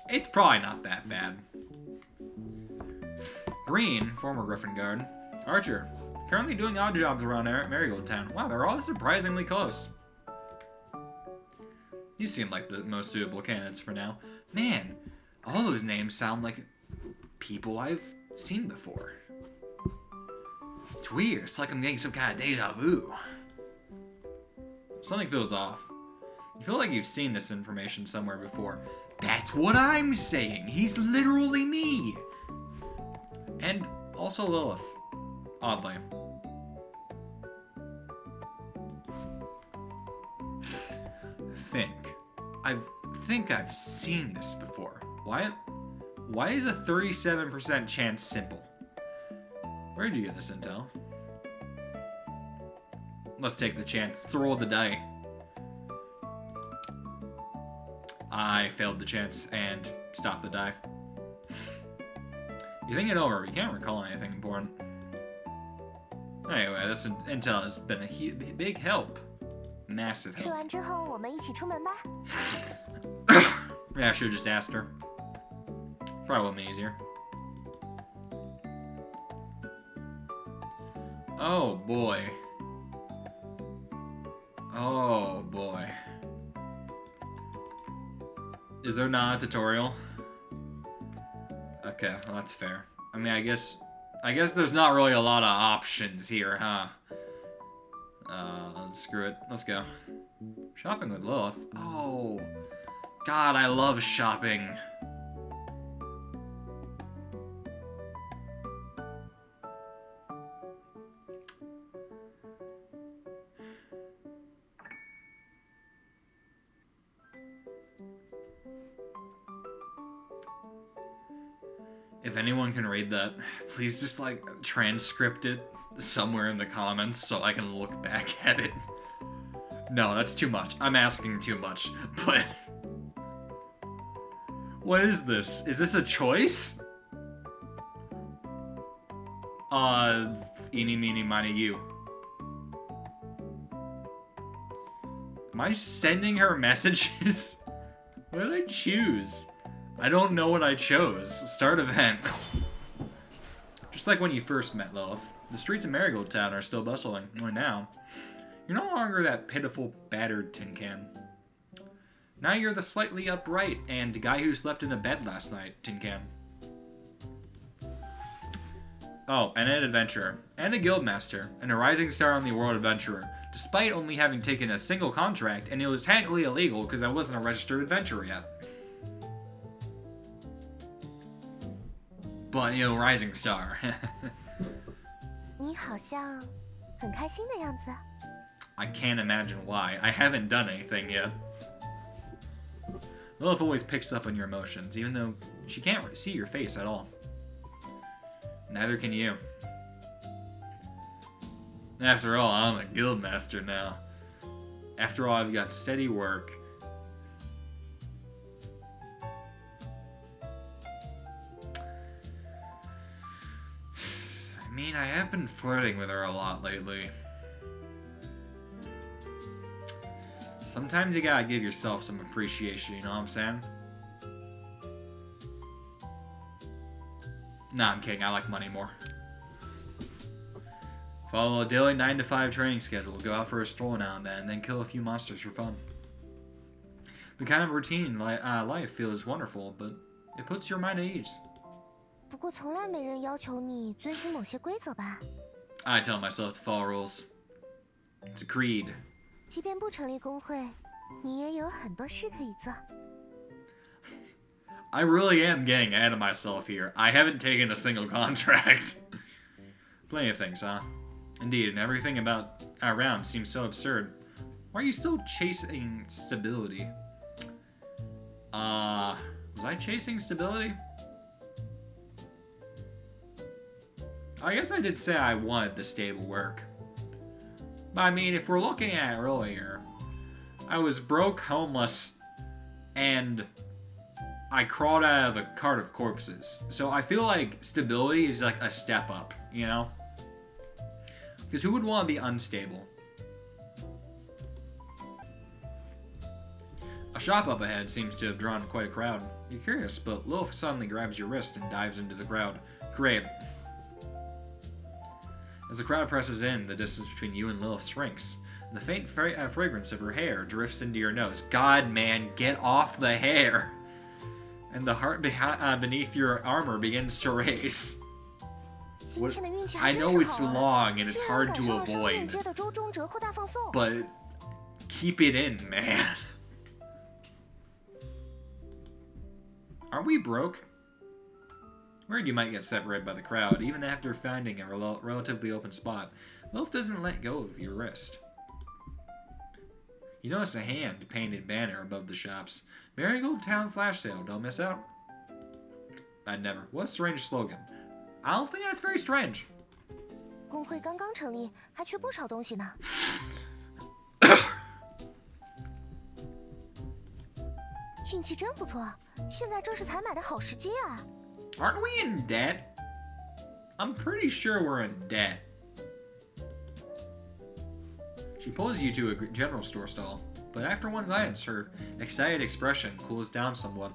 It's probably not that bad. Green, former Griffin Guard. Archer, currently doing odd jobs around Marigold Town. Wow, they're all surprisingly close. These seem like the most suitable candidates for now. Man, all those names sound like people I've seen before. It's weird. It's like I'm getting some kind of deja vu. Something feels off. You feel like you've seen this information somewhere before. That's what I'm saying. He's literally me. And also Lilith. Oddly. I think I've seen this before. Why is a 37% chance simple? Where did you get this intel? Let's take the chance. Throw the die. I failed the chance and stopped the die. You think it over, but you can't recall anything important. Anyway, this intel has been a big help. Massive 吃 help. 完之后，我们一起出门吧。 Yeah, I should've just asked her. Probably would've been easier. Oh boy. Oh boy. Is there not a tutorial? Okay, well that's fair. I mean, I guess I guess there's not really a lot of options here, huh? Screw it. Let's go. Shopping with Lilith. Oh. God, I love shopping. If anyone can read that, please just, like, transcript it somewhere in the comments so I can look back at it. No, that's too much. I'm asking too much, but... What is this? Is this a choice? Eeny, meeny, miny, you. Am I sending her messages? What did I choose? I don't know what I chose. Start event. Just like when you first met Lilith, the streets of Marigold Town are still bustling. Only now, you're no longer that pitiful, battered tin can. Now you're the slightly upright and guy who slept in a bed last night, tin can. Oh, and an adventurer, and a guildmaster, and a rising star on the world adventurer, despite only having taken a single contract, and it was technically illegal because I wasn't a registered adventurer yet. But, you know, rising star. 你好像很开心的样子。 I can't imagine why. I haven't done anything yet. Lilith always picks up on your emotions, even though she can't see your face at all. Neither can you. After all, I'm a guildmaster now. After all, I've got steady work. I mean, I have been flirting with her a lot lately. Sometimes you gotta give yourself some appreciation, you know what I'm saying? Nah, I'm kidding. I like money more. Follow a daily 9 to 5 training schedule, go out for a stroll now and then kill a few monsters for fun. The kind of routine life feels wonderful, but it puts your mind at ease. 不过从来没人要求你遵循某些规则吧？ I tell myself to follow rules. It's a creed. 即便不成立工会，你也有很多事可以做。 I really am getting ahead of myself here. I haven't taken a single contract. Plenty of things, huh? Indeed, and everything around seems so absurd. Why are you still chasing stability? Was I chasing stability? I guess I did say I wanted the stable work. But I mean, if we're looking at it earlier, I was broke, homeless, and I crawled out of a cart of corpses. So I feel like stability is like a step up, you know? Because who would want to be unstable? A shop up ahead seems to have drawn quite a crowd. You're curious, but Lilith suddenly grabs your wrist and dives into the crowd. Great. As the crowd presses in, the distance between you and Lilith shrinks. The faint fragrance of her hair drifts into your nose. God, man, get off the hair! And the heart beneath your armor begins to race. I know it's long and it's hard to avoid, but keep it in, man. Are we broke? Worried you might get separated by the crowd, even after finding a relatively open spot. Lilith doesn't let go of your wrist. You notice a hand-painted banner above the shops. Marigold Town Flash Sale, don't miss out. I'd never. What a strange slogan. I don't think that's very strange. 工会刚刚成立，还缺不少东西呢。运气真不错，现在正是采买的好时机啊！ Aren't we in debt? I'm pretty sure we're in debt. She pulls you to a general store stall, but after one glance, her excited expression cools down somewhat.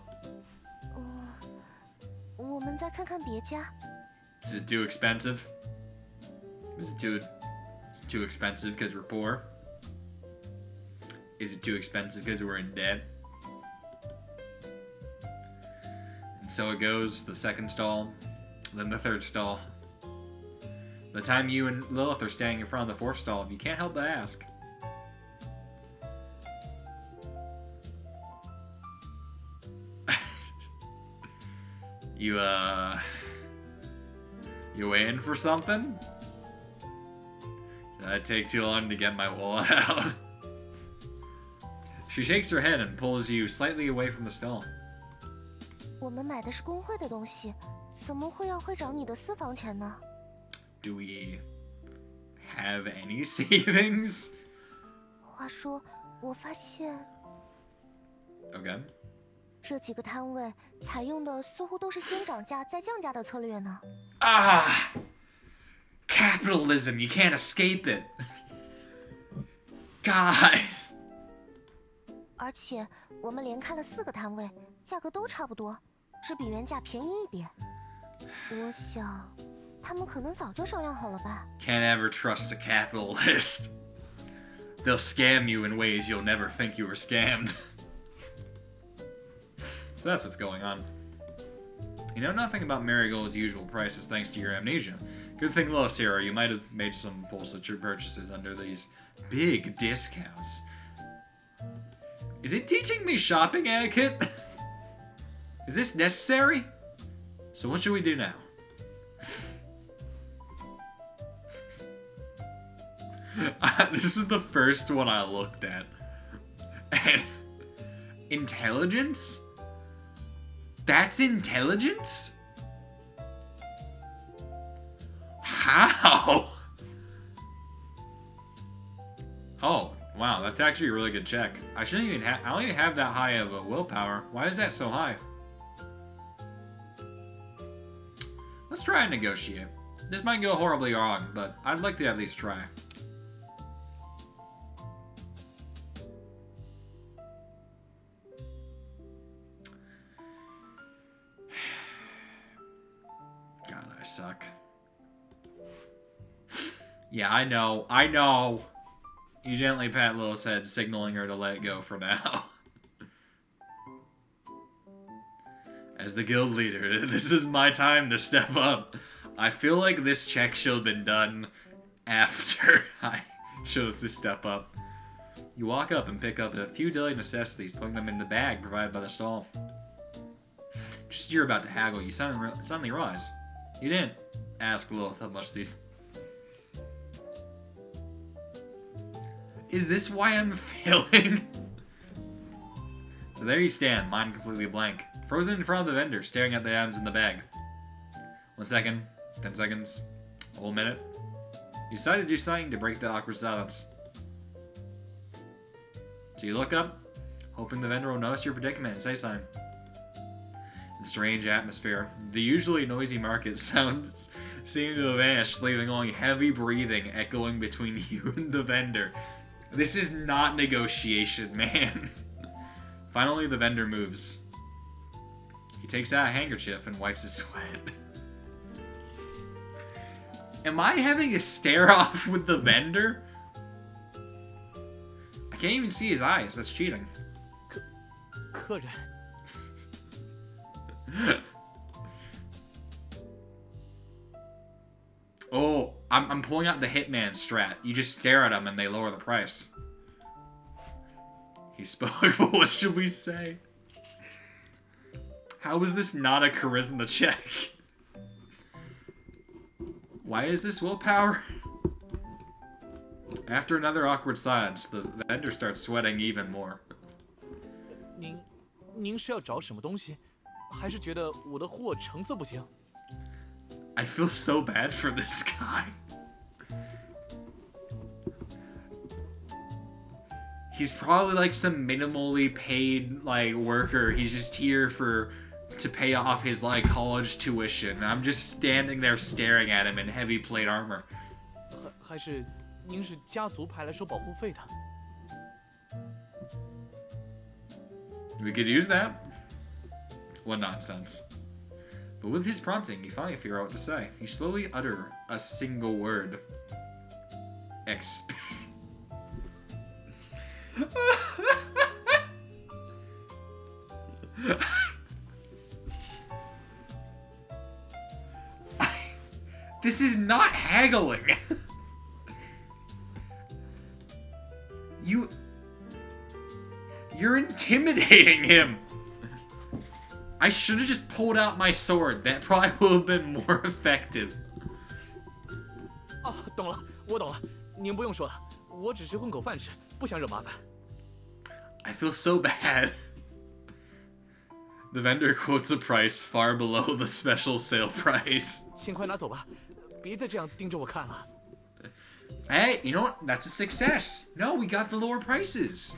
我们再看看别家。 Is it too expensive? Is it too expensive because we're poor? Is it too expensive because we're in debt? And so it goes, the second stall, then the third stall. The time you and Lilith are standing in front of the fourth stall, you can't help but ask. You waiting for something? Did it take too long to get my wallet out? She shakes her head and pulls you slightly away from the stall. 我们买的是工会的东西，怎么会要会长你的私房钱呢？ Do we have any savings? 话说，我发现 Okay. 这几个摊位采用的似乎都是先涨价再降价的策略呢。Ah! Capitalism, you can't escape it. God. 而且我们连看了4个摊位，价格都差不多，只比原价便宜一点。我想，他们可能早就商量好了吧。 Can't ever trust a capitalist. They'll scam you in ways you'll never think you were scammed. So that's what's going on. You know nothing about Marigold's usual prices thanks to your amnesia. Good thing Lilith's here, or you might have made some impulsive purchases under these big discounts. Is it teaching me shopping etiquette? Is this necessary? So what should we do now? This was the first one I looked at. And intelligence? That's intelligence? How? Oh, wow, that's actually a really good check. I don't even have that high of a willpower. Why is that so high? Let's try and negotiate. This might go horribly wrong, but I'd like to at least try. God, I suck. Yeah, I know. You gently pat Lilith's head, signaling her to let go for now. As the guild leader, this is my time to step up. I feel like this check should have been done after I chose to step up. You walk up and pick up a few daily necessities, putting them in the bag provided by the stall. Just as you're about to haggle, you suddenly realize you didn't ask Lilith how much these... Is this why I'm failing? So there you stand, mind completely blank, frozen in front of the vendor, staring at the items in the bag. 1 second, 10 seconds, a whole minute. You decide to do something to break the awkward silence. So you look up, hoping the vendor will notice your predicament and say something. In a strange atmosphere, the usually noisy market sounds seem to have vanished, leaving only heavy breathing echoing between you and the vendor. This is not negotiation, man. Finally, the vendor moves. He takes out a handkerchief and wipes his sweat. Am I having a stare-off with the vendor? I can't even see his eyes. That's cheating. 客人。 Oh, I'm pulling out the hitman strat. You just stare at them and they lower the price. He spoke, but what should we say? How is this not a charisma check? Why is this willpower? After another awkward silence, the vendor starts sweating even more. 您是要找什么东西，还是觉得我的货成色不行？ I feel so bad for this guy. He's probably like some minimally paid like worker. He's just here to pay off his like college tuition. I'm just standing there staring at him in heavy plate armor. 还是您是家族派来收保护费的？ We could use that. What nonsense. But with his prompting, you finally figure out what to say. You slowly utter a single word. This is not haggling. You're intimidating him. I should have just pulled out my sword. That probably would have been more effective. 哦，懂了，我懂了，您不用说了，我只是混口饭吃，不想惹麻烦。I feel so bad. The vendor quotes a price far below the special sale price. 请快拿走吧，别再这样盯着我看了。Hey, you know what? That's a success. No, we got the lower prices.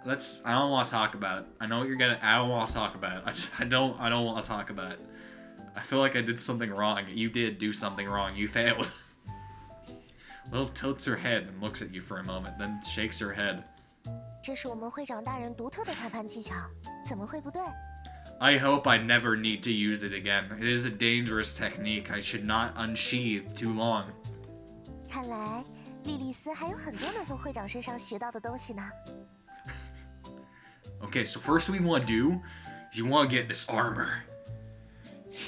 I don't want to talk about it. I know what you're gonna. I don't want to talk about it. I don't want to talk about it. I feel like I did something wrong. You did do something wrong. You failed. Lil tilts her head and looks at you for a moment, then shakes her head. 这是我们会长大人独特的谈判技巧，怎么会不对？ I hope I never need to use it again. It is a dangerous technique. I should not unsheath too long. 看来莉莉丝还有很多能从会长身上学到的东西呢。Okay, so first what we want to do is you want to get this armor.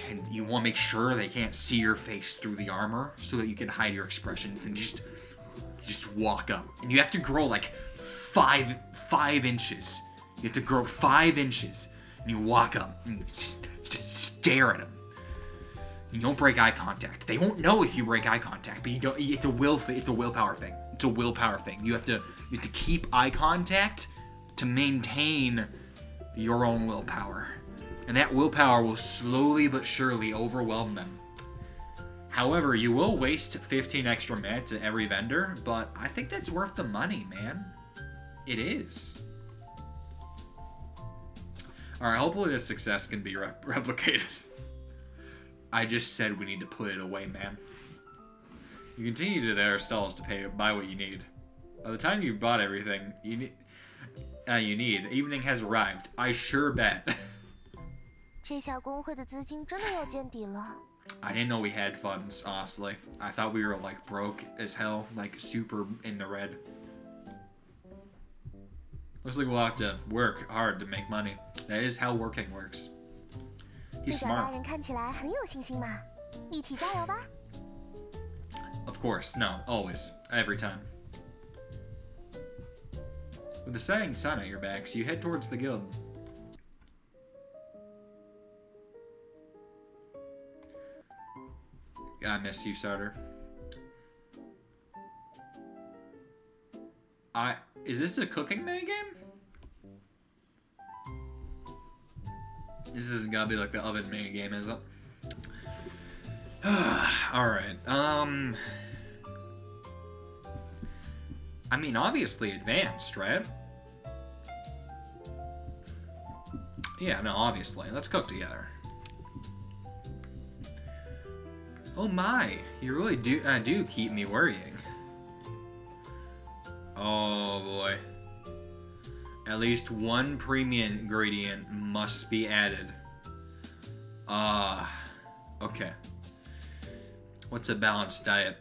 And you want to make sure they can't see your face through the armor so that you can hide your expressions. And just walk up. And you have to grow like 5 inches. You have to grow 5 inches. And you walk up and just stare at them. You don't break eye contact. They won't know if you break eye contact, but you don't. It's a willpower thing. It's a willpower thing. You have to keep eye contact to maintain your own willpower. And that willpower will slowly but surely overwhelm them. However, you will waste 15 extra minutes at every vendor, but I think that's worth the money, man. It is. Alright, hopefully this success can be replicated. I just said we need to put it away, man. You continue to their stalls to buy what you need. By the time you've bought everything you need, evening has arrived. I sure bet. 这下工会的资金真的要见底了。 I didn't know we had funds, honestly. I thought we were like broke as hell, like super in the red. Looks like we'll have to work hard to make money. That is how working works. 会 He's 长大 smart. 人看起来很有信心嘛，一起加油吧！ Of course, no, always, every time. With the setting sun at your backs, you head towards the guild. I miss you, Starter. Is this a cooking minigame? This isn't gonna be like the oven minigame, is it? Alright, I mean, obviously advanced, right? Yeah, no, obviously. Let's cook together. Oh my, you really do keep me worrying. Oh boy. At least one premium ingredient must be added. Okay. What's a balanced diet?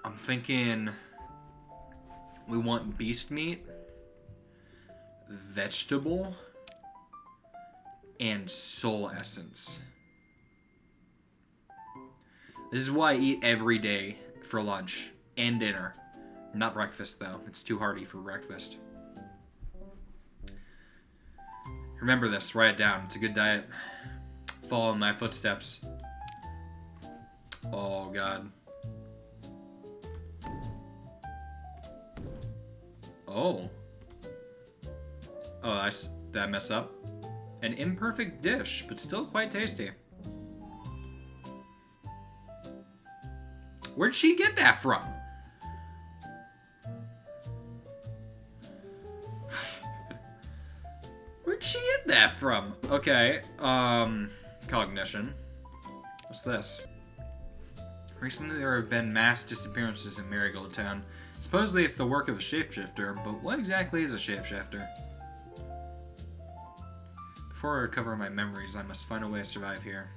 I'm thinking we want beast meat, vegetable, and soul essence. This is what I eat every day for lunch and dinner. Not breakfast, though. It's too hearty for breakfast. Remember this. Write it down. It's a good diet. Follow in my footsteps. Oh, God. Oh. Oh, did I mess up? An imperfect dish, but still quite tasty. Where'd she get that from? Where'd she get that from? Okay, cognition. What's this? Recently there have been mass disappearances in Marigold Town. Supposedly it's the work of a shapeshifter, but what exactly is a shapeshifter? Before I recover my memories, I must find a way to survive here.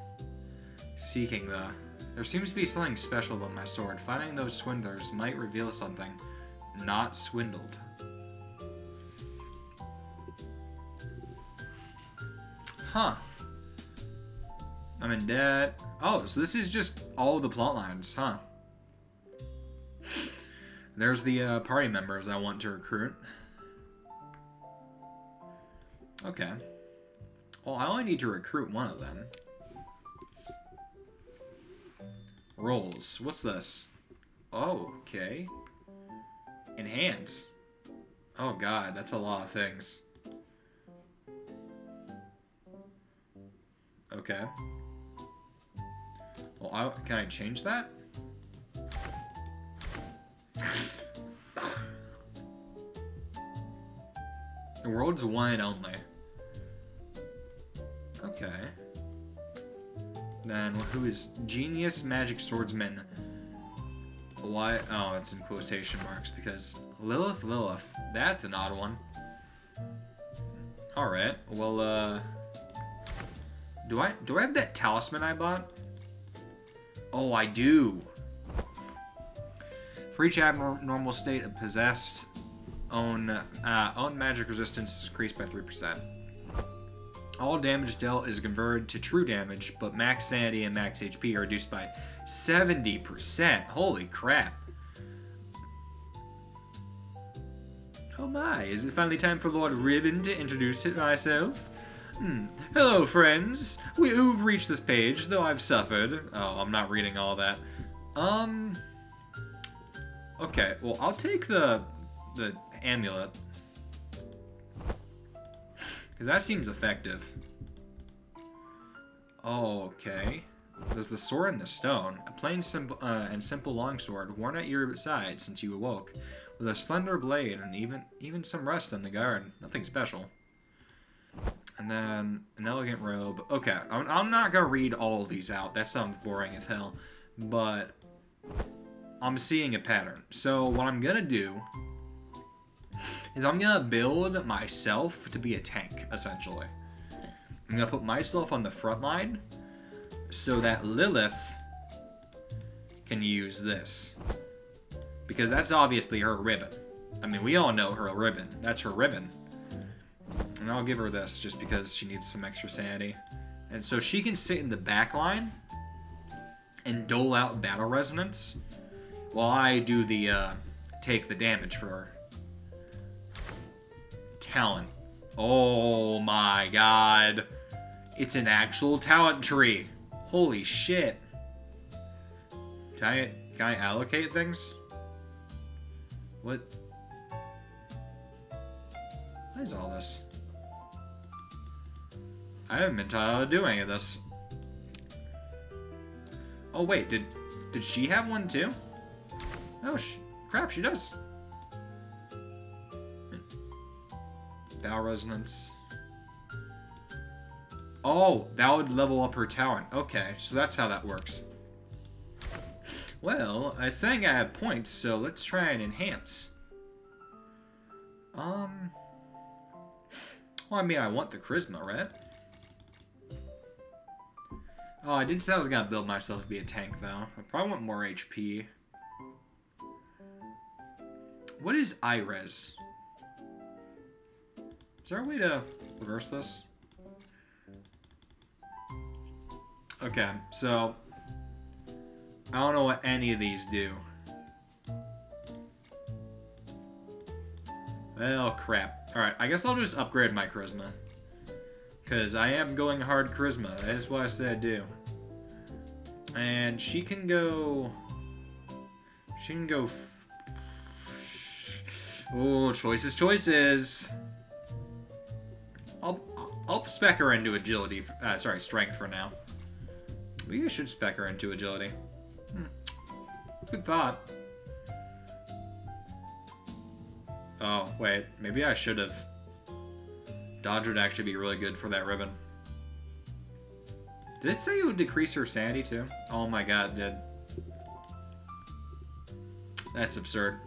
Seeking the... There seems to be something special about my sword. Finding those swindlers might reveal something. Not swindled. Huh. I'm in debt. Oh, so this is just all the plot lines, huh? There's the party members I want to recruit. Okay. Well, I only need to recruit one of them. Roles. What's this? Oh, okay. Enhance. Oh god, that's a lot of things. Okay. Well, can I change that? The world's one and only. Okay. Then who is Genius Magic Swordsman? Why? Oh, it's in quotation marks because Lilith. That's an odd one. All right. Well, do I have that talisman I bought? Oh, I do. For each abnormal state of possessed, own magic resistance is increased by 3%. All damage dealt is converted to true damage, but max sanity and max HP are reduced by 70%. Holy crap. Oh my, is it finally time for Lord Ribbon to introduce myself? Hello, friends. We've reached this page, though I've suffered. Oh, I'm not reading all that. Okay, well, I'll take the amulet. Because that seems effective. Oh, okay. There's the sword and the stone. A plain and simple longsword worn at your side since you awoke. With a slender blade and even some rust on the guard. Nothing special. And then an elegant robe. Okay, I'm not going to read all of these out. That sounds boring as hell. But I'm seeing a pattern. So what I'm going to do is I'm going to build myself to be a tank, essentially. I'm going to put myself on the front line so that Lilith can use this. Because that's obviously her ribbon. I mean, we all know her ribbon. That's her ribbon. And I'll give her this just because she needs some extra sanity. And so she can sit in the back line and dole out battle resonance while I do the take the damage for her. Talent. Oh my god. It's an actual talent tree. Holy shit. Can I allocate things? What is all this? I haven't been taught how to do any of this. Oh wait, did she have one too? Oh crap, she does. Battle resonance. Oh, that would level up her talent. Okay, so that's how that works. Well, I was saying I have points, so let's try and enhance. Well, I mean, I want the charisma, right? Oh, I did say I was gonna build myself to be a tank, though. I probably want more HP. What is IRes? Is there a way to reverse this? Okay, so I don't know what any of these do. Well, crap. Alright, I guess I'll just upgrade my charisma. Because I am going hard charisma. That is what I said I'd do. And she can go... Oh, choices. I'll spec her into agility. Strength for now. Maybe I should spec her into agility. Good thought. Oh, wait. Maybe I should have. Dodge would actually be really good for that ribbon. Did it say it would decrease her sanity too? Oh my god, it did. That's absurd.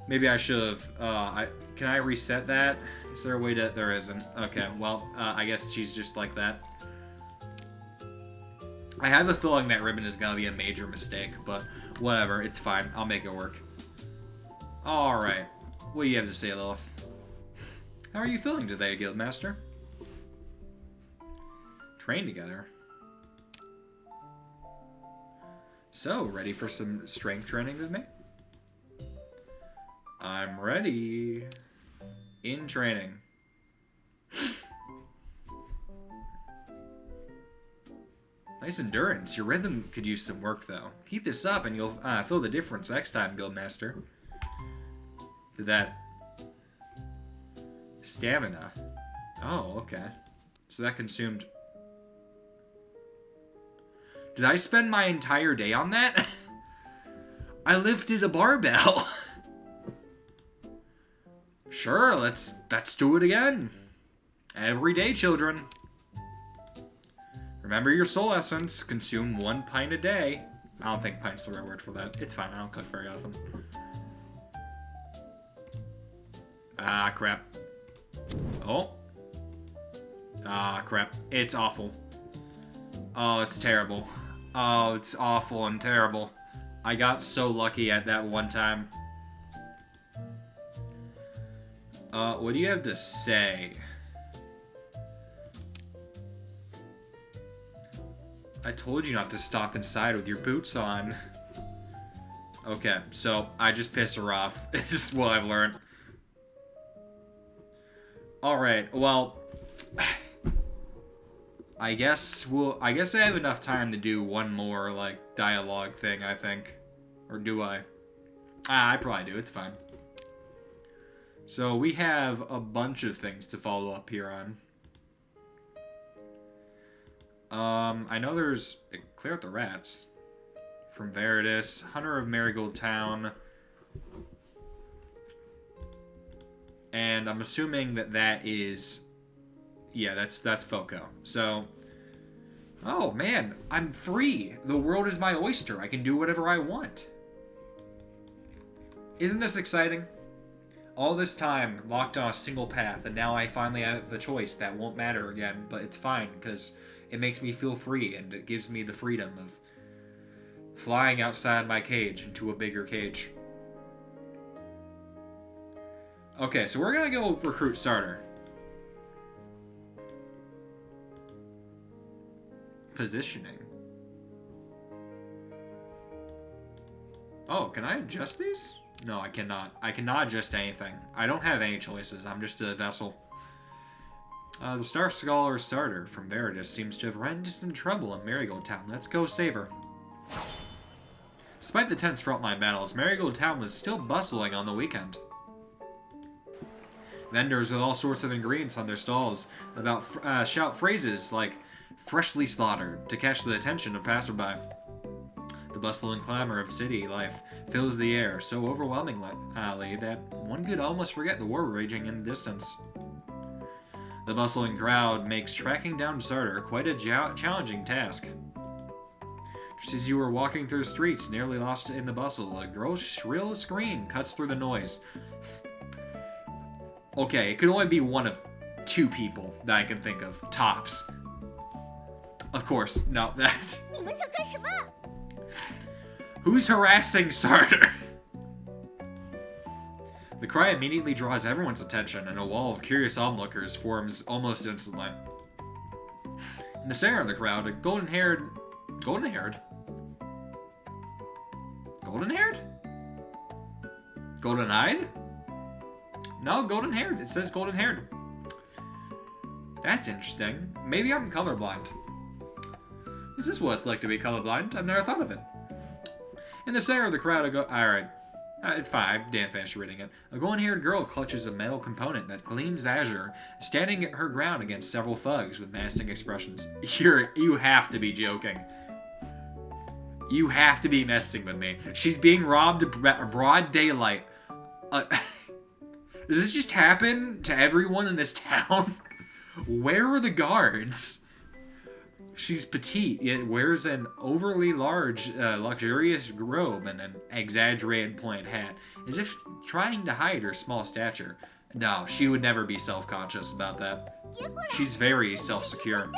Maybe I should have. Can I reset that? Is there a way to... There isn't. Okay, well, I guess she's just like that. I have the feeling that ribbon is gonna be a major mistake, but whatever, it's fine. I'll make it work. Alright. What do you have to say, Lilith? How are you feeling today, Guildmaster? Train together. So, ready for some strength training with me? I'm ready. In training. Nice endurance. Your rhythm could use some work, though. Keep this up and you'll feel the difference next time, Guildmaster. Did that... Stamina. Oh, okay. So that consumed... Did I spend my entire day on that? I lifted a barbell. Sure, let's do it again. Every day, children. Remember your soul essence. Consume 1 pint a day. I don't think pint's the right word for that. It's fine. I don't cook very often. Ah, crap. Oh. Ah, crap. It's awful. Oh, it's terrible. Oh, it's awful and terrible. I got so lucky at that one time. What do you have to say? I told you not to stop inside with your boots on. Okay, so I just piss her off. This is what I've learned. Alright, well... I guess I have enough time to do one more, like, dialogue thing, I think. Or do I? I probably do. It's fine. So we have a bunch of things to follow up here on. I know there's... Clear out the rats. From Veritas. Hunter of Marigold Town. And I'm assuming that is... Yeah, that's Foco. So... Oh, man. I'm free. The world is my oyster. I can do whatever I want. Isn't this exciting? All this time, locked on a single path, and now I finally have a choice that won't matter again, but it's fine, because it makes me feel free, and it gives me the freedom of flying outside my cage into a bigger cage. Okay, so we're gonna go recruit starter. Positioning. Oh, can I adjust these? No, I cannot. I cannot adjust anything. I don't have any choices. I'm just a vessel. The Star Scholar starter from Veritas seems to have run into some trouble in Marigold Town. Let's go save her. Despite the tense frontline battles, Marigold Town was still bustling on the weekend. Vendors with all sorts of ingredients on their stalls shout phrases like freshly slaughtered to catch the attention of passerby. The bustle and clamor of city life fills the air so overwhelmingly that one could almost forget the war raging in the distance. The bustling crowd makes tracking down Starter quite a challenging task. Just as you were walking through the streets, nearly lost in the bustle, a girl's shrill scream cuts through the noise. Okay, it could only be one of 2 people that I can think of, tops. Of course, no, that... Who's harassing Starter? The cry immediately draws everyone's attention, and a wall of curious onlookers forms almost instantly. In the center of the crowd, a golden-haired... Golden-haired? Golden-haired? Golden-eyed? No, golden-haired. It says golden-haired. That's interesting. Maybe I'm colorblind. Is this what it's like to be colorblind? I've never thought of it. In the center of the crowd, Alright. It's fine. I damn finished reading it. A golden-haired girl clutches a metal component that gleams azure, standing her ground against several thugs with menacing expressions. You have to be joking. You have to be messing with me. She's being robbed broad daylight. Does this just happen to everyone in this town? Where are the guards? She's petite, yet wears an overly large, luxurious robe and an exaggerated pointed hat, as if trying to hide her small stature. No, she would never be self-conscious about that. She's very self-secure.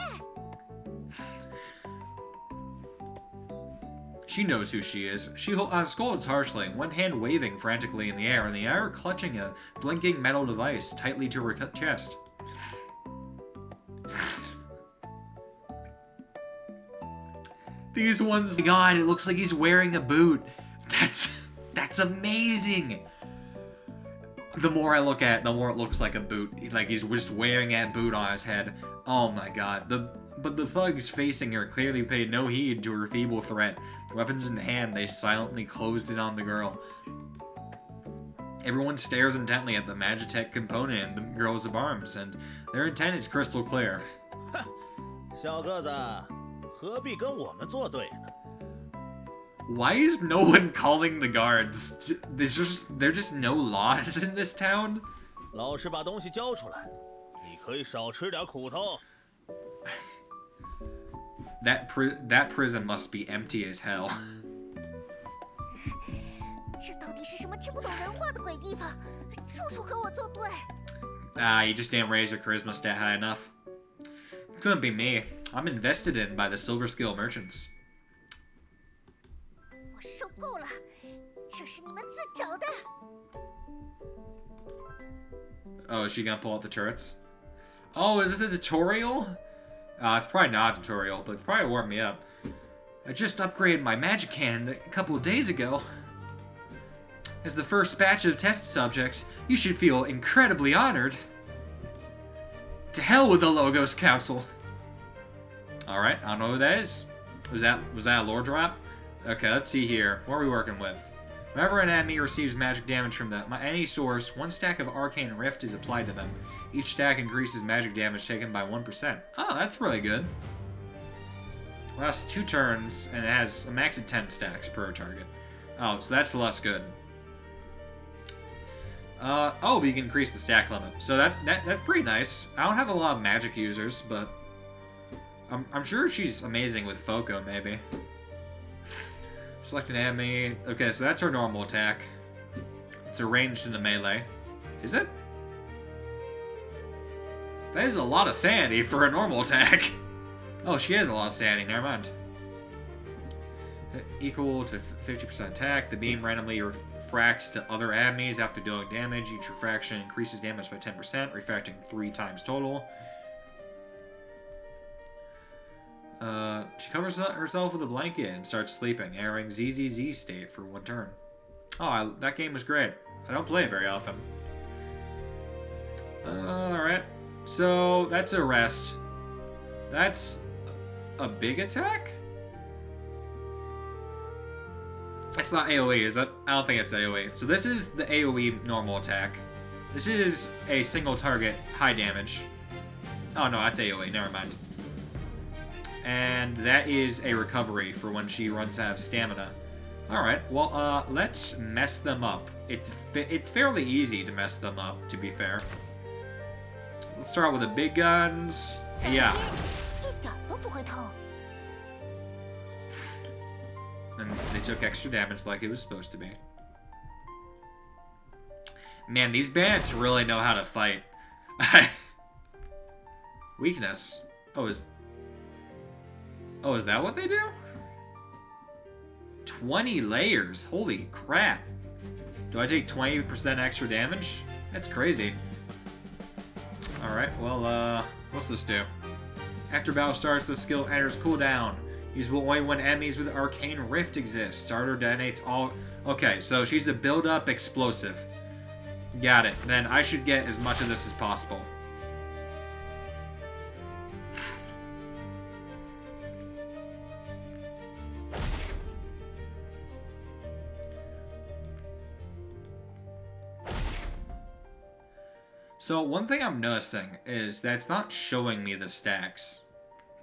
She knows who she is. She scolds harshly, one hand waving frantically in the air, and the other clutching a blinking metal device tightly to her chest. These ones, God, it looks like he's wearing a boot. That's amazing. The more I look at it, the more it looks like a boot. Like he's just wearing that boot on his head. Oh my God. But the thugs facing her clearly paid no heed to her feeble threat. Weapons in hand, they silently closed in on the girl. Everyone stares intently at the Magitech component and the girl's arms, and their intent is crystal clear. 小个子，何必跟我们作对呢？ Why is no one calling the guards? There just no laws in this town? 老实把东西交出来，你可以少吃点苦头。 That prison must be empty as hell. 这到底是什么听不懂人话的鬼地方？处处和我作对。 You just didn't raise your charisma stat high enough. Couldn't be me. I'm invested in by the silver skill merchants. 我受够了，这是你们自找的。 Oh, is she gonna pull out the turrets? Oh, is this a tutorial? It's probably not a tutorial, but it's probably warmed me up. I just upgraded my magic cannon a couple of days ago. As the first batch of test subjects, you should feel incredibly honored. To hell with the Logos Council. Alright, I don't know who that is. Was that a lore drop? Okay, let's see here. What are we working with? Whenever an enemy receives magic damage from any source, one stack of Arcane Rift is applied to them. Each stack increases magic damage taken by 1%. Oh, that's really good. Lasts 2 turns, and it has a max of 10 stacks per target. Oh, so that's less good. Oh, but you can increase the stack limit. So that's pretty nice. I don't have a lot of magic users, but I'm sure she's amazing with Foco, maybe. Select an enemy. Okay, so that's her normal attack. It's arranged into melee. Is it? That is a lot of sanity for a normal attack. Oh, she has a lot of sanity. Never mind. Equal to 50% attack. The beam randomly refracts to other enemies after dealing damage. Each refraction increases damage by 10%, refracting 3 times total. She covers herself with a blanket and starts sleeping, entering ZZZ state for 1 turn. Oh, that game was great. I don't play it very often. Alright. So, that's a rest. That's a big attack? It's not AoE, is it? I don't think it's AoE. So this is the AoE normal attack. This is a single target high damage. Oh no, that's AoE, never mind. And that is a recovery for when she runs out of stamina. Alright, well, let's mess them up. It's fairly easy to mess them up, to be fair. Let's start with the big guns. Yeah. And they took extra damage like it was supposed to be. Man, these bandits really know how to fight. Weakness. Oh, is that what they do? 20 layers. Holy crap. Do I take 20% extra damage? That's crazy. Alright, well, what's this do? After battle starts, the skill enters cooldown. Usable only when enemies with Arcane Rift exist. Starter detonates all... Okay, so she's a build-up explosive. Got it. Then I should get as much of this as possible. So one thing I'm noticing is that it's not showing me the stacks,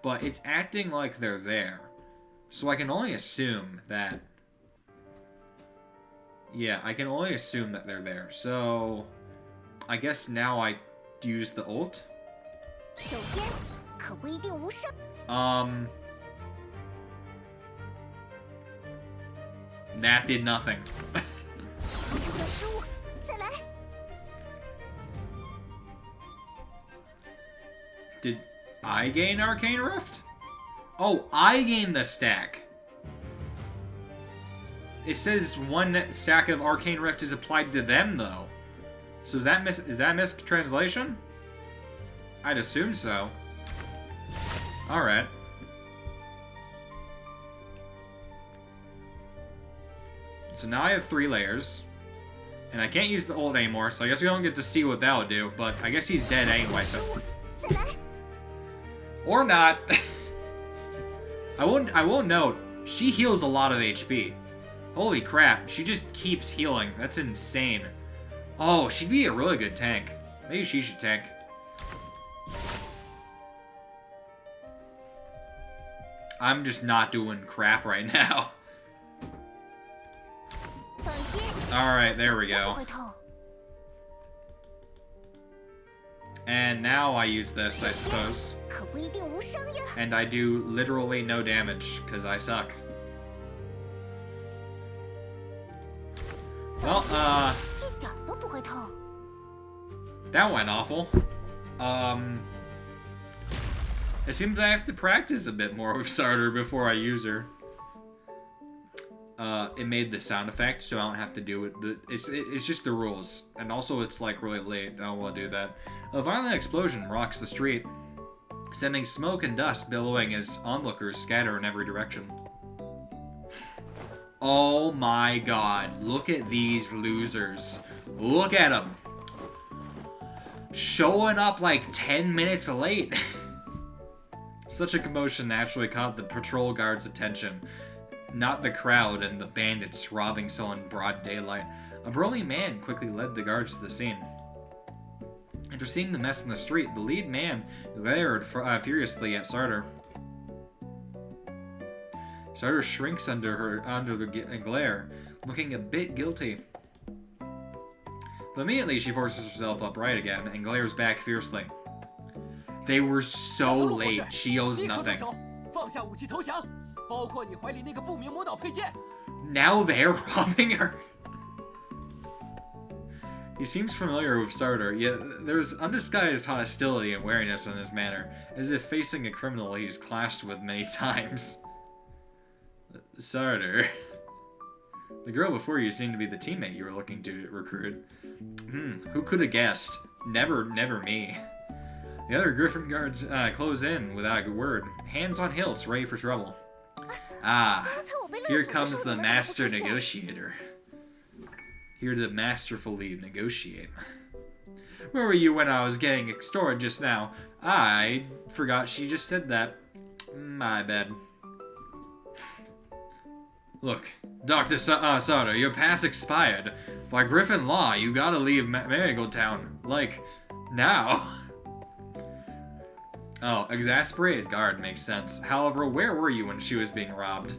but it's acting like they're there. So I can only assume that... Yeah, I can only assume that they're there. So I guess now I use the ult. That did nothing. Did I gain Arcane Rift? Oh, I gained the stack. It says 1 stack of Arcane Rift is applied to them, though. So is that mistranslation? I'd assume so. Alright. So now I have 3 layers. And I can't use the ult anymore, so I guess we don't get to see what that would do, but I guess he's dead anyway, so... Or not. I will note, she heals a lot of HP. Holy crap, she just keeps healing. That's insane. Oh, she'd be a really good tank. Maybe she should tank. I'm just not doing crap right now. Alright, there we go. And now I use this, I suppose. And I do literally no damage, because I suck. Well, that went awful. It seems I have to practice a bit more with Starter before I use her. It made the sound effect, so I don't have to do it. It's just the rules. And also, it's like really late. I don't want to do that. A violent explosion rocks the street, sending smoke and dust billowing as onlookers scatter in every direction. Oh my god, look at these losers. Look at them. Showing up like 10 minutes late. Such a commotion naturally caught the patrol guard's attention. Not the crowd and the bandits robbing someone in broad daylight. A burly man quickly led the guards to the scene. After seeing the mess in the street, the lead man glared furiously at Sartor. Sartor shrinks under the glare, looking a bit guilty. But immediately she forces herself upright again and glares back fiercely. They were so late, she owes nothing. Now they're robbing her. He seems familiar with Sartor, yet there's undisguised hostility and wariness in his manner, as if facing a criminal he's clashed with many times. Sartor. The girl before you seemed to be the teammate you were looking to recruit. Who could have guessed? Never me. The other Griffin guards close in without a word, hands on hilts, ready for trouble. Ah, here comes the master negotiator. Here to masterfully negotiate. Where were you when I was getting extorted just now? I forgot she just said that. My bad. Look, Dr. Sartor, your pass expired. By Griffin law, you gotta leave Marigold Town. Like, now. Oh, exasperated guard makes sense. However, where were you when she was being robbed?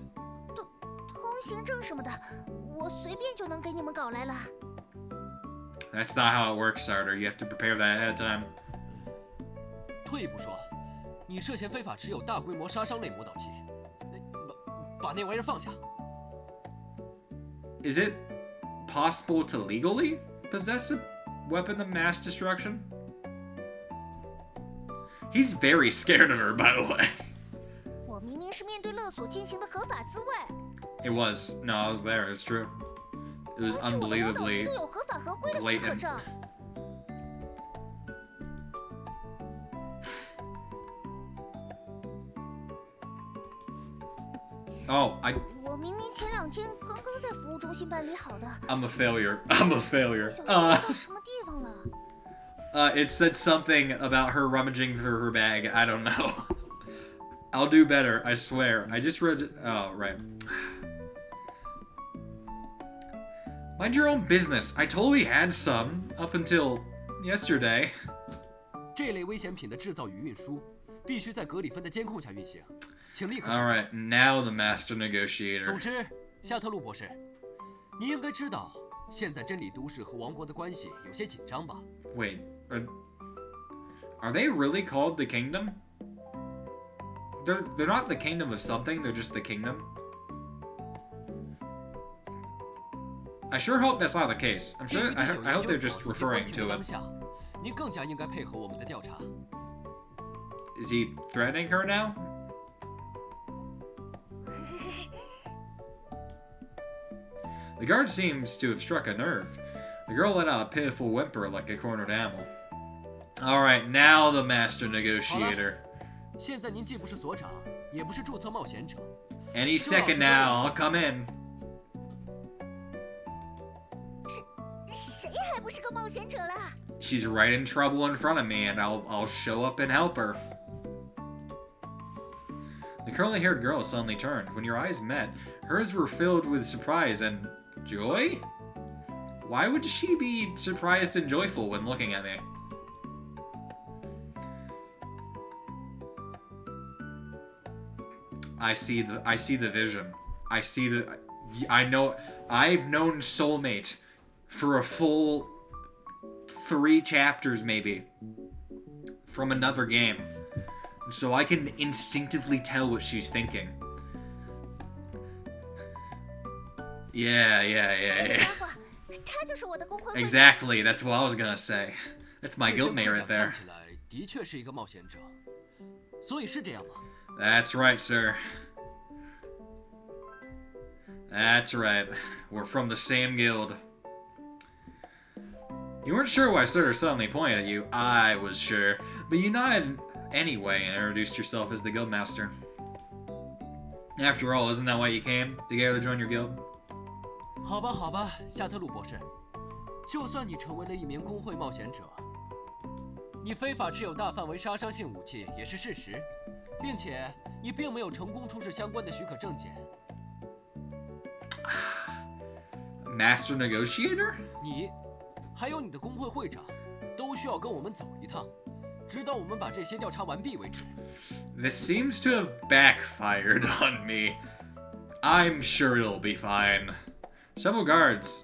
That's not how it works, Sartor. You have to prepare that ahead of time. 退一步说，你涉嫌非法持有大规模杀伤类魔导器，把那玩意儿放下。 Is it possible to legally possess a weapon of mass destruction? He's very scared of her, by the way. It was. No, I was there. It's true. It was unbelievably blatant. Oh, I'm a failure. I'm a failure. It said something about her rummaging through her bag. I don't know. I'll do better, I swear. I just read... Oh, right. Mind your own business. I totally had some up until yesterday. 这类危险品的制造与运输必须在格里芬的监控下运行，请立刻。All right, now the master negotiator. 总之，夏特路博士，你应该知道，现在真理都市和王国的关系有些紧张吧 ？Wait, are they really called the kingdom? They're not the kingdom of something. They're just the kingdom. I sure hope that's not the case. I'm sure. I hope they're just referring to it. 您更加应该配合我们的调查。Is he threatening her now? The guard seems to have struck a nerve. The girl let out a pitiful whimper like a cornered animal. All right, now the master negotiator. 现在您既不是所长，也不是注册冒险者。 Any second now, I'll come in. 还不是个冒险者啦？ She's right in trouble in front of me, and I'll show up and help her. The curly-haired girl suddenly turned. When your eyes met, hers were filled with surprise and joy? Why would she be surprised and joyful when looking at me? I see the vision. I know I've known Soulmate for a full 3 chapters maybe from another game. So I can instinctively tell what she's thinking. Yeah. Exactly, that's what I was gonna say. That's my guildmate right there. 看起来的确是一个冒险者，所以是这样吗？ That's right, sir. That's right. We're from the same guild. You weren't sure why Sutter suddenly pointed at you. I was sure. But you nodded anyway and introduced yourself as the guildmaster. After all, isn't that why you came? Together to join your guild? 好吧，夏特鲁博士，就算你成为了一名工会冒险者，你非法持有大范围杀伤性武器也是事实，并且你并没有成功出示相关的许可证件。Master Negotiator? 你，还有你的工会会长，都需要跟我们走一趟，直到我们把这些调查完毕为止。This seems to have backfired on me. I'm sure it'll be fine. Several guards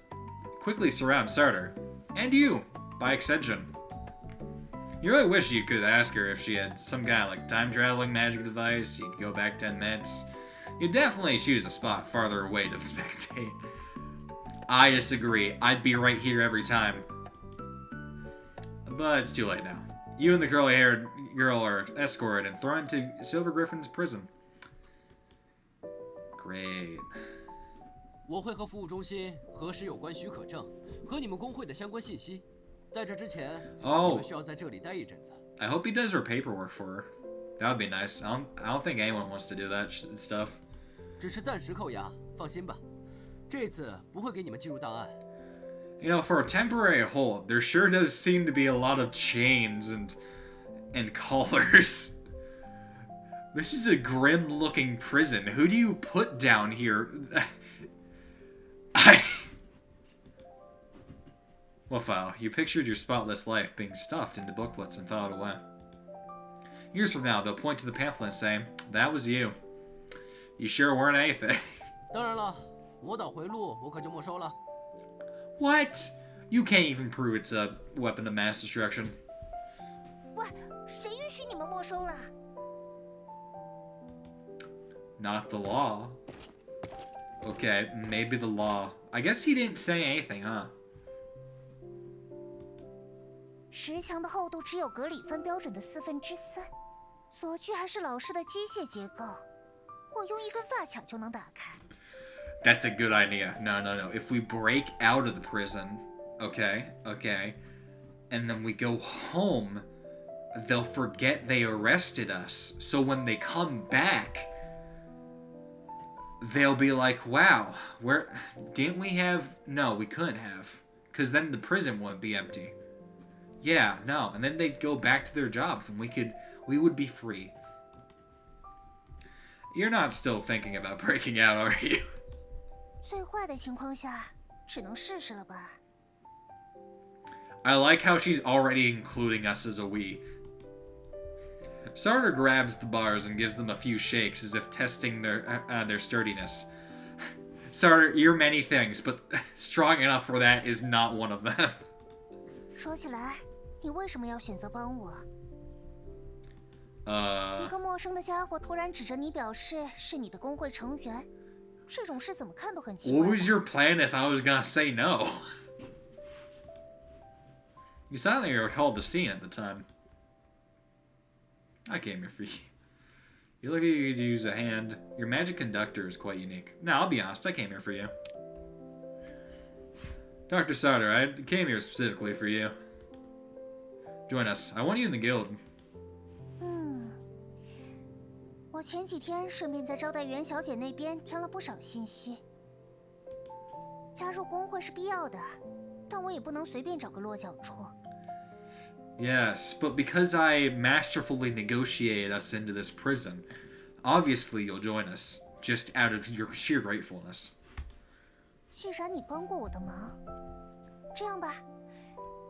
quickly surround Sartor, and you, by extension. You really wish you could ask her if she had some kind of like time-traveling magic device. You'd go back 10 minutes. You'd definitely choose a spot farther away to spectate. I disagree. I'd be right here every time. But it's too late now. You and the curly-haired girl are escorted and thrown into Silver Griffin's prison. Great. 我会和服务中心核实有关许可证和你们工会的相关信息。在这之前，你们需要在这里待一阵子。I hope he does her paperwork for her. That would be nice. I don't think anyone wants to do that stuff. 只是暂时扣押，放心吧，这次不会给你们记入档案。You know, for a temporary hold, there sure does seem to be a lot of chains and collars. This is a grim-looking prison. Who do you put down here? What file? You pictured your spotless life being stuffed into booklets and filed away. Years from now, they'll point to the pamphlet and say, "That was you. You sure weren't anything." 当然了，魔导回路我可就没收了。What? You can't even prove it's a weapon of mass destruction. 喂，谁允许你们没收了？ Not the law. Okay, maybe the law. I guess he didn't say anything, huh? 石墙的厚度只有格里芬标准的3/4，锁具还是老式的机械结构，我用一根发卡就能打开。 That's a good idea. No. If we break out of the prison, okay, and then we go home, they'll forget they arrested us. So when they come back, they'll be like, wow, didn't we have... No, we couldn't have. Because then the prison wouldn't be empty. Yeah, no. And then they'd go back to their jobs and we would be free. You're not still thinking about breaking out, are you? 最坏的情况下，只能试试了吧。 I like how she's already including us as a we. Sartor grabs the bars and gives them a few shakes as if testing their sturdiness. Sartor, you're many things, but strong enough for that is not one of them. 说起来，你为什么要选择帮我？一个陌生的家伙突然指着你表示是你的工会成员，这种事怎么看都很奇怪。 What was your plan if I was gonna say no? You silently recalled the scene at the time. I came here for you. You look like you could use a hand. Your magic conductor is quite unique. No, I'll be honest, I came here for you. Dr. Sartor, I came here specifically for you. Join us. I want you in the guild. 我前几天顺便在招待员小姐那边添了不少信息。加入工会是必要的，但我也不能随便找个落脚处。 Yes, but because I masterfully negotiated us into this prison, obviously you'll join us, just out of your sheer gratefulness. 既然你帮过我的忙，这样吧，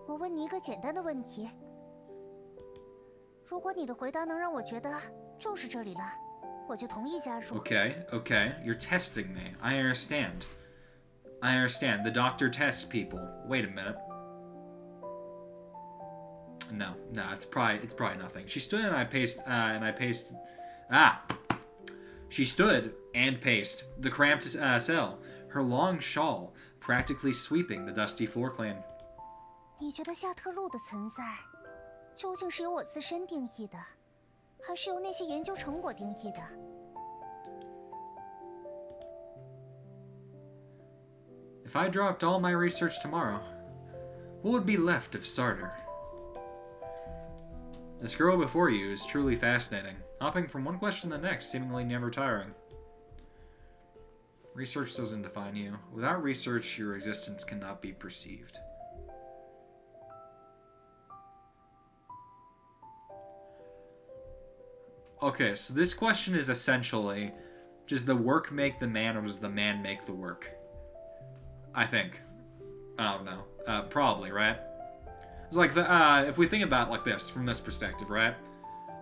我问你一个简单的问题。如果你的回答能让我觉得就是这里了，我就同意加入。Okay, you're testing me. I understand. The doctor tests people. Wait a minute. No, it's probably nothing. She stood and I paced. She stood and paced the cramped cell, her long shawl practically sweeping the dusty floor clean. 你觉得夏特路的存在，究竟是由我自身定义的，还是由那些研究成果定义的？ If I dropped all my research tomorrow, what would be left of Sartor? This girl before you is truly fascinating, hopping from one question to the next, seemingly never tiring. Research doesn't define you. Without research, your existence cannot be perceived. Okay, so this question is essentially, does the work make the man or does the man make the work? I think. I don't know. Probably, right? It's like, if we think about it like this, from this perspective, right?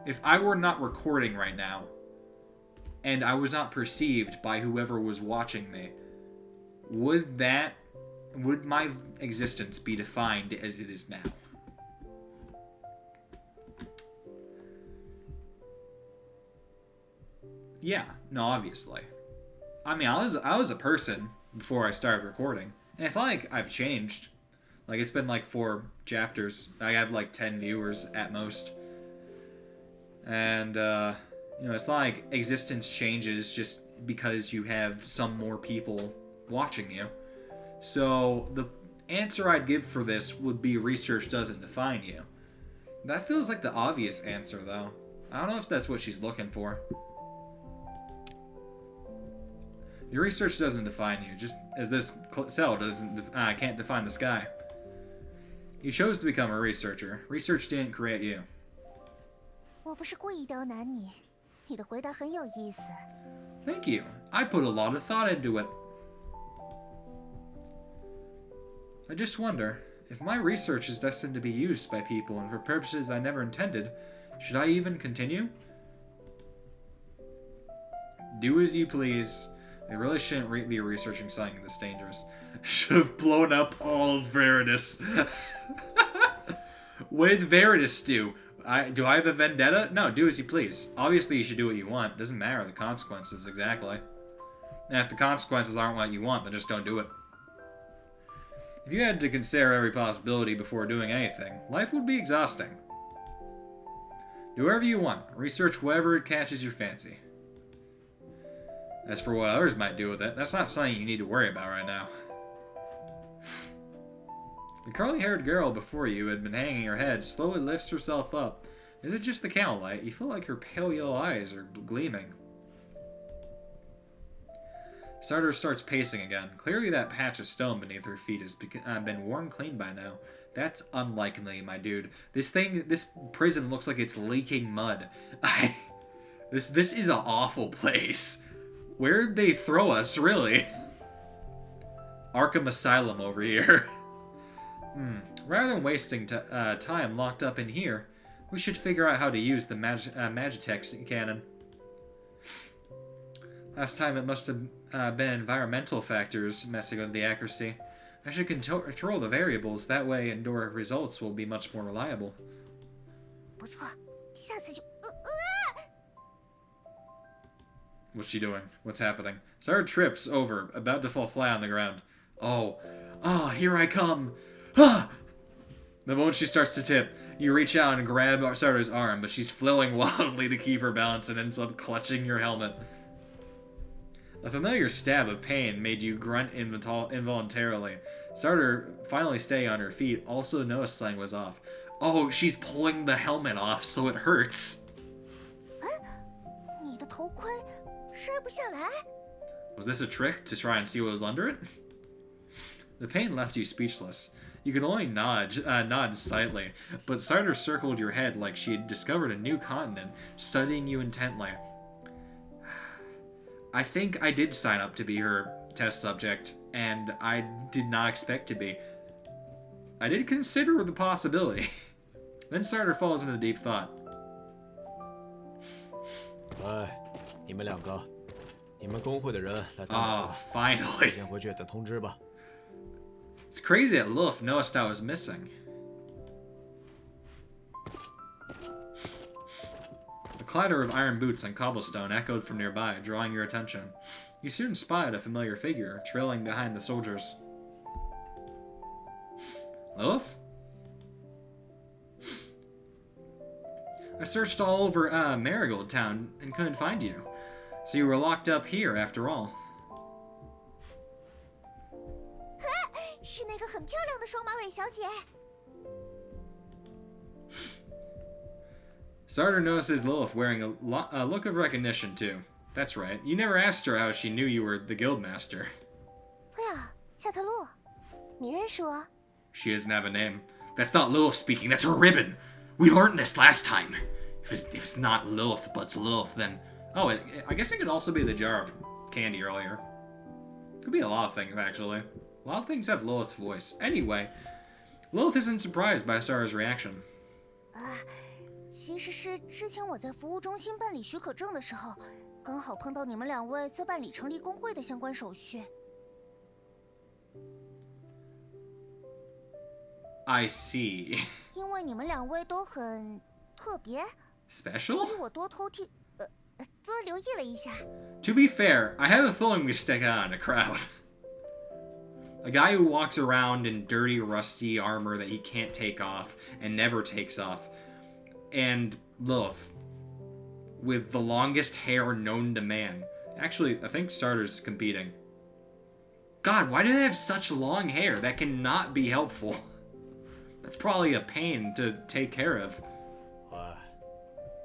If I were not recording right now, and I was not perceived by whoever was watching me, would my existence be defined as it is now? Yeah, no, obviously. I mean, I was a person before I started recording, and it's not like I've changed. Like, it's been like 4 chapters. I have like 10 viewers at most. And, it's not like existence changes just because you have some more people watching you. So, the answer I'd give for this would be research doesn't define you. That feels like the obvious answer, though. I don't know if that's what she's looking for. Your research doesn't define you, just as this cell can't define the sky. You chose to become a researcher. Research didn't create you. 我不是故意刁难你，你的回答很有意思。 Thank you. I put a lot of thought into it. I just wonder, if my research is destined to be used by people and for purposes I never intended, should I even continue? Do as you please. I really shouldn't be researching something this dangerous. Should have blown up all of Veritas. What did Veritas do? Do I have a vendetta? No, do as you please. Obviously, you should do what you want. Doesn't matter the consequences, exactly. And if the consequences aren't what you want, then just don't do it. If you had to consider every possibility before doing anything, life would be exhausting. Do whatever you want. Research whatever catches your fancy. As for what others might do with it, that's not something you need to worry about right now. The curly-haired girl before you had been hanging her head slowly lifts herself up. Is it just the candlelight? You feel like her pale yellow eyes are gleaming. Sartor starts pacing again. Clearly that patch of stone beneath her feet has been worn clean by now. That's unlikely, my dude. This prison looks like it's leaking mud. This is an awful place. Where'd they throw us, really? Arkham Asylum over here. Rather than wasting time locked up in here, we should figure out how to use the Magitex cannon. Last time it must have been environmental factors messing with the accuracy. I should control the variables, that way indoor results will be much more reliable. 不错，下次就What's she doing? What's happening? Sarah trips over, about to fall flat on the ground. Oh, here I come. Ah! The moment she starts to tip, you reach out and grab Sarah's arm, but she's flailing wildly to keep her balance and ends up clutching your helmet. A familiar stab of pain made you grunt involuntarily. Sartor, finally staying on her feet, also noticed something was off. Oh, she's pulling the helmet off, so it hurts. 你的头盔摘不下来。 Was this a trick to try and see what was under it? The pain left you speechless. You could only nod slightly, but Sartor circled your head like she had discovered a new continent, studying you intently. I think I did sign up to be her test subject, and I did not expect to be. I did consider the possibility. Then Sartor falls into deep thought. 哎，你们两个，你们工会的人来当 Oh, finally. 先回去等通知吧。 It's crazy that Lilith noticed I was missing. The clatter of iron boots on cobblestone echoed from nearby, drawing your attention. You soon spied a familiar figure, trailing behind the soldiers. Lilith? I searched all over Marigold Town and couldn't find you. So you were locked up here after all. 是那个很漂亮的双马尾小姐。 Sartor notices Lilith wearing a look of recognition, too. That's right. You never asked her how she knew you were the guildmaster. 哎呀，夏特洛，你认识我？ She doesn't have a name. That's not Lilith speaking, that's her ribbon. We learned this last time. If it's not Lilith, but it's Lilith, then... Oh, I guess it could also be the jar of candy earlier. Could be a lot of things, actually. A lot of things have Lilith's voice. Anyway, Lilith isn't surprised by Sarah's reaction. 其实是之前我在服务中心办理许可证的时候，刚好碰到你们两位在办理成立工会的相关手续。 I see. 因为你们两位都很特别， Special? 所以我多留意了一下。 To be fair, I have a feeling we stick out in a crowd. A guy who walks around in dirty, rusty armor that he can't take off and never takes off. And Lilith, with the longest hair known to man. Actually, I think Sartor's competing. God, why do they have such long hair? That cannot be helpful. That's probably a pain to take care of. 哎，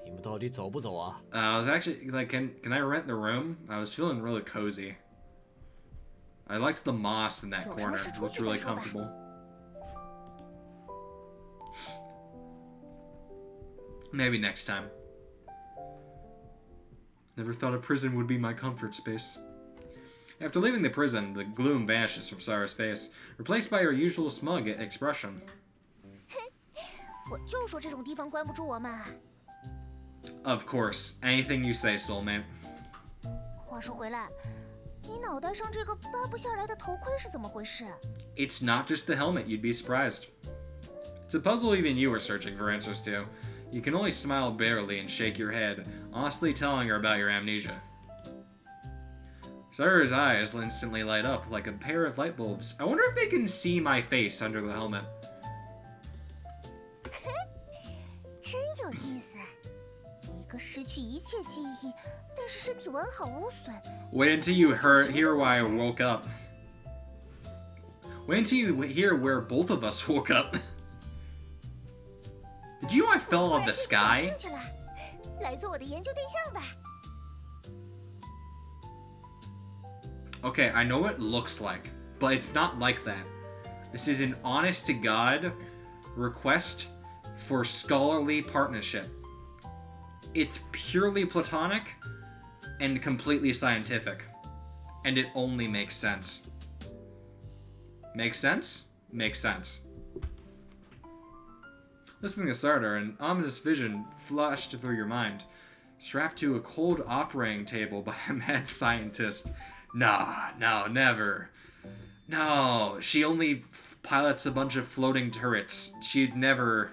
你们到底走不走啊？ I was actually like, can I rent the room? I was feeling really cozy. I liked the moss in that corner. It was really comfortable. Maybe next time. Never thought a prison would be my comfort space. After leaving the prison, the gloom vanishes from Sarah's face, replaced by her usual smug expression. 我就说这种地方关不住我嘛。 Of course, anything you say, soulmate. 话说回来，你脑袋上这个扒不下来的头盔是怎么回事？ It's not just the helmet, you'd be surprised. It's a puzzle even you are searching for answers to. You can only smile barely and shake your head, honestly telling her about your amnesia. Sarah's eyes instantly light up like a pair of light bulbs. I wonder if they can see my face under the helmet. 真有意思，一个失去一切记忆，但是身体完好无损。 Wait until you hear why I woke up. Wait until you hear where both of us woke up. Did you know I fell out of the sky? 来做我的研究对象吧。 Okay, I know what it looks like, but it's not like that. This is an honest-to-God request for scholarly partnership. It's purely platonic and completely scientific, and it only makes sense. Makes sense? Makes sense. Listening to Sartor, an ominous vision flashed through your mind. Strapped to a cold operating table by a mad scientist. Nah, no, never. No, she only pilots a bunch of floating turrets. She'd never...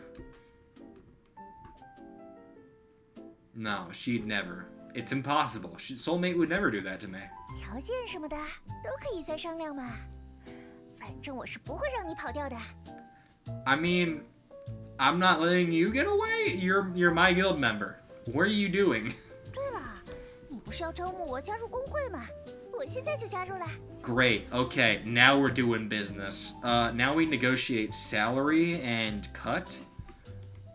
No, she'd never. It's impossible. Soulmate would never do that to me. 条件什么的都可以再商量嘛，反正我是不会让你跑掉的。 I mean, I'm not letting you get away. You're my guild member. What are you doing? 对了，你不是要招募我加入工会吗？我现在就加入了。 Great. Okay, now we're doing business. Now we negotiate salary and cut.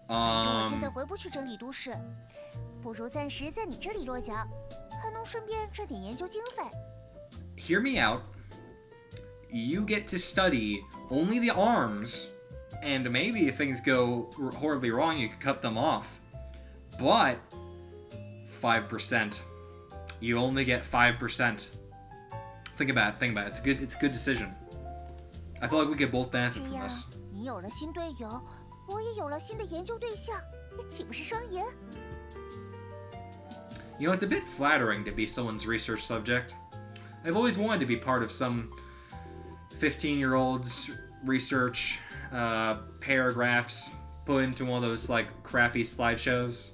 反正我现在回不去真理都市，不如暂时在你这里落脚，还能顺便赚点研究经费。 Hear me out. you get to study only the arms, and maybe if things go horribly wrong, you can cut them off. But 5%. You only get 5%. Think about it. It's a good decision. I feel like we could both benefit from this. 你有了新队友，我也有了新的研究对象，岂不是双赢？ You know, it's a bit flattering to be someone's research subject. I've always wanted to be part of some 15-year-old's research paragraphs put into one of those like crappy slideshows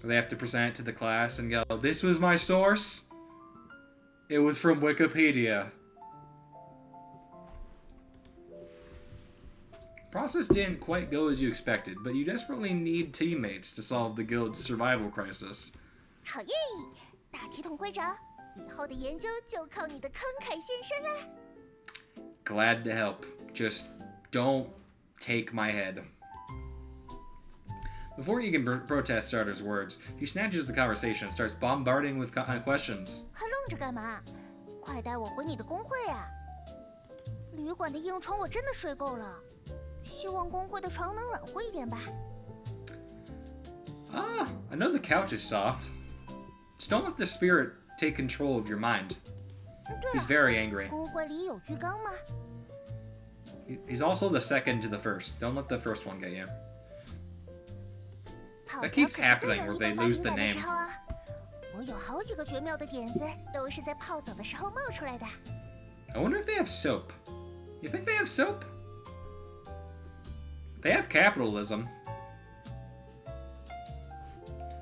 where they have to present it to the class and go, "This was my source. It was from Wikipedia." Process didn't quite go as you expected, but you desperately need teammates to solve the guild's survival crisis. 好耶！大体统会长，以后的研究就靠你的慷慨献身啦。 Glad to help. Just don't take my head. Before you can protest Starter's words, he snatches the conversation and starts bombarding with questions. 还愣着干嘛？快带我回你的工会啊！旅馆的硬床我真的睡够了，希望工会的床能软和一点吧。Ah, I know the couch is soft. Just don't let the spirit take control of your mind. He's very angry. 工会里有浴缸吗？ He's also the second to the first. Don't let the first one get you. That keeps happening where they lose the name. 我有好几个绝妙的点子，都是在泡澡的时候冒出来的。 I wonder if they have soap. You think they have soap? They have capitalism.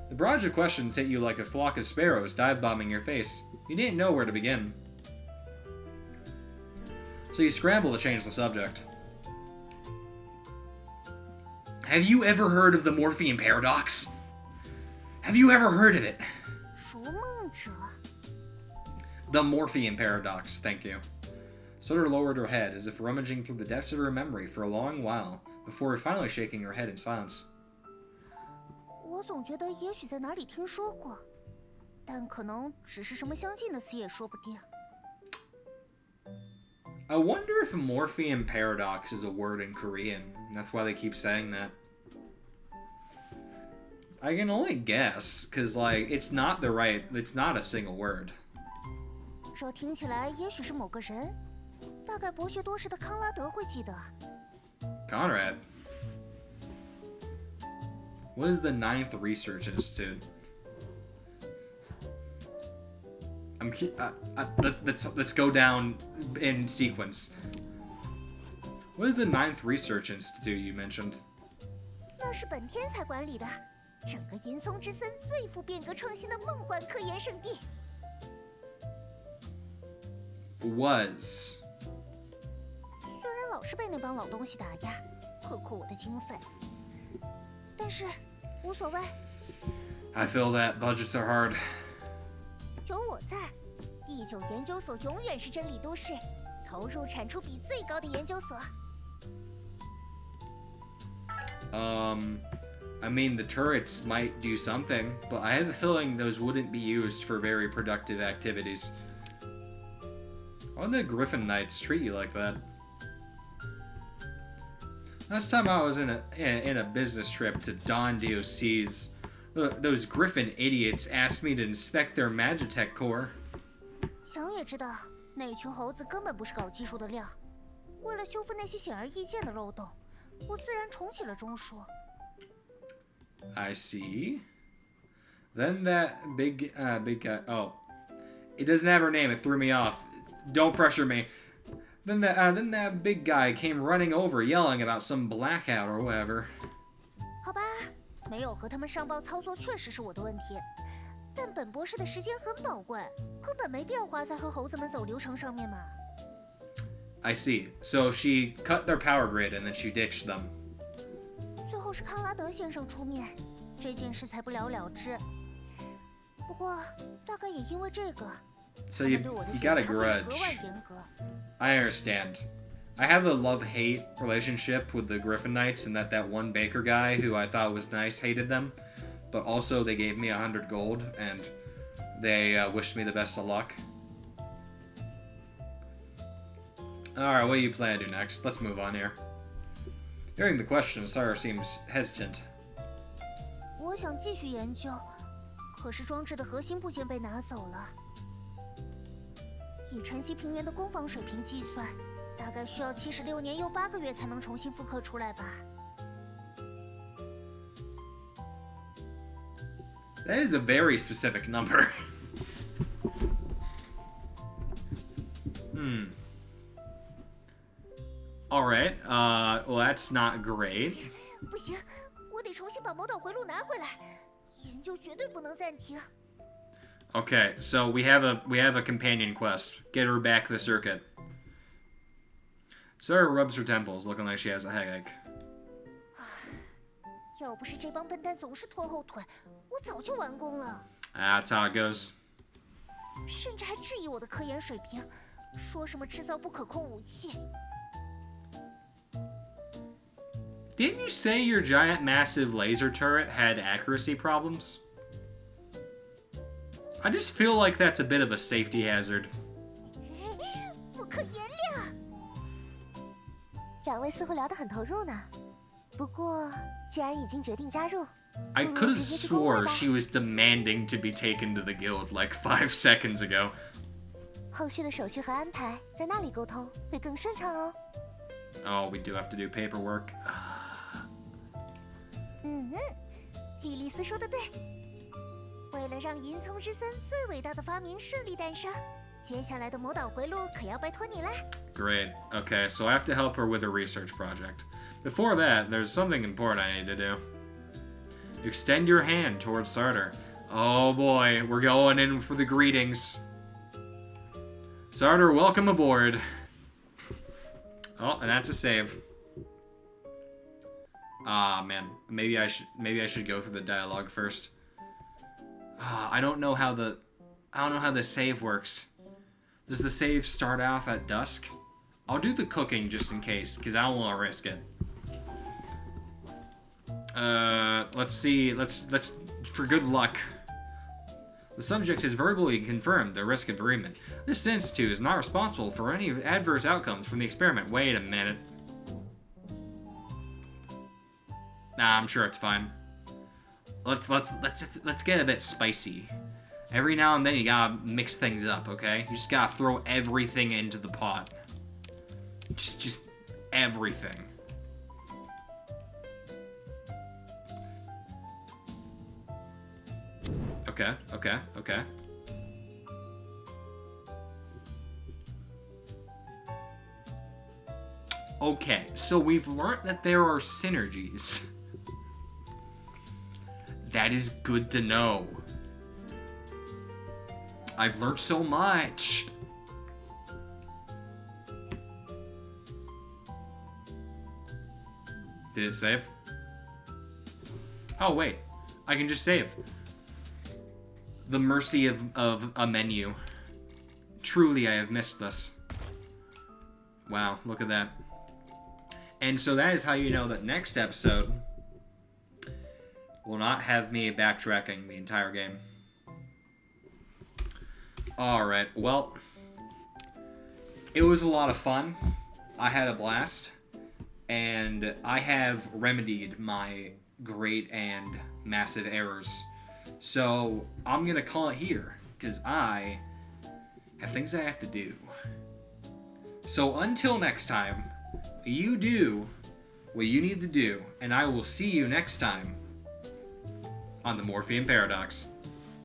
The barrage of questions hit you like a flock of sparrows dive-bombing your face. You didn't know where to begin. So you scramble to change the subject. Have you ever heard of the Morphean paradox? Have you ever heard of it? 逐梦者。 The Morphean paradox, thank you. Sutter lowered her head as if rummaging through the depths of her memory for a long while, before finally shaking her head in silence. 我总觉得也许在哪里听说过，但可能只是什么相近的词也说不定。 I wonder if Morphean paradox is a word in Korean. That's why they keep saying that. I can only guess, because, like, it's not a single word. 这听起来也许是某个人，大概博学多识的康拉德会记得。 Conrad. What is the 9th Research Institute? Let's go down in sequence. What is the 9th Research Institute you mentioned? 那是本天才管理的，整个银松之森最富变革创新的梦幻科研圣地。 Was. 虽然老是被那帮老东西打压，克扣我的经费，但是无所谓。 I feel that budgets are hard. 有我在，第9研究所永远是真理都市，投入产出比最高的研究所。 I mean, the turrets might do something, but I have a feeling those wouldn't be used for very productive activities. Why did the Griffin Knights treat you like that? Last time I was in a business trip to Don DOC's, those Griffin idiots asked me to inspect their Magitech core. 想也知道，那群猴子根本不是搞技术的料。为了修复那些显而易见的漏洞，我自然重启了中枢。 I see. Then that big guy. Oh, it doesn't have her name. It threw me off. Don't pressure me. Then that big guy came running over, yelling about some blackout or whatever. 好吧，没有和他们上报操作确实是我的问题，但本博士的时间很宝贵，根本没必要花在和猴子们走流程上面嘛。 I see. So she cut their power grid and then she ditched them. 最后是康拉德先生出面，这件事才不了了之。不过大概也因为这个。 So you got a grudge. I understand. I have a love-hate relationship with the Griffin Knights, and that one baker guy who I thought was nice hated them, but also they gave me 100 gold, and they wished me the best of luck. Alright, what do you plan to do next? Let's move on here. Hearing the question, Sarah seems hesitant. 我想继续研究，可是装置的核心部件被拿走了。以晨曦平原的攻防水平计算，大概需要76年又8个月才能重新复刻出来吧。That is a very specific number. Alright, well that's not great. 不行，我得重新把魔导回路拿回来，研究绝对不能暂停。Okay, so we have a companion quest. Get her back the circuit. Sarah rubs her temples, looking like she has a headache. 要不是这帮笨蛋总是拖后腿，我早就完工了。That's how it goes. 甚至还质疑我的科研水平，说什么制造不可控武器。Didn't you say your giant massive laser turret had accuracy problems? I just feel like that's a bit of a safety hazard. 不可原谅。两位似乎聊得很投入呢。不过，既然已经决定加入， I could have swore she was demanding to be taken to the guild like 5 seconds ago. 后续的手续和安排在那里沟通会更顺畅哦。Oh, we do have to do paperwork. 莉莉丝说的对。为了让银丛之森最伟大的发明顺利诞生，接下来的魔导回路可要拜托你啦。Great. Okay, so I have to help her with a research project. Before that, there's something important I need to do. Extend your hand towards Sartor. Oh boy, we're going in for the greetings. Sartor, welcome aboard. Oh, and that's a save. Ah, man. Maybe I should go through the dialogue first. I don't know how the save works. Does the save start off at dusk? I'll do the cooking just in case, because I don't want to risk it. Let's see. Let's for good luck. The subject has verbally confirmed the risk of bereavement. This institute is not responsible for any adverse outcomes from the experiment. Wait a minute. Nah, I'm sure it's fine. Let's get a bit spicy. Every now and then you gotta mix things up, okay? You just gotta throw everything into the pot. Just everything. Okay. Okay, so we've learned that there are synergies. That is good to know. I've learned so much. Did it save? Oh, wait. I can just save. The mercy of a menu. Truly, I have missed this. Wow, look at that. And so that is how you know that next episode will not have me backtracking the entire game. Alright, well, it was a lot of fun. I had a blast. And I have remedied my great and massive errors. So I'm going to call it here, because I have things I have to do. So until next time, you do what you need to do, and I will see you next time on the Morphean Paradox.